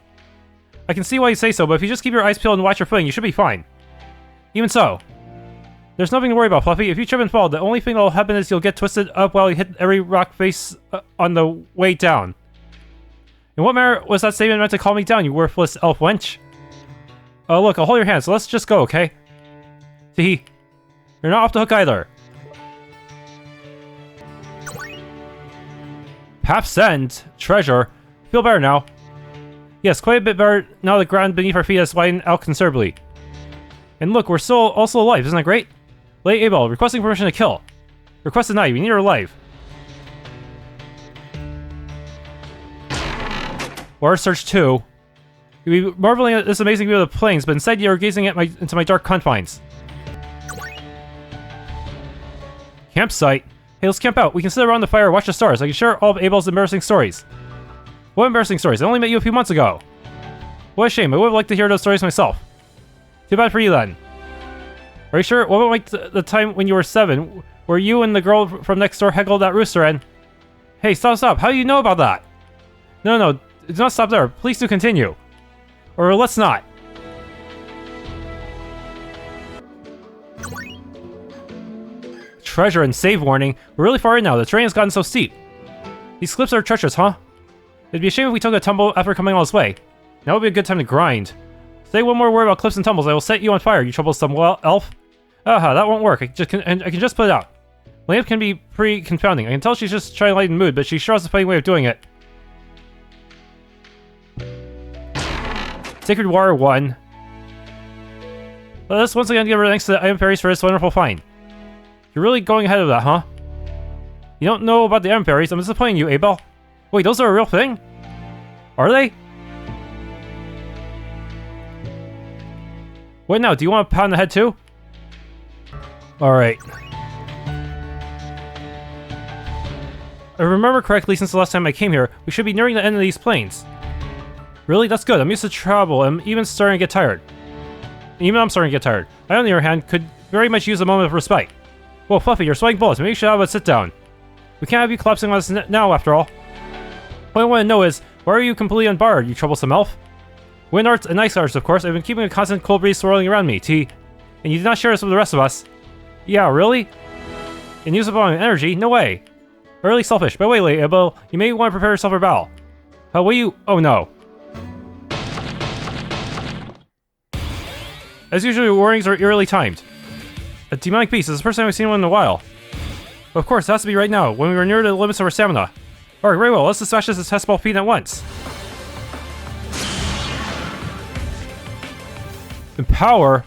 Speaker 1: I can see why you say so, but if you just keep your eyes peeled and watch your footing, you should be fine. Even so. There's nothing to worry about, Fluffy. If you trip and fall, the only thing that'll happen is you'll get twisted up while you hit every rock face on the way down. In what manner was that statement meant to calm me down, you worthless elf wench? Oh, look, I'll hold your hand, so let's just go, okay? Tee. You're not off the hook either. Path's End. Treasure. Feel better now. Yes, quite a bit better now the ground beneath our feet has widened out considerably. And look, we're still also alive, isn't that great? Lady Abel, requesting permission to kill. Request denied, we need her alive. Or search 2. You'll be marveling at this amazing view of the plains, but instead you're gazing at into my dark confines. Campsite. Hey, let's camp out. We can sit around the fire and watch the stars. I can share all of Abel's embarrassing stories. What embarrassing stories? I only met you a few months ago. What a shame. I would have liked to hear those stories myself. Too bad for you then. Are you sure? What about like the time when you were 7, where you and the girl from next door heckled that rooster and... Hey, stop. How do you know about that? No. Do not stop there. Please do continue. Or let's not. treasure and save warning. We're really far in now. The terrain has gotten so steep. These cliffs are treacherous, huh? It'd be a shame if we took a tumble after coming all this way. Now would be a good time to grind. Say one more word about cliffs and tumbles, I will set you on fire, you troublesome elf. Aha, that won't work. I can just put it out. Lamp can be pretty confounding. I can tell she's just trying to lighten the mood, but she sure has a funny way of doing it. Sacred Water 1. Let us once again give her thanks to the Item Fairies for this wonderful find. You're really going ahead of that, huh? You don't know about the Item Fairies. I'm disappointing you, Abel. Wait, those are a real thing? Are they? What now? Do you want a pat on the head too? Alright. If I remember correctly, since the last time I came here, we should be nearing the end of these plains. Really? That's good. I'm used to travel. I'm even starting to get tired. I'm starting to get tired. I, on the other hand, could very much use a moment of respite. Whoa, Fluffy, you're sweating bullets. Maybe you should have a sit down. We can't have you collapsing on us now, after all. What I want to know is, why are you completely unbarred, you troublesome elf? Wind arts and ice arts, of course. I've been keeping a constant cold breeze swirling around me, T. And you did not share this with the rest of us. Yeah, really? And use up on energy? No way. Really selfish. But wait, Abel, you may want to prepare yourself for battle. Will you? Oh no. As usual, warnings are eerily timed. A demonic beast is the first time I've seen one in a while. But of course, it has to be right now, when we were near the limits of our stamina. Alright, very well, let's dispatch this as test ball feat at once. Empower?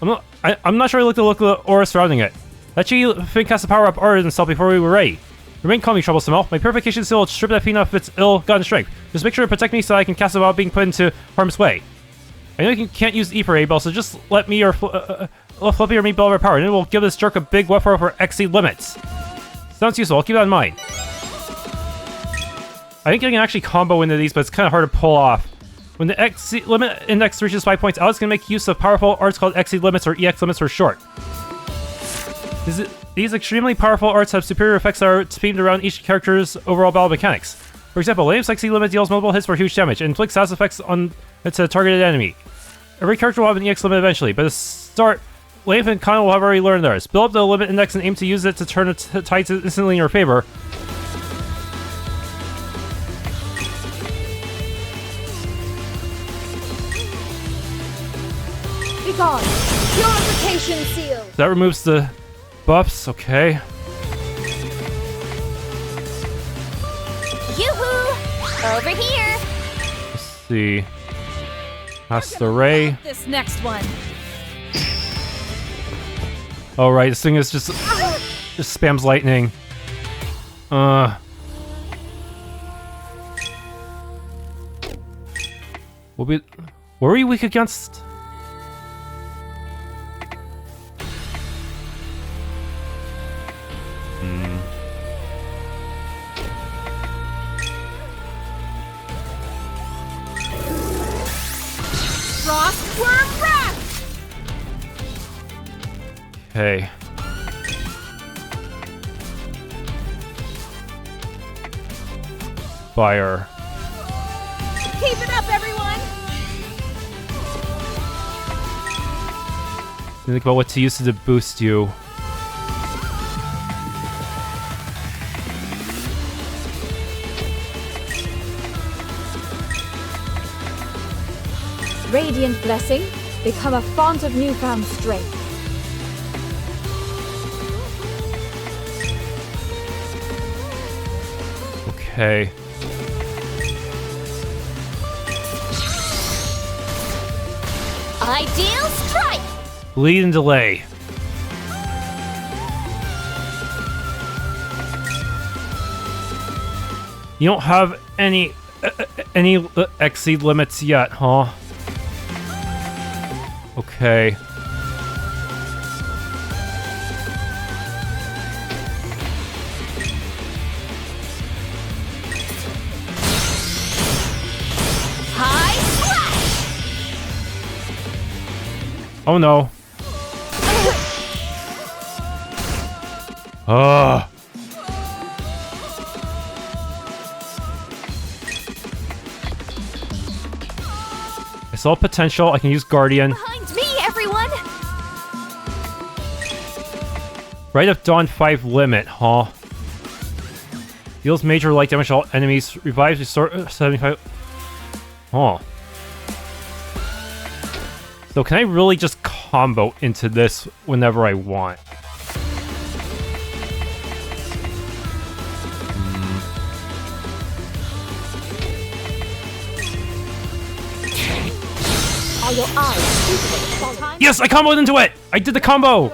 Speaker 1: I'm not sure I looked at the aura surrounding it. That she fin cast the power up aura itself before we were ready. Remain calm, you troublesome elf. My purification seal will strip that fiend off its ill-gotten strength. Just make sure to protect me so I can cast it without being put into harm's way. I know you can't use E for Abel, so just let me or Flippy or me build our power, and it will give this jerk a big woof for exceed limits. Sounds useful, I'll keep that in mind. I think I can actually combo into these, but it's kind of hard to pull off. When the limit index reaches 5 points, Alex can make use of powerful arts called exceed limits or EX limits for short. These extremely powerful arts have superior effects that are themed around each character's overall battle mechanics. For example, Lame's exceed limit deals multiple hits for huge damage and inflicts status effects on its targeted enemy. Every character will have an EX limit eventually, but to start, Lame and Connor will have already learned theirs. Build up the limit index and aim to use it to turn its tides instantly in your favor.
Speaker 3: Begone! Purification seal!
Speaker 1: That removes the buffs, okay.
Speaker 2: Yoo-hoo! Over here!
Speaker 1: Let's see. That's the ray.
Speaker 5: This next one.
Speaker 1: Oh right, this thing is just spams lightning. What were we weak against?
Speaker 5: Frostworm Wrath!
Speaker 1: Okay. Fire.
Speaker 5: Keep it up, everyone!
Speaker 1: Think about what to use to boost you.
Speaker 3: Radiant blessing, become a font of newfound strength.
Speaker 1: Okay.
Speaker 2: Ideal strike!
Speaker 1: Lead and delay. You don't have any exceed limits yet, huh? Okay.
Speaker 2: High slash!
Speaker 1: Oh no. Ugh. I saw potential. I can use Guardian.
Speaker 2: Behind me, everyone!
Speaker 1: Right of Dawn 5 limit, huh? Deals major light damage to all enemies. Revives restore 75. Huh. So can I really just combo into this whenever I want?
Speaker 3: Are your eyes?
Speaker 1: Yes, I comboed into it! I did the combo!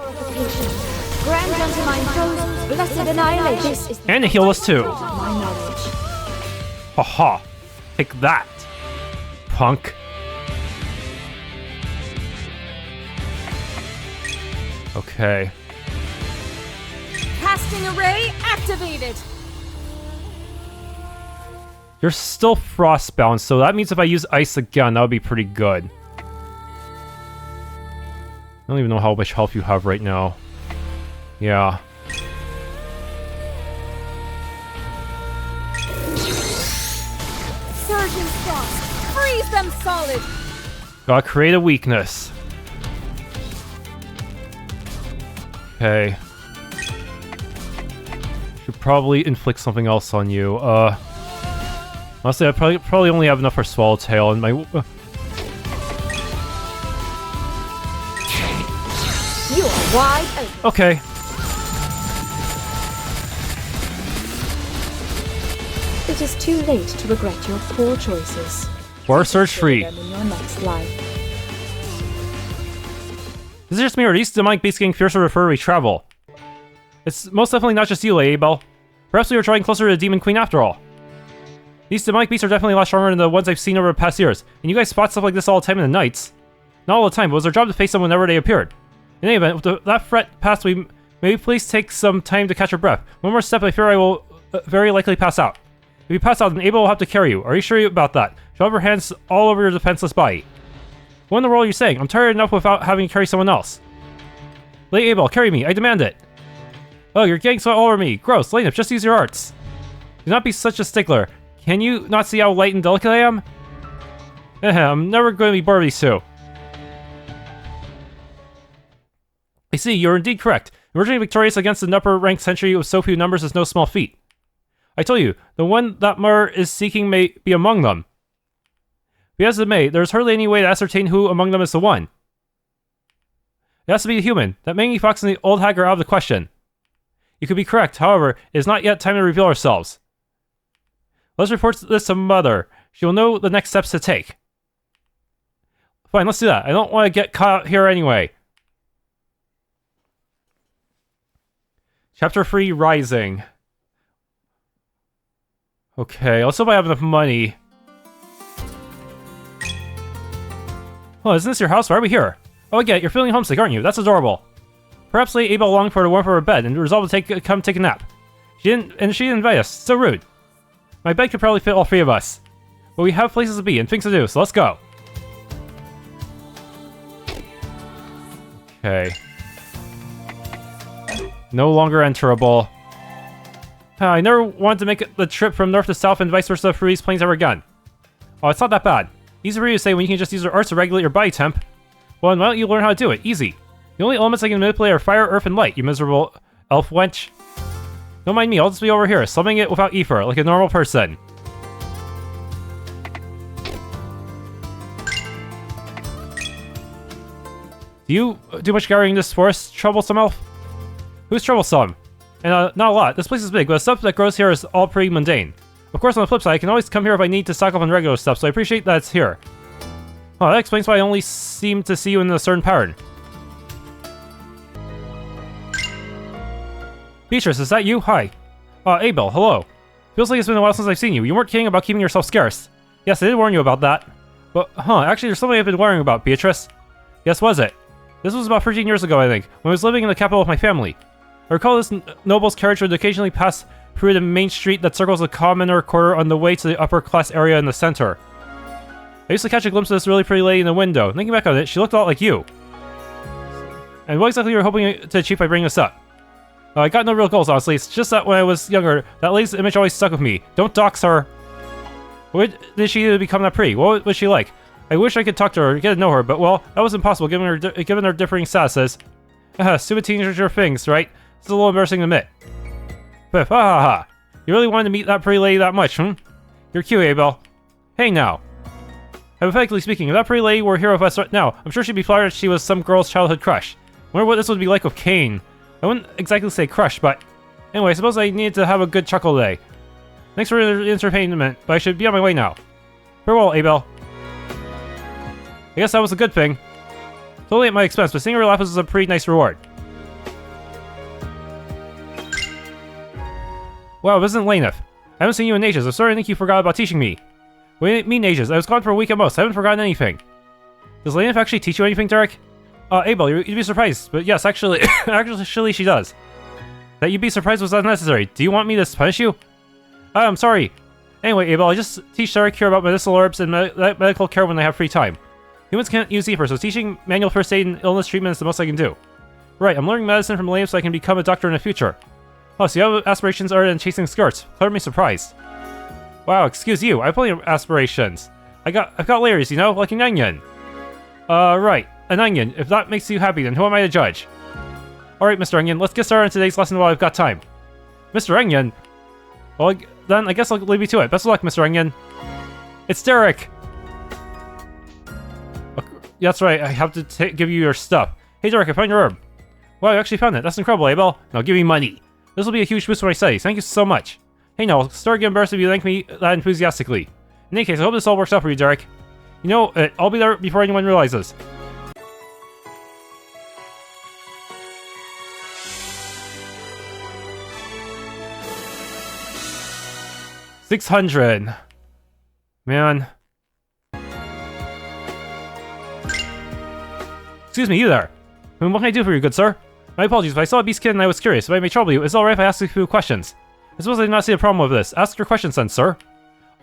Speaker 3: Grand unto mine foes, blessed annihilation. This is
Speaker 1: And it healed us too.
Speaker 3: my knowledge.
Speaker 1: Haha. Take that, punk. Okay.
Speaker 5: Casting array activated!
Speaker 1: You're still frostbound, so that means if I use ice again, that would be pretty good. I don't even know how much health you have right now. Yeah.
Speaker 5: Surging frost! Freeze them solid!
Speaker 1: Gotta create a weakness. Okay. Should probably inflict something else on you. Honestly, I probably only have enough for Swallowtail and my.
Speaker 3: You are wide open.
Speaker 1: Okay.
Speaker 3: It is too late to regret your poor choices.
Speaker 1: Or search free.
Speaker 3: Them in your next life.
Speaker 1: Is it just me, or are these demonic beasts getting fiercer the further we travel? It's most definitely not just you, Lady Abel. Perhaps we were drawing closer to the Demon Queen after all. These demonic beasts are definitely a lot stronger than the ones I've seen over the past years, and you guys spot stuff like this all the time in the nights. Not all the time, but it was our job to face them whenever they appeared. In any event, with that threat passed, maybe please take some time to catch your breath. One more step, I fear I will very likely pass out. If you pass out, then Abel will have to carry you. Are you sure about that? She'll have her hands all over your defenseless body. What in the world are you saying? I'm tired enough without having to carry someone else. Lady Abel, carry me. I demand it. Oh, you're getting sweat all over me. Gross. Lainip, just use your arts. Do not be such a stickler. Can you not see how light and delicate I am? I'm never going to be bored of these two. I see, you're indeed correct. Emerging victorious against an upper-ranked sentry with so few numbers is no small feat. I told you, the one that Mur is seeking may be among them. Be as it may, there's hardly any way to ascertain who among them is the one. It has to be a human. That Mangy Fox and the old hag are out of the question. You could be correct, however, it is not yet time to reveal ourselves. Let's report this to Mother. She will know the next steps to take. Fine, let's do that. I don't want to get caught out here anyway. Chapter 3, Rising. Okay, let's hope I have enough money. Oh, isn't this your house? Why are we here? Oh, I get it. You're feeling homesick, aren't you? That's adorable. Perhaps Lady Abel longed for the warmth of her bed and resolved to come take a nap. She didn't invite us. So rude. My bed could probably fit all three of us. But we have places to be and things to do, so let's go. Okay. No longer enterable. I never wanted to make the trip from north to south and vice versa through these planes ever again. Oh, it's not that bad. Easy for you to say when you can just use your arts to regulate your body temp. Well, then why don't you learn how to do it? Easy. The only elements I can manipulate are fire, earth, and light, you miserable elf wench. Don't mind me, I'll just be over here, slumming it without ether, like a normal person. Do you do much gathering in this forest, troublesome elf? Who's troublesome? And not a lot. This place is big, but the stuff that grows here is all pretty mundane. Of course, on the flip side, I can always come here if I need to stock up on regular stuff, so I appreciate that it's here. Oh, that explains why I only seem to see you in a certain pattern. Beatrice, is that you? Hi. Abel, hello. Feels like it's been a while since I've seen you. You weren't kidding about keeping yourself scarce. Yes, I did warn you about that. But, actually there's something I've been worrying about, Beatrice. Yes, was it? This was about 13 years ago, I think, when I was living in the capital with my family. I recall this noble's carriage would occasionally pass through the main street that circles the commoner quarter on the way to the upper class area in the center. I used to catch a glimpse of this really pretty lady in the window. Thinking back on it, she looked a lot like you. And what exactly were you hoping to achieve by bringing this up? I got no real goals, honestly. It's just that when I was younger, that lady's image always stuck with me. Don't dox her. What did she become that pretty? What was she like? I wish I could talk to her, get to know her, but well, that was impossible given her differing statuses. Stupid teenager things, right? This is a little embarrassing to admit. Biff, ha ha ha. You really wanted to meet that pretty lady that much, hmm? You're cute, Abel. Hey now. Hypothetically speaking, if that pretty lady were here with us right now, I'm sure she'd be flattered she was some girl's childhood crush. Wonder what this would be like with Cain. I wouldn't exactly say crush, but... Anyway, I suppose I needed to have a good chuckle today. Thanks for the entertainment, but I should be on my way now. Farewell, Abel. I guess that was a good thing. Totally at my expense, but seeing her laugh is a pretty nice reward. Wow, this isn't Laneth. I haven't seen you in ages. I'm sorry I think you forgot about teaching me. What do you mean ages? I was gone for a week at most. I haven't forgotten anything. Does Laneth actually teach you anything, Derek? Abel, you'd be surprised. But yes, actually, actually she does. That you'd be surprised was unnecessary. Do you want me to punish you? I'm sorry. Anyway, Abel, I just teach Derek here about medicinal herbs and medical care when I have free time. Humans can't use ether, so teaching manual first aid and illness treatment is the most I can do. Right, I'm learning medicine from Laneth so I can become a doctor in the future. Oh, so you have aspirations other than chasing skirts. Clever me surprised. Wow, excuse you. I have plenty of aspirations. I've got layers, you know, like an onion. Right, an onion. If that makes you happy, then who am I to judge? Alright, Mr. Onion, let's get started on today's lesson while I've got time. Mr. Onion? Well, then I guess I'll leave you to it. Best of luck, Mr. Onion. It's Derek! That's right, I have to give you your stuff. Hey Derek, I found your herb. Wow, you actually found it. That's incredible, Abel. Now give me money. This will be a huge boost for my studies. Thank you so much. Hey now, I'll start getting embarrassed if you thank me that enthusiastically. In any case, I hope this all works out for you, Derek. You know, I'll be there before anyone realizes. $600. Man. Excuse me, you there. What can I do for you, good sir? My apologies, if I saw a beast kid and I was curious. If I may trouble you, is it alright if I ask you a few questions? I suppose I do not see a problem with this. Ask your questions then, sir.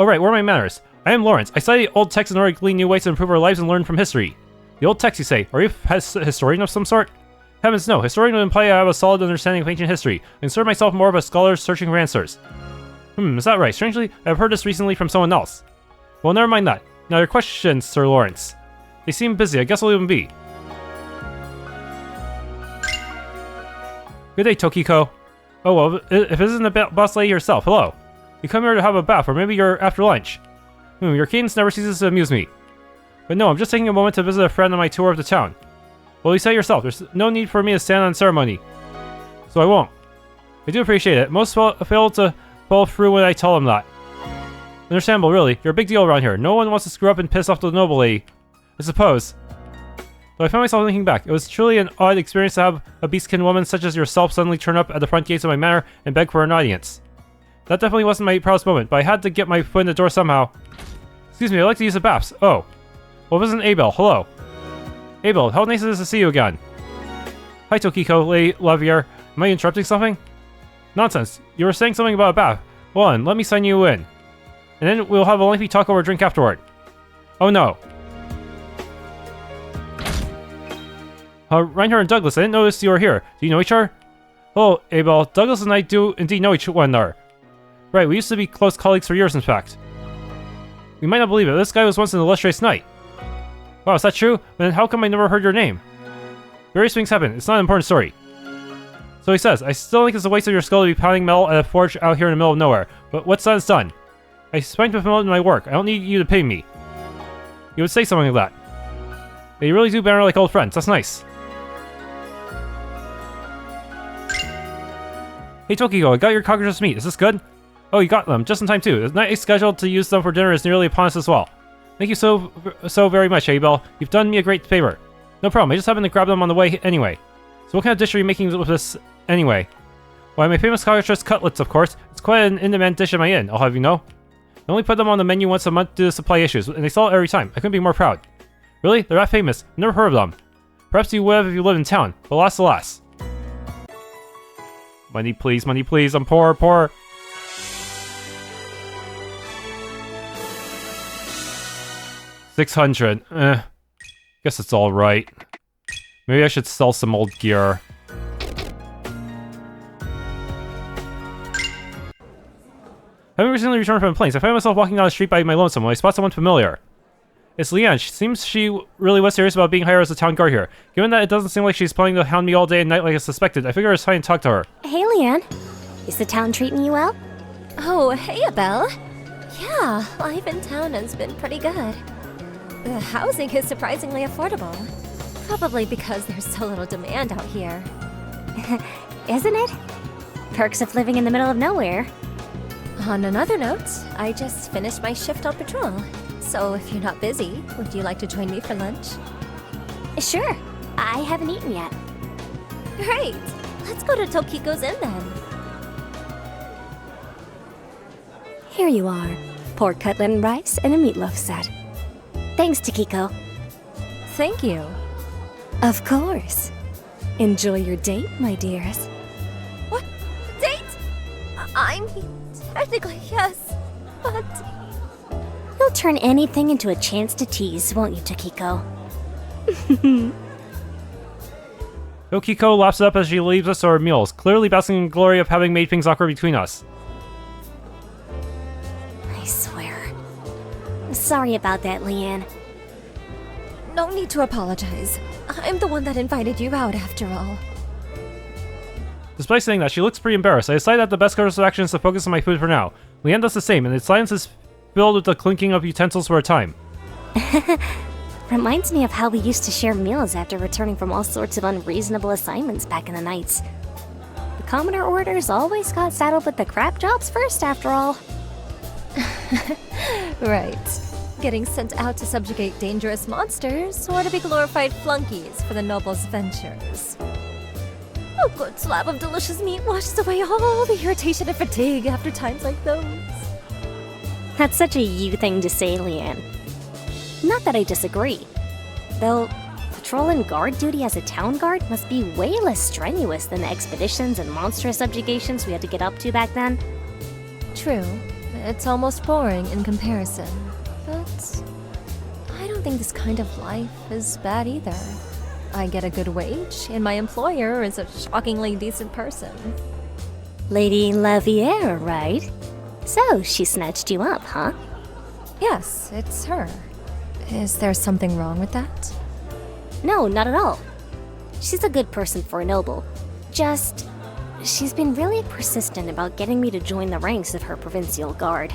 Speaker 1: Alright, where are my manners? I am Lawrence. I study old texts in order to glean new ways to improve our lives and learn from history. The old texts, you say? Are you a historian of some sort? Heavens no, historian would imply I have a solid understanding of ancient history. I consider myself more of a scholar searching for answers. Is that right? Strangely, I've heard this recently from someone else. Well, never mind that. Now your questions, Sir Lawrence. They seem busy. I guess I'll leave them be. Good day, Tokiko. Oh well, if it isn't the boss lady herself, hello. You come here to have a bath, or maybe you're after lunch. Your cadence never ceases to amuse me. But no, I'm just taking a moment to visit a friend on my tour of the town. Well, you said yourself, there's no need for me to stand on ceremony. So I won't. I do appreciate it. Most fail to follow through when I tell them that. Understandable, really. You're a big deal around here. No one wants to screw up and piss off the noble lady. I suppose. Though I found myself thinking back, it was truly an odd experience to have a beastkin woman such as yourself suddenly turn up at the front gates of my manor and beg for an audience. That definitely wasn't my proudest moment, but I had to get my foot in the door somehow. Excuse me, I'd like to use the baths. Oh. Well, this isn't Abel. Hello. Abel, how nice it is to see you again. Hi, Tokiko, Lady Lovier. Am I interrupting something? Nonsense. You were saying something about a bath. Well then, let me sign you in. And then we'll have a lengthy talk over a drink afterward. Oh no. Reinhardt and Douglas, I didn't notice you were here. Do you know each other? Hello, Abel. Douglas and I do indeed know each one another. Right, we used to be close colleagues for years, in fact. You might not believe it, this guy was once an illustrious knight. Wow, is that true? Then how come I never heard your name? Various things happen. It's not an important story. So he says, I still think it's a waste of your skill to be pounding metal at a forge out here in the middle of nowhere. But what's done is done. I spent with in my work. I don't need you to pay me. You would say something like that. But you really do banter like old friends. That's nice. Hey Tokiko, I got your cockroaches meat. Is this good? Oh, you got them. Just in time too. The night scheduled to use them for dinner is nearly upon us as well. Thank you so very much, Abel. You've done me a great favor. No problem. I just happened to grab them on the way anyway. So what kind of dish are you making with this anyway? Why, my famous cockroach cutlets, of course. It's quite an in-demand dish at my inn, I'll have you know. I only put them on the menu once a month due to supply issues, and they sell it every time. I couldn't be more proud. Really? They're that famous. I've never heard of them. Perhaps you would have if you lived in town, but alas. Money please, I'm poor. $600. Guess it's alright. Maybe I should sell some old gear. Having recently returned from the plains, I find myself walking down the street by my lonesome when I spot someone familiar. It's Leanne. She really was serious about being hired as a town guard here. Given that it doesn't seem like she's planning to hound me all day and night like I suspected, I figured it's time to talk to her.
Speaker 2: Hey, Leanne. Is the town treating you well?
Speaker 4: Oh, hey, Abelle. Yeah, life in town has been pretty good. The housing is surprisingly affordable. Probably because there's so little demand out here.
Speaker 2: Isn't it? Perks of living in the middle of nowhere.
Speaker 4: On another note, I just finished my shift on patrol. So if you're not busy, would you like to join me for lunch?
Speaker 2: Sure. I haven't eaten yet.
Speaker 4: Great! Let's go to Tokiko's Inn then.
Speaker 2: Here you are. Pork cutlet and rice and a meatloaf set. Thanks, Tokiko.
Speaker 4: Thank you.
Speaker 2: Of course. Enjoy your date, my dears.
Speaker 4: What? Date? I mean, technically, yes. But...
Speaker 2: You'll turn anything into a chance to tease, won't you, Tokiko?
Speaker 1: Tokiko laughs up as she leaves us to our meals, clearly basking in the glory of having made things awkward between us.
Speaker 2: I swear. Sorry about that, Leanne.
Speaker 4: No need to apologize. I'm the one that invited you out, after all.
Speaker 1: Despite saying that, she looks pretty embarrassed. I decide that the best course of action is to focus on my food for now. Leanne does the same, and its silence is filled with the clinking of utensils for a time.
Speaker 2: Reminds me of how we used to share meals after returning from all sorts of unreasonable assignments back in the nights. The Commodore orders always got saddled with the crap jobs first, after all.
Speaker 4: Right. Getting sent out to subjugate dangerous monsters, or to be glorified flunkies for the nobles' ventures. A good slab of delicious meat washes away all the irritation and fatigue after times like those.
Speaker 2: That's such a you thing to say, Leanne. Not that I disagree. Though, patrol and guard duty as a town guard must be way less strenuous than the expeditions and monster subjugations we had to get up to back then.
Speaker 4: True. It's almost boring in comparison. But I don't think this kind of life is bad either. I get a good wage, and my employer is a shockingly decent person.
Speaker 2: Lady Laviere, right? So, she snatched you up, huh?
Speaker 4: Yes, it's her. Is there something wrong with that?
Speaker 2: No, not at all. She's a good person for a noble. Just, she's been really persistent about getting me to join the ranks of her provincial guard.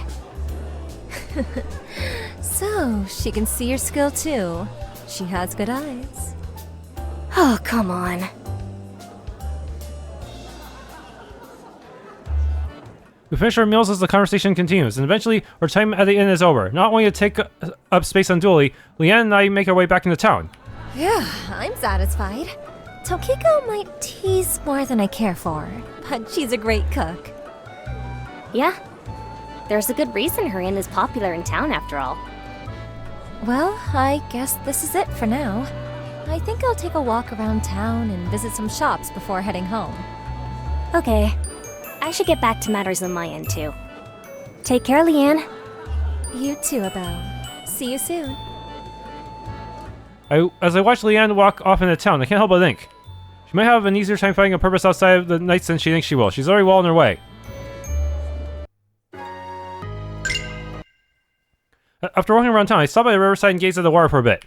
Speaker 4: So, she can see your skill too. She has good eyes.
Speaker 2: Oh, come on.
Speaker 1: We finish our meals as the conversation continues, and eventually our time at the inn is over. Not wanting to take up space unduly, Leanne and I make our way back into town.
Speaker 4: Yeah, I'm satisfied. Tokiko might tease more than I care for, but she's a great cook.
Speaker 2: Yeah. There's a good reason her inn is popular in town, after all.
Speaker 4: Well, I guess this is it for now. I think I'll take a walk around town and visit some shops before heading home.
Speaker 2: Okay. I should get back to matters on my end, too. Take care, Leanne.
Speaker 4: You too, Abelle. See you soon.
Speaker 1: As I watch Leanne walk off into town, I can't help but think. She might have an easier time finding a purpose outside of the nights than she thinks she will. She's already well on her way. After walking around town, I stopped by the riverside and gazed at the water for a bit.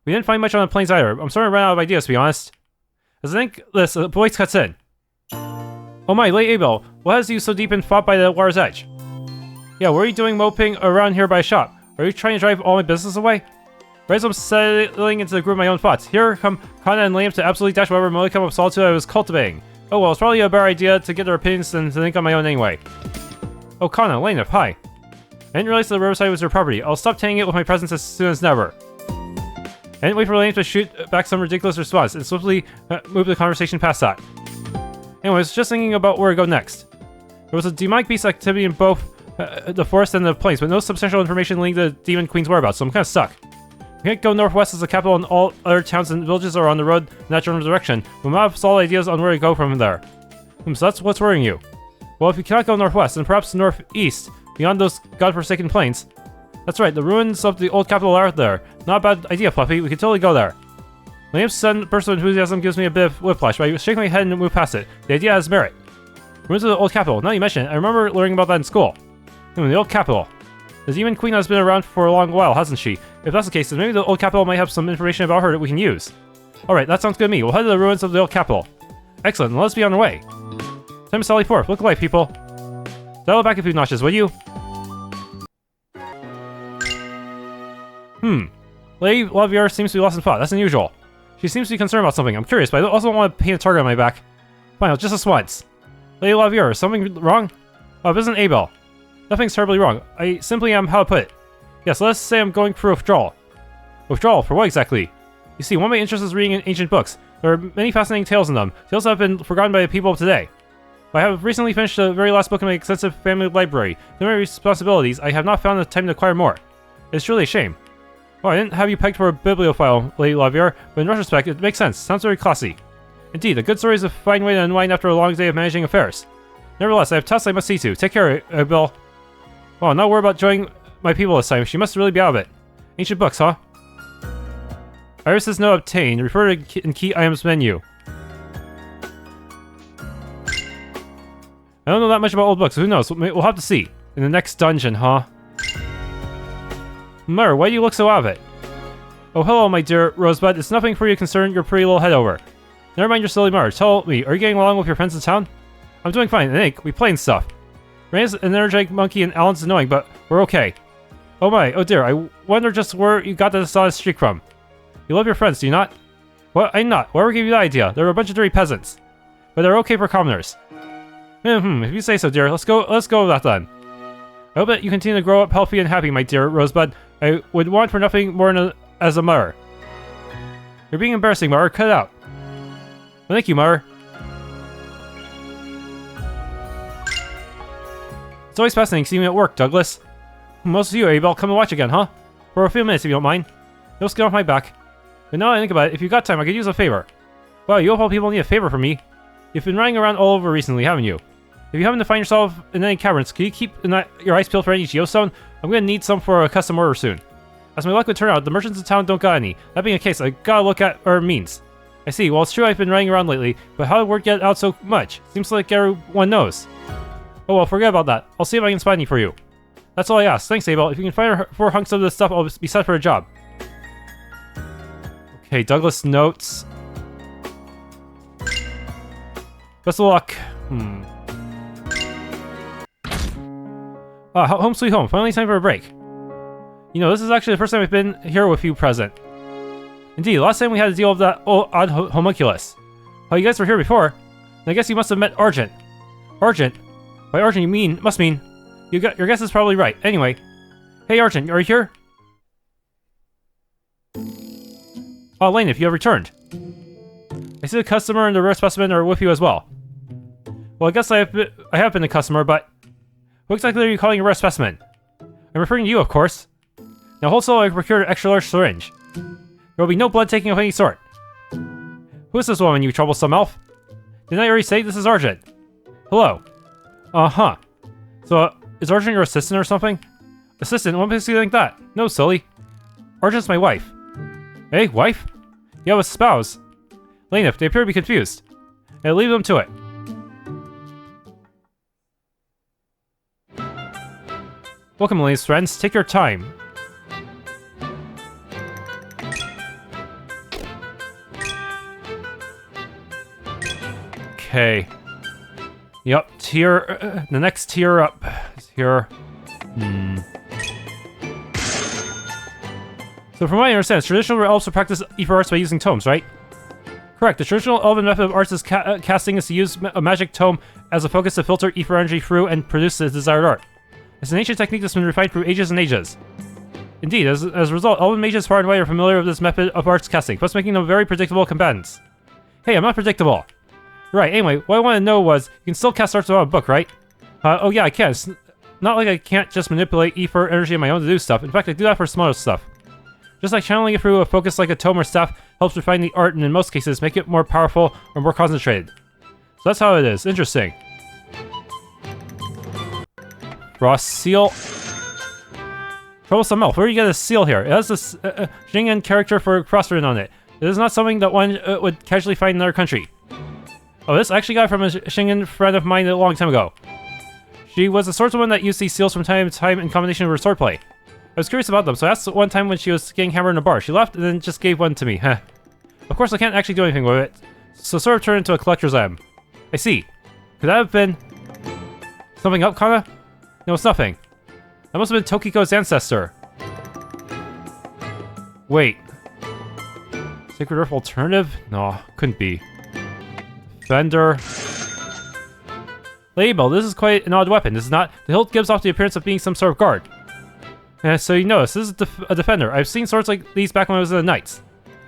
Speaker 1: We didn't find much on the plains either. I'm starting to run out of ideas, to be honest. As I think this, a voice cuts in. Oh my, Lady Abelle, what has you so deep in thought by the water's edge? Yeah, what are you doing moping around here by a shop? Are you trying to drive all my business away? Right as I'm settling into the groove of my own thoughts, here come Kana and Liam to absolutely dash whatever modicum of solitude I was cultivating. Oh well, it's probably a better idea to get their opinions than to think on my own anyway. Oh, Kana, Lena, hi. I didn't realize the riverside was your property. I'll stop tainting it with my presence as soon as never. I didn't wait for Lane to shoot back some ridiculous response and swiftly move the conversation past that. Anyways, just thinking about where to go next. There was a demonic beast activity in both the forest and the plains, but no substantial information linking the Demon Queen's whereabouts, so I'm kind of stuck. We can't go northwest as the capital, and all other towns and villages are on the road in that general direction. We might have solid ideas on where to go from there. So that's what's worrying you. Well, if you cannot go northwest, then perhaps northeast, beyond those godforsaken plains. That's right, the ruins of the old capital are out there. Not a bad idea, Fluffy. We could totally go there. Liam's sudden burst of enthusiasm gives me a bit of whiplash, but I shake my head and move past it. The idea has merit. Ruins of the old capital. Now you mention it, I remember learning about that in school. The old capital. The Demon Queen has been around for a long while, hasn't she? If that's the case, then maybe the old capital might have some information about her that we can use. Alright, that sounds good to me. We'll head to the ruins of the old capital. Excellent, let's be on our way. Time to sally forth. Look alive, people. Dial it back a few notches, will you? Lady Lavier seems to be lost in thought. That's unusual. She seems to be concerned about something. I'm curious, but I also don't want to paint a target on my back. Fine, just this once. Lady Lavier, is something wrong? Oh, this isn't Abel. Nothing's terribly wrong. I simply am how to put it. Yes, let's say I'm going through withdrawal. Withdrawal? For what exactly? You see, one of my interests is reading ancient books. There are many fascinating tales in them. Tales that have been forgotten by the people of today. I have recently finished the very last book in my extensive family library. Due to my responsibilities, I have not found the time to acquire more. It's truly a shame. Oh, I didn't have you pegged for a bibliophile, Lady Lavier, but in retrospect, it makes sense. Sounds very classy. Indeed, a good story is a fine way to unwind after a long day of managing affairs. Nevertheless, I have tasks I must see to. Take care, Bill. Oh, not worry about joining my people this time. She must really be out of it. Ancient books, huh? Iris's note obtained. Refer to in key items menu. I don't know that much about old books, so who knows? We'll have to see. In the next dungeon, huh? Mur, why do you look so out of it? Oh, hello, my dear Rosebud. It's nothing for you to concern your pretty little head over. Never mind your silly Mur. Tell me, are you getting along with your friends in town? I'm doing fine, and Ink, we play and stuff. Ray's an energetic monkey and Alan's annoying, but we're okay. Oh my, oh dear, I wonder just where you got this honest streak from. You love your friends, do you not? Well, I'm not. Whoever gave you that idea? They're a bunch of dirty peasants. But they're okay for commoners. If you say so, dear. Let's go with that then. I hope that you continue to grow up healthy and happy, my dear Rosebud. I would want for nothing more than as a mother. You're being embarrassing, Mother. Cut it out. Well, thank you, Mother. It's always fascinating seeing you at work, Douglas. Most of you, Abel, come and watch again, huh? For a few minutes, if you don't mind. You'll get off my back. But now I think about it, if you've got time, I could use a favor. Wow, you of all people need a favor from me. You've been running around all over recently, haven't you? If you happen to find yourself in any caverns, can you keep your eyes peeled for any geostone? I'm gonna need some for a custom order soon. As my luck would turn out, the merchants in town don't got any. That being the case, I gotta look at our means. I see, well it's true I've been running around lately, but how did word get out so much? Seems like everyone knows. Oh well, forget about that. I'll see if I can spot any for you. That's all I ask. Thanks, Abel. If you can find 4 hunks of this stuff, I'll be set for a job. Okay, Douglas notes. Best of luck. Home sweet home. Finally time for a break. You know, this is actually the first time I've been here with you present. Indeed, last time we had to deal with that odd homunculus. Oh, you guys were here before. And I guess you must have met Argent. Argent? By Argent you must mean... your guess is probably right. Anyway. Hey Argent, are you here? Oh, Lane, if you have returned. I see the customer and the rare specimen are with you as well. Well, I guess I have been a customer, but... what exactly are you calling a rare specimen? I'm referring to you, of course. Now hold still, I procured an extra large syringe. There will be no blood taking of any sort. Who is this woman, you troublesome elf? Didn't I already say this is Argent? Hello. Uh-huh. So, is Argent your assistant or something? Assistant? What makes you think that? No, silly. Argent's my wife. Hey, wife? You have a spouse. Lane, they appear to be confused. I'll leave them to it. Welcome, ladies friends. Take your time. Okay. Yep, tier... the next tier up is here. So from what I understand, traditional elves will practice ether arts by using tomes, right? Correct. The traditional elven method of arts is casting is to use a magic tome as a focus to filter ether energy through and produce the desired art. It's an ancient technique that's been refined through ages and ages. Indeed, as a result, elven mages far and wide are familiar with this method of arts casting, thus making them very predictable combatants. Hey, I'm not predictable. Right, anyway, what I want to know was, you can still cast arts without a book, right? Oh yeah, I can. It's not like I can't just manipulate ether energy on my own to do stuff. In fact, I do that for some other stuff. Just like channeling it through a focus like a tome or staff helps refine the art and in most cases make it more powerful or more concentrated. So that's how it is. Interesting. Frost seal. Troublesome elf. Where do you get a seal here? It has this Xing'an character for crossword on it. It is not something that one would casually find in another country. Oh, this I actually got from a Xing'an friend of mine a long time ago. She was the swordswoman that used these seals from time to time in combination with her swordplay. I was curious about them, so I asked one time when she was getting hammered in a bar. She laughed and then just gave one to me. Heh. Of course, I can't actually do anything with it, so sort of turned into a collector's item. I see. Could that have been something up, Kana? No, it's nothing. That must have been Tokiko's ancestor. Wait. Sacred Earth alternative? No, couldn't be. Defender. Lady Abelle, this is quite an odd weapon, is it not? The hilt gives off the appearance of being some sort of guard. So you notice, this is a defender. I've seen swords like these back when I was in the Knights.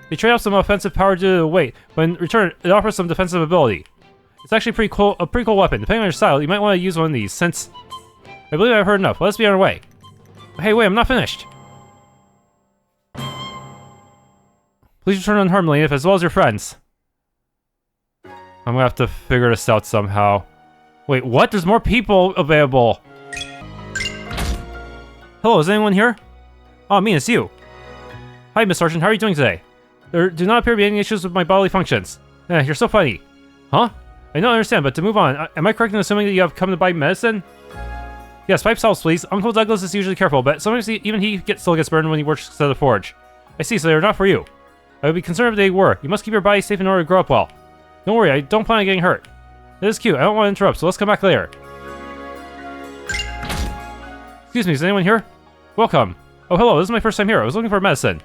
Speaker 1: They trade off some offensive power due to the weight, but in return, it offers some defensive ability. It's actually a pretty cool weapon. Depending on your style, you might want to use one of these, since I believe I've heard enough. Let's be on our way. Hey, wait, I'm not finished. Please return unharmed, Lady, as well as your friends. I'm gonna have to figure this out somehow. Wait, what? There's more people available. Hello, is anyone here? Oh, me, it's you. Hi, Miss Sergeant, how are you doing today? There do not appear to be any issues with my bodily functions. You're so funny. Huh? I don't understand, but to move on, am I correct in assuming that you have come to buy medicine? Yes, 5 salves, please. Uncle Douglas is usually careful, but sometimes even he still gets burned when he works at the forge. I see, so they're not for you. I would be concerned if they were. You must keep your body safe in order to grow up well. Don't worry, I don't plan on getting hurt. This is cute, I don't want to interrupt, so let's come back later. Excuse me, is anyone here? Welcome. Oh, hello, this is my first time here. I was looking for medicine.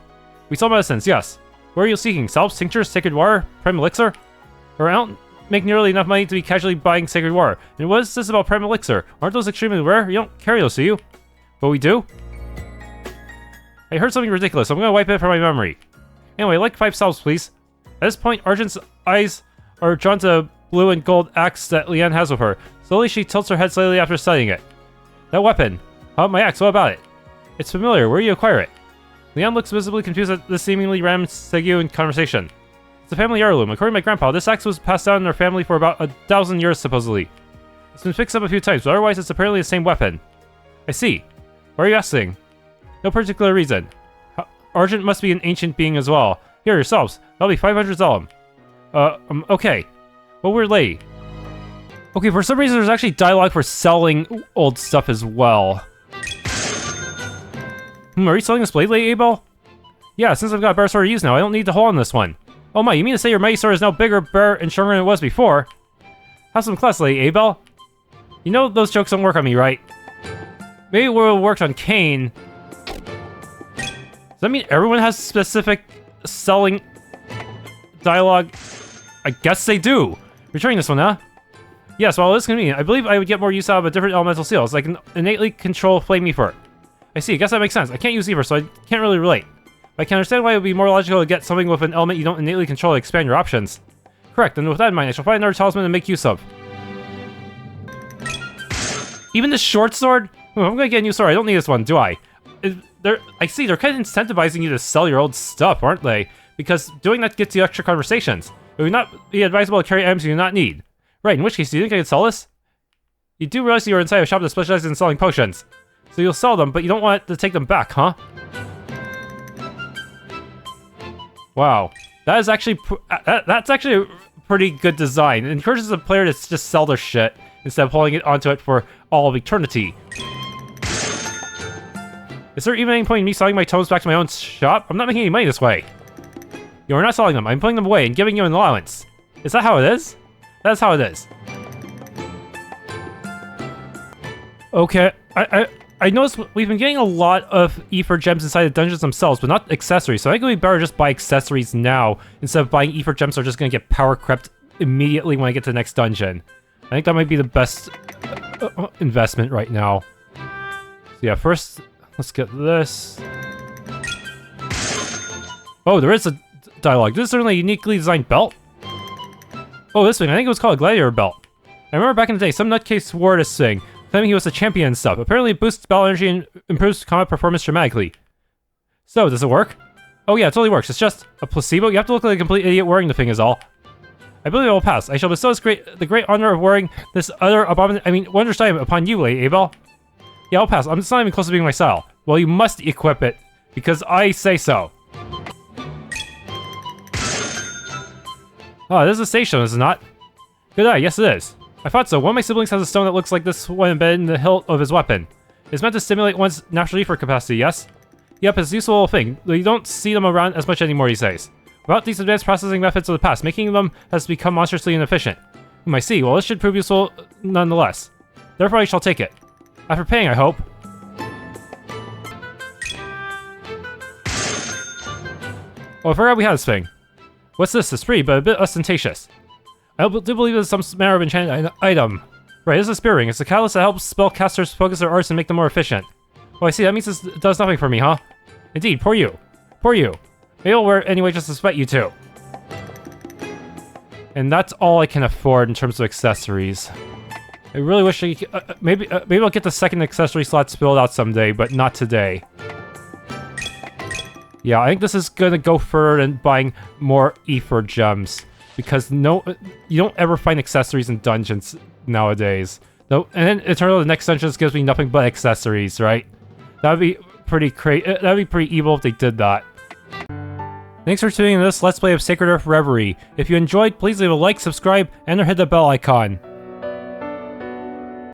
Speaker 1: We sell medicines, yes. What are you seeking? Salves, tinctures, sacred water, prime elixir? Or I don't make nearly enough money to be casually buying sacred water. And what is this about prime elixir? Aren't those extremely rare? You don't carry those, do you? But we do? I heard something ridiculous, so I'm gonna wipe it from my memory. Anyway, I'd like 5 salves, please. At this point, Argent's eyes are drawn to the blue and gold axe that Leanne has with her. Slowly, she tilts her head slightly after studying it. That weapon. My axe, what about it? It's familiar, where do you acquire it? Leanne looks visibly confused at this seemingly random segue in conversation. It's a family heirloom. According to my grandpa, this axe was passed down in our family for about 1,000 years, supposedly. It's been fixed up a few times, but otherwise it's apparently the same weapon. I see. Why are you asking? No particular reason. Argent must be an ancient being as well. Here, yourselves. That'll be 500 Zalem. Okay. Well, we're late. Okay, for some reason there's actually dialogue for selling old stuff as well. Are you selling this blade, Lady Abelle? Yeah, since I've got a better sword to use now, I don't need the hole on this one. Oh my, you mean to say your mighty sword is now bigger, better, and stronger than it was before? Have some class, Lady Abelle. You know those jokes don't work on me, right? Maybe it will work on Cain. Does that mean everyone has specific selling dialogue? I guess they do. Returning this one, huh? Yes, well, this is convenient. I believe I would get more use out of a different elemental seal, so I can innately control Flame Ether. I see, I guess that makes sense. I can't use Ether, so I can't really relate. But I can understand why it would be more logical to get something with an element you don't innately control to expand your options. Correct, and with that in mind, I shall find another talisman to make use of. Even this short sword? I'm gonna get a new sword. I don't need this one, do I? I see, they're kind of incentivizing you to sell your old stuff, aren't they? Because doing that gets you extra conversations. It would not be advisable to carry items you do not need. Right, in which case, do you think I could sell this? You do realize you're inside a shop that specializes in selling potions. So you'll sell them, but you don't want to take them back, huh? Wow. That is actually... that's actually a pretty good design. It encourages the player to just sell their shit instead of holding it onto it for all of eternity. Is there even any point in me selling my tomes back to my own shop? I'm not making any money this way. You are not selling them. I'm putting them away and giving you an allowance. Is that how it is? That's how it is. Okay. I noticed we've been getting a lot of Ether gems inside the dungeons themselves, but not accessories. So I think it would be better just buy accessories now instead of buying Ether gems that are just going to get power crept immediately when I get to the next dungeon. I think that might be the best investment right now. So yeah, first, let's get this. Oh, there is a dialogue. This is certainly a uniquely designed belt. Oh, this thing. I think it was called a gladiator belt. I remember back in the day, some nutcase wore this thing, claiming he was a champion and stuff. Apparently it boosts battle energy and improves combat performance dramatically. So, does it work? Oh yeah, it totally works. It's just a placebo. You have to look like a complete idiot wearing the thing is all. I believe it will pass. I shall bestow the great honor of wearing this other wondrous item upon you, Lady Abelle. Yeah, I'll pass. I'm just not even close to being my style. Well, you must equip it, because I say so. Oh, this is a station, is it not? Good eye, yes it is. I thought so. One of my siblings has a stone that looks like this one embedded in the hilt of his weapon. It's meant to stimulate one's natural ether capacity, yes? Yep, it's a useful little thing, though you don't see them around as much anymore these days. Without these advanced processing methods of the past, making them has become monstrously inefficient. I see. Well, this should prove useful nonetheless. Therefore, I shall take it. After paying, I hope. Oh, I forgot we had this thing. What's this? It's free, but a bit ostentatious. I do believe it's some manner of enchanted item. Right, this is a spear ring. It's a catalyst that helps spellcasters focus their arts and make them more efficient. Oh, I see. That means this does nothing for me, huh? Indeed, poor you. Poor you. Maybe I'll wear it anyway just to spite you too. And that's all I can afford in terms of accessories. I really wish I could, maybe I'll get the second accessory slot spilled out someday, but not today. Yeah, I think this is gonna go further than buying more ether gems, because you don't ever find accessories in dungeons nowadays. No, and then it turns out the next dungeon just gives me nothing but accessories, right? That'd be pretty crazy. That'd be pretty evil if they did that. Thanks for tuning in to this Let's Play of Sacred Earth Reverie. If you enjoyed, please leave a like, subscribe, and or hit the bell icon.